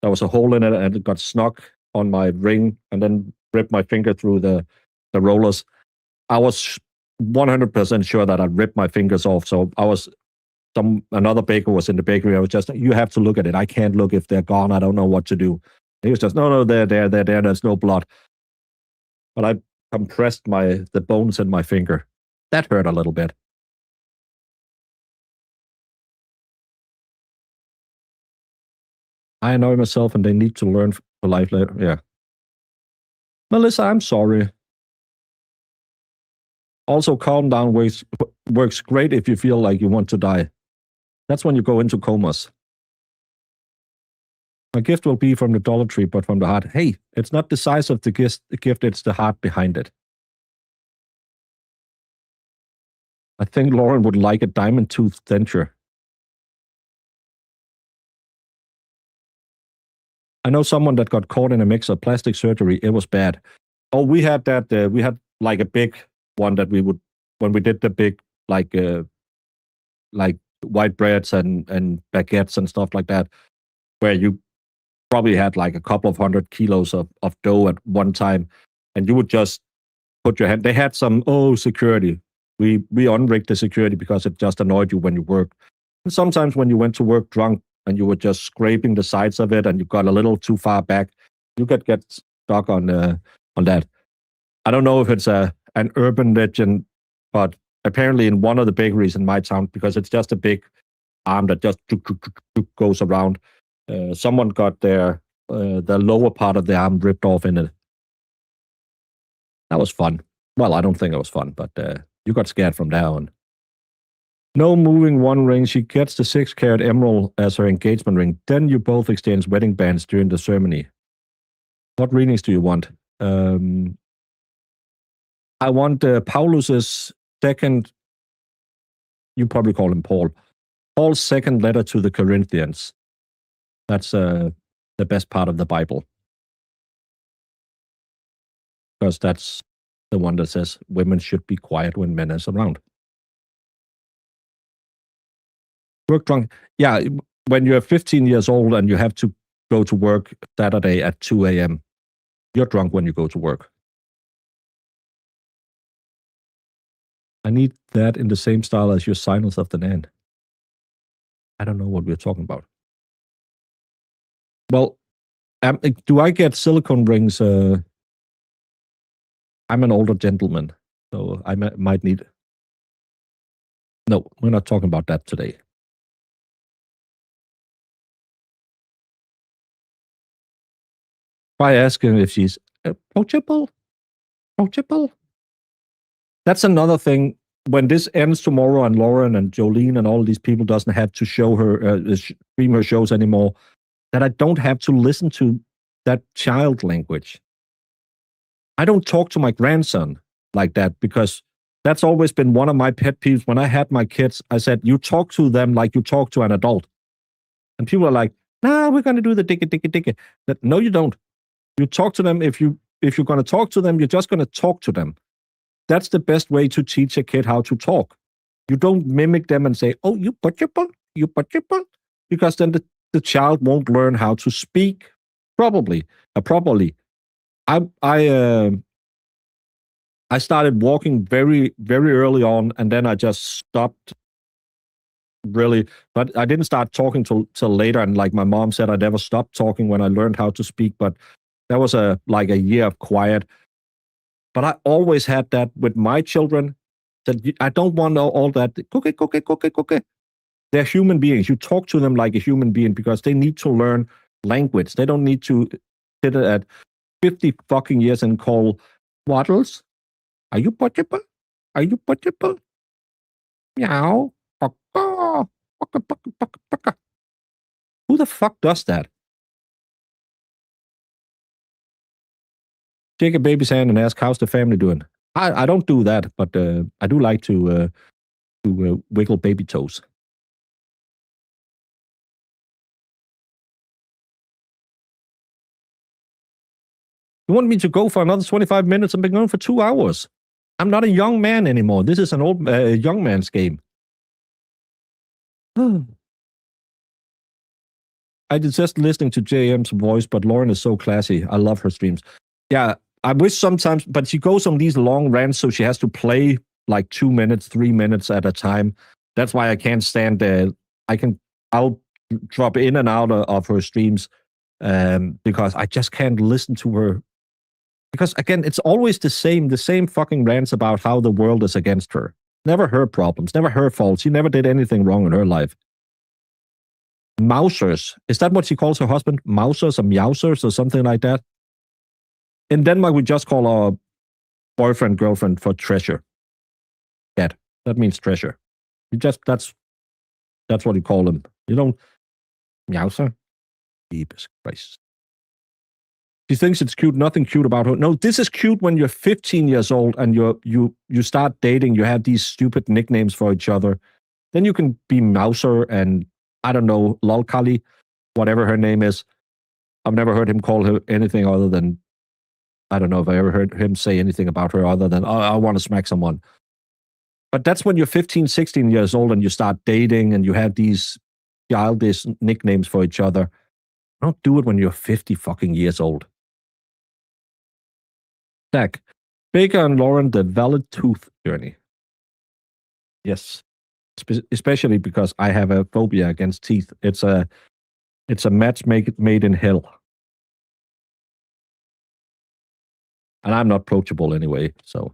was a hole in it, and it got snuck on my ring, and then ripped my finger through the rollers. I was 100% sure that I ripped my fingers off. So I was another baker was in the bakery. I was just, you have to look at it. I can't look if they're gone. I don't know what to do. He was just, no, they're there. There's no blood. But I compressed the bones in my finger. That hurt a little bit. I annoy myself and they need to learn for life later. Yeah. Melissa, I'm sorry. Also, calm down works great if you feel like you want to die. That's when you go into comas. My gift will be from the Dollar Tree, but from the heart. Hey, it's not the size of the gift, it's the heart behind it. I think Lauren would like a diamond tooth denture. I know someone that got caught in a mix of plastic surgery. It was bad. Oh, we had that. We had like a big one that we would, when we did the big, like white breads and baguettes and stuff like that, where you probably had like a couple of 100 kilos of dough at one time, and you would just put your hand. They had some security. We unrigged the security because it just annoyed you when you worked. And sometimes when you went to work drunk and you were just scraping the sides of it and you got a little too far back, you could get stuck on that. I don't know if it's an urban legend, but apparently in one of the bakeries in my town, because it's just a big arm that just goes around, someone got the lower part of the arm ripped off in it. That was fun. Well, I don't think it was fun, but you got scared from that on. No moving one ring. She gets the 6-carat emerald as her engagement ring. Then you both exchange wedding bands during the ceremony. What readings do you want? I want Paulus's second, you probably call him Paul, Paul's second letter to the Corinthians. That's the best part of the Bible. Because that's the one that says women should be quiet when men is around. Work drunk. Yeah, when you're 15 years old and you have to go to work Saturday at 2 a.m. You're drunk when you go to work. I need that in the same style as your Silence of the Land. I don't know what we're talking about. Well, do I get silicone rings? I'm an older gentleman, so I might need... No, we're not talking about that today. Try asking if she's approachable. That's another thing. When this ends tomorrow and Lauren and Jolene and all these people doesn't have to show her, stream her shows anymore, that I don't have to listen to that child language. I don't talk to my grandson like that because that's always been one of my pet peeves. When I had my kids, I said, you talk to them like you talk to an adult. And people are like, nah, we're going to do the dickie. No, you don't. You talk to them. If you're going to talk to them, you're just going to talk to them. That's the best way to teach a kid how to talk. You don't mimic them and say, oh, you butcherable, because then the child won't learn how to speak properly. I started walking very, very early on, and then I just stopped really, but I didn't start talking till later. And like my mom said, I never stopped talking when I learned how to speak, but that was like a year of quiet. But I always had that with my children, that I don't want all that cookie. They're human beings. You talk to them like a human being because they need to learn language. They don't need to sit at 50 fucking years and call Waddles. Are you butcherable? Meow. Who the fuck does that? Shake a baby's hand and ask, how's the family doing? I don't do that, but I do like to wiggle baby toes. You want me to go for another 25 minutes? I've been going for 2 hours. I'm not a young man anymore. This is an old young man's game. I did just listening to JM's voice, but Lauren is so classy. I love her streams. Yeah, I wish sometimes, but she goes on these long rants, so she has to play like 2 minutes, 3 minutes at a time. That's why I can't stand there. I'll drop in and out of her streams because I just can't listen to her. Because again, it's always the same fucking rants about how the world is against her. Never her problems, never her fault. She never did anything wrong in her life. Mousers. Is that what she calls her husband? Mousers or meowsers or something like that? In Denmark, we just call our boyfriend, girlfriend for treasure. Cat. That means treasure. That's what you call them. You don't meowser. Jesus Christ. She thinks it's cute. Nothing cute about her. No, this is cute when you're 15 years old and you start dating. You have these stupid nicknames for each other. Then you can be Mouser and, I don't know, Lolkali, whatever her name is. I've never heard him call her anything other than, I don't know if I ever heard him say anything about her other than, oh, I want to smack someone. But that's when you're 15, 16 years old and you start dating and you have these childish nicknames for each other. Don't do it when you're 50 fucking years old. Zach, Baker and Lauren, the valid tooth journey. Yes. Especially because I have a phobia against teeth. It's a match made in hell. And I'm not approachable anyway, so.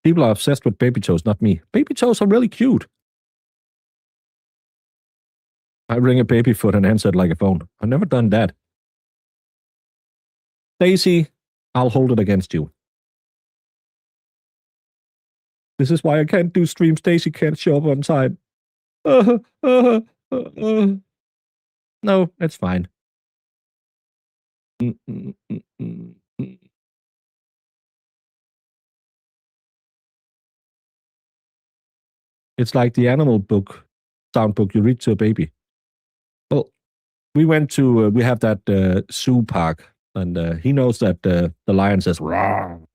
People are obsessed with baby toes, not me. Baby toes are really cute. I ring a baby foot and answer it like a phone. I've never done that. Daisy, I'll hold it against you. This is why I can't do streams. Daisy can't show up on time. No, it's fine. It's like the animal book, sound book you read to a baby. Well, we went to, we have that zoo park, and he knows that the lion says, "Rawr."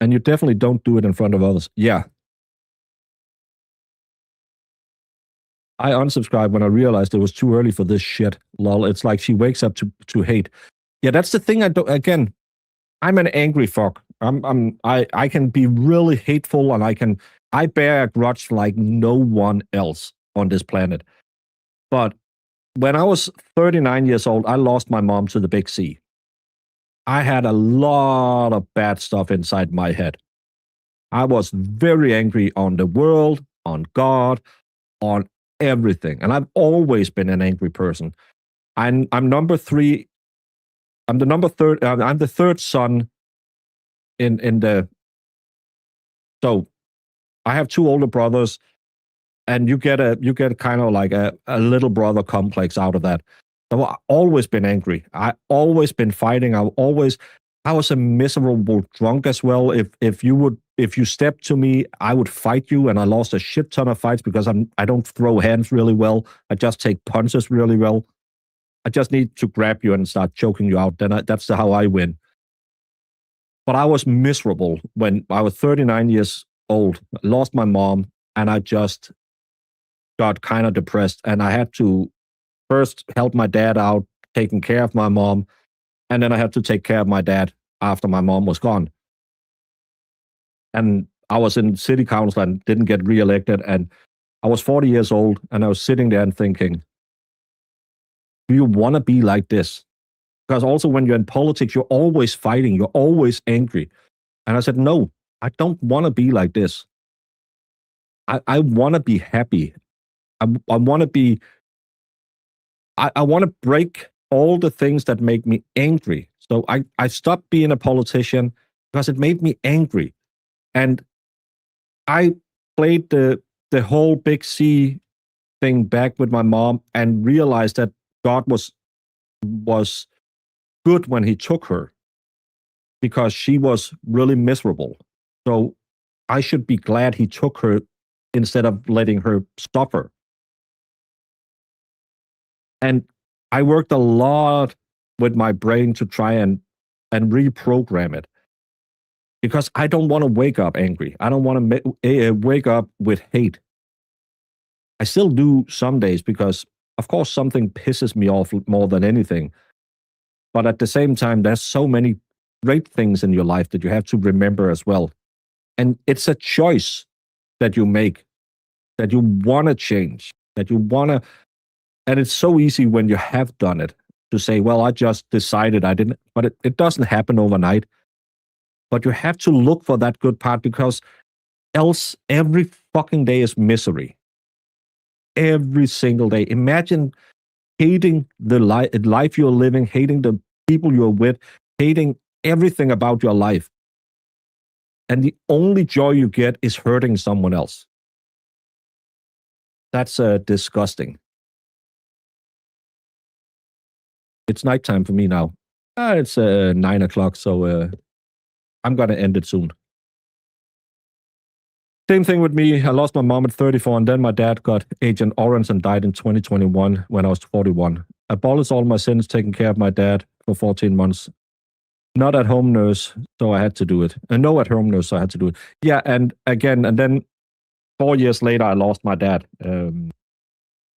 And you definitely don't do it in front of others. Yeah. I unsubscribed when I realized it was too early for this shit. Lol. It's like she wakes up to hate. Yeah, that's the thing. Again, I'm an angry fuck. I can be really hateful, and I bear a grudge like no one else on this planet. But when I was 39 years old, I lost my mom to the big C. I had a lot of bad stuff inside my head. I was very angry on the world, on God, on everything. And I've always been an angry person. I'm number three. I'm the third son in the. So I have two older brothers, and you get kind of like a little brother complex out of that. So I've always been angry. I always been fighting. I was a miserable drunk as well. If you stepped to me, I would fight you, and I lost a shit ton of fights because I don't throw hands really well. I just take punches really well. I just need to grab you and start choking you out. That's how I win. But I was miserable when I was 39 years old. I lost my mom, and I just got kind of depressed. And I had to first help my dad out, taking care of my mom, and then I had to take care of my dad after my mom was gone. And I was in city council and didn't get reelected. And I was 40 years old, and I was sitting there and thinking, do you want to be like this? Because also when you're in politics, you're always fighting. You're always angry. And I said, no, I don't want to be like this. I want to be happy. I want to be, I want to break all the things that make me angry. So I stopped being a politician because it made me angry. And I played the whole big C thing back with my mom and realized that God was good when he took her because she was really miserable. So I should be glad he took her instead of letting her suffer. And I worked a lot with my brain to try and reprogram it because I don't want to wake up angry. I don't want to wake up with hate. I still do some days because, of course, something pisses me off more than anything. But at the same time, there's so many great things in your life that you have to remember as well. And it's a choice that you make, that you want to change, that you want to. And it's so easy when you have done it to say, well, I just decided I didn't. But it doesn't happen overnight. But you have to look for that good part because else every fucking day is misery. Every single day. Imagine hating the life you're living, hating the people you're with, hating everything about your life. And the only joy you get is hurting someone else. That's disgusting. It's nighttime for me now. It's 9 o'clock, so I'm going to end it soon. Same thing with me. I lost my mom at 34, and then my dad got Agent Orange and died in 2021 when I was 41. I abolished all my sins, taking care of my dad for 14 months. Not at home nurse, so I had to do it. No at home nurse, so I had to do it. Yeah, and then 4 years later, I lost my dad.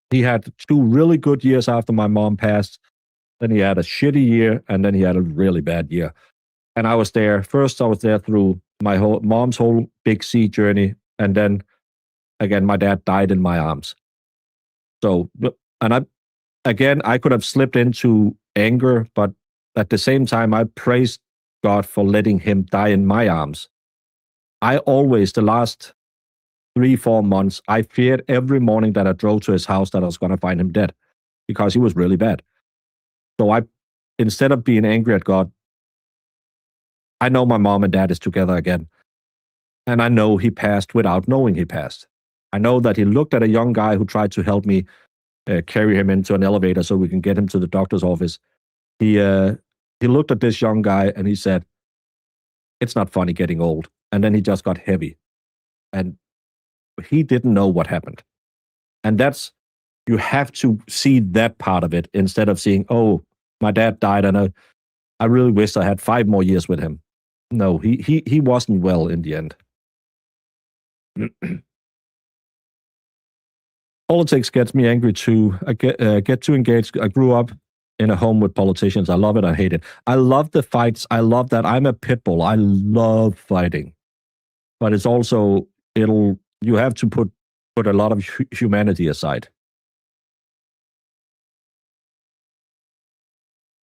He had 2 really good years after my mom passed. Then he had a shitty year, and then he had a really bad year. And I was there. First, I was there through my mom's whole big C journey. And then, again, my dad died in my arms. So, and I could have slipped into anger, but at the same time, I praised God for letting him die in my arms. I always, the last 3-4 months, I feared every morning that I drove to his house that I was going to find him dead because he was really bad. So instead of being angry at God, I know my mom and dad is together again. And I know he passed without knowing he passed. I know that he looked at a young guy who tried to help me carry him into an elevator so we can get him to the doctor's office. He looked at this young guy and he said, "It's not funny getting old." And then he just got heavy. And he didn't know what happened. And you have to see that part of it instead of seeing, oh, my dad died and I really wish I had 5 more years with him. no, he wasn't well in the end. Politics gets me angry too. I get too engaged. I grew up in a home with politicians. I love it. I hate it. I love the fights. I love that. I'm a pit bull. I love fighting, but it's also you have to put a lot of humanity aside.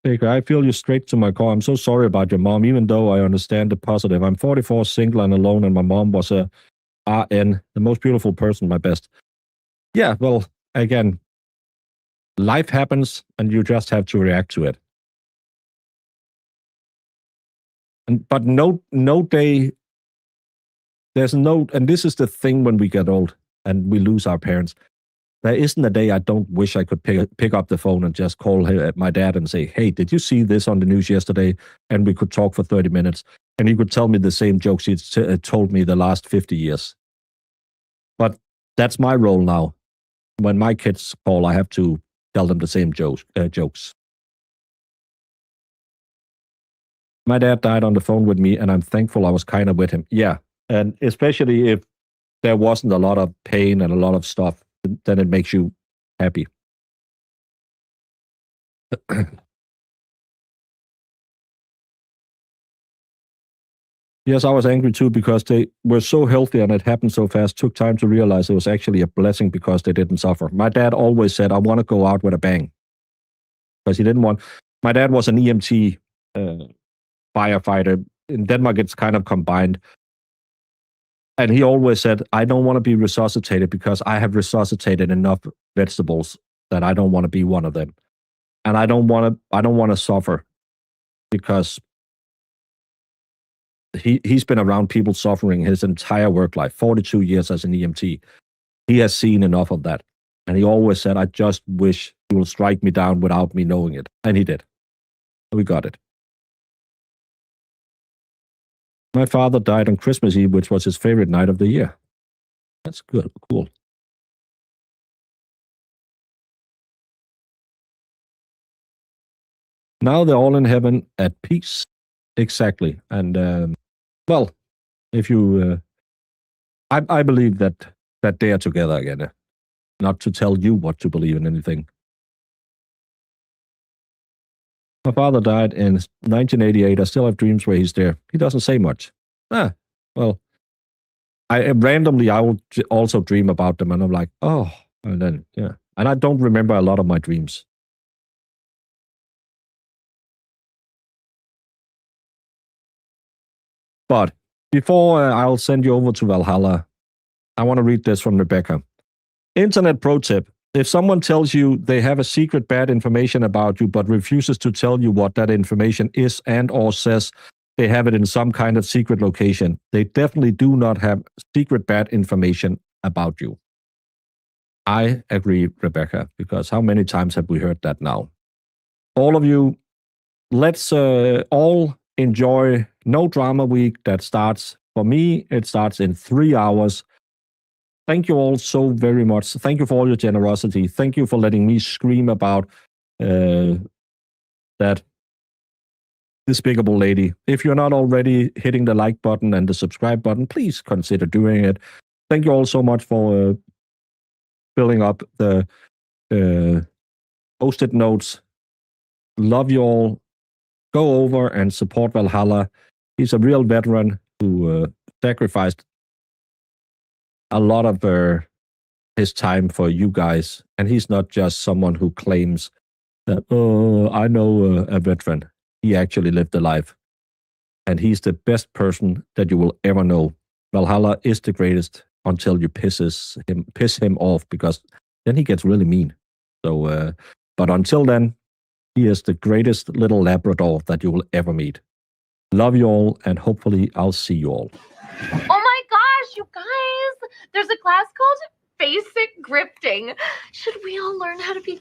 Baker, I feel you straight to my core. I'm so sorry about your mom, even though I understand the positive. I'm 44, single and alone, and my mom was a RN, the most beautiful person, my best. Yeah, well, again, life happens and you just have to react to it. But no day, and this is the thing when we get old and we lose our parents. There isn't a day I don't wish I could pick up the phone and just call my dad and say, hey, did you see this on the news yesterday? And we could talk for 30 minutes. And he could tell me the same jokes he told me the last 50 years. But that's my role now. When my kids call, I have to tell them the same jokes. My dad died on the phone with me, and I'm thankful I was kind of with him. Yeah, and especially if there wasn't a lot of pain and a lot of stuff, then it makes you happy. Yes, I was angry too because they were so healthy and it happened so fast. Took time to realize it was actually a blessing because they didn't suffer. My dad always said, I want to go out with a bang. Because he didn't want... My dad was an EMT firefighter. In Denmark, it's kind of combined. And he always said, I don't want to be resuscitated because I have resuscitated enough vegetables that I don't want to be one of them. And I don't want to suffer because he's been around people suffering his entire work life, 42 years as an EMT. He has seen enough of that. And he always said, I just wish you will strike me down without me knowing it. And he did. We got it. My father died on Christmas Eve, which was his favorite night of the year. That's good. Cool. Now they're all in heaven at peace. Exactly. And, well, if you... I believe that they are together again. Not to tell you what to believe in anything. My father died in 1988. I still have dreams where he's there. He doesn't say much. Well, I will also dream about them, and I'm like, oh, and then, yeah. And I don't remember a lot of my dreams. But before I'll send you over to Valhalla, I want to read this from Rebecca. Internet pro tip. If someone tells you they have a secret bad information about you but refuses to tell you what that information is and or says they have it in some kind of secret location, they definitely do not have secret bad information about you. I agree, Rebecca, because how many times have we heard that now? All of you, let's all enjoy No Drama Week that starts, for me, it starts in 3 hours. Thank you all so very much. Thank you for all your generosity. Thank you for letting me scream about that despicable lady. If you're not already hitting the like button and the subscribe button, please consider doing it. Thank you all so much for filling up the post-it notes. Love you all. Go over and support Valhalla. He's a real veteran who sacrificed a lot of his time for you guys. And he's not just someone who claims that, oh, I know a veteran. He actually lived a life. And he's the best person that you will ever know. Valhalla is the greatest until you piss him off, because then he gets really mean. So, but until then, he is the greatest little Labrador that you will ever meet. Love you all, and hopefully I'll see you all. Oh my gosh, you guys! There's a class called Basic Grifting. Should we all learn how to be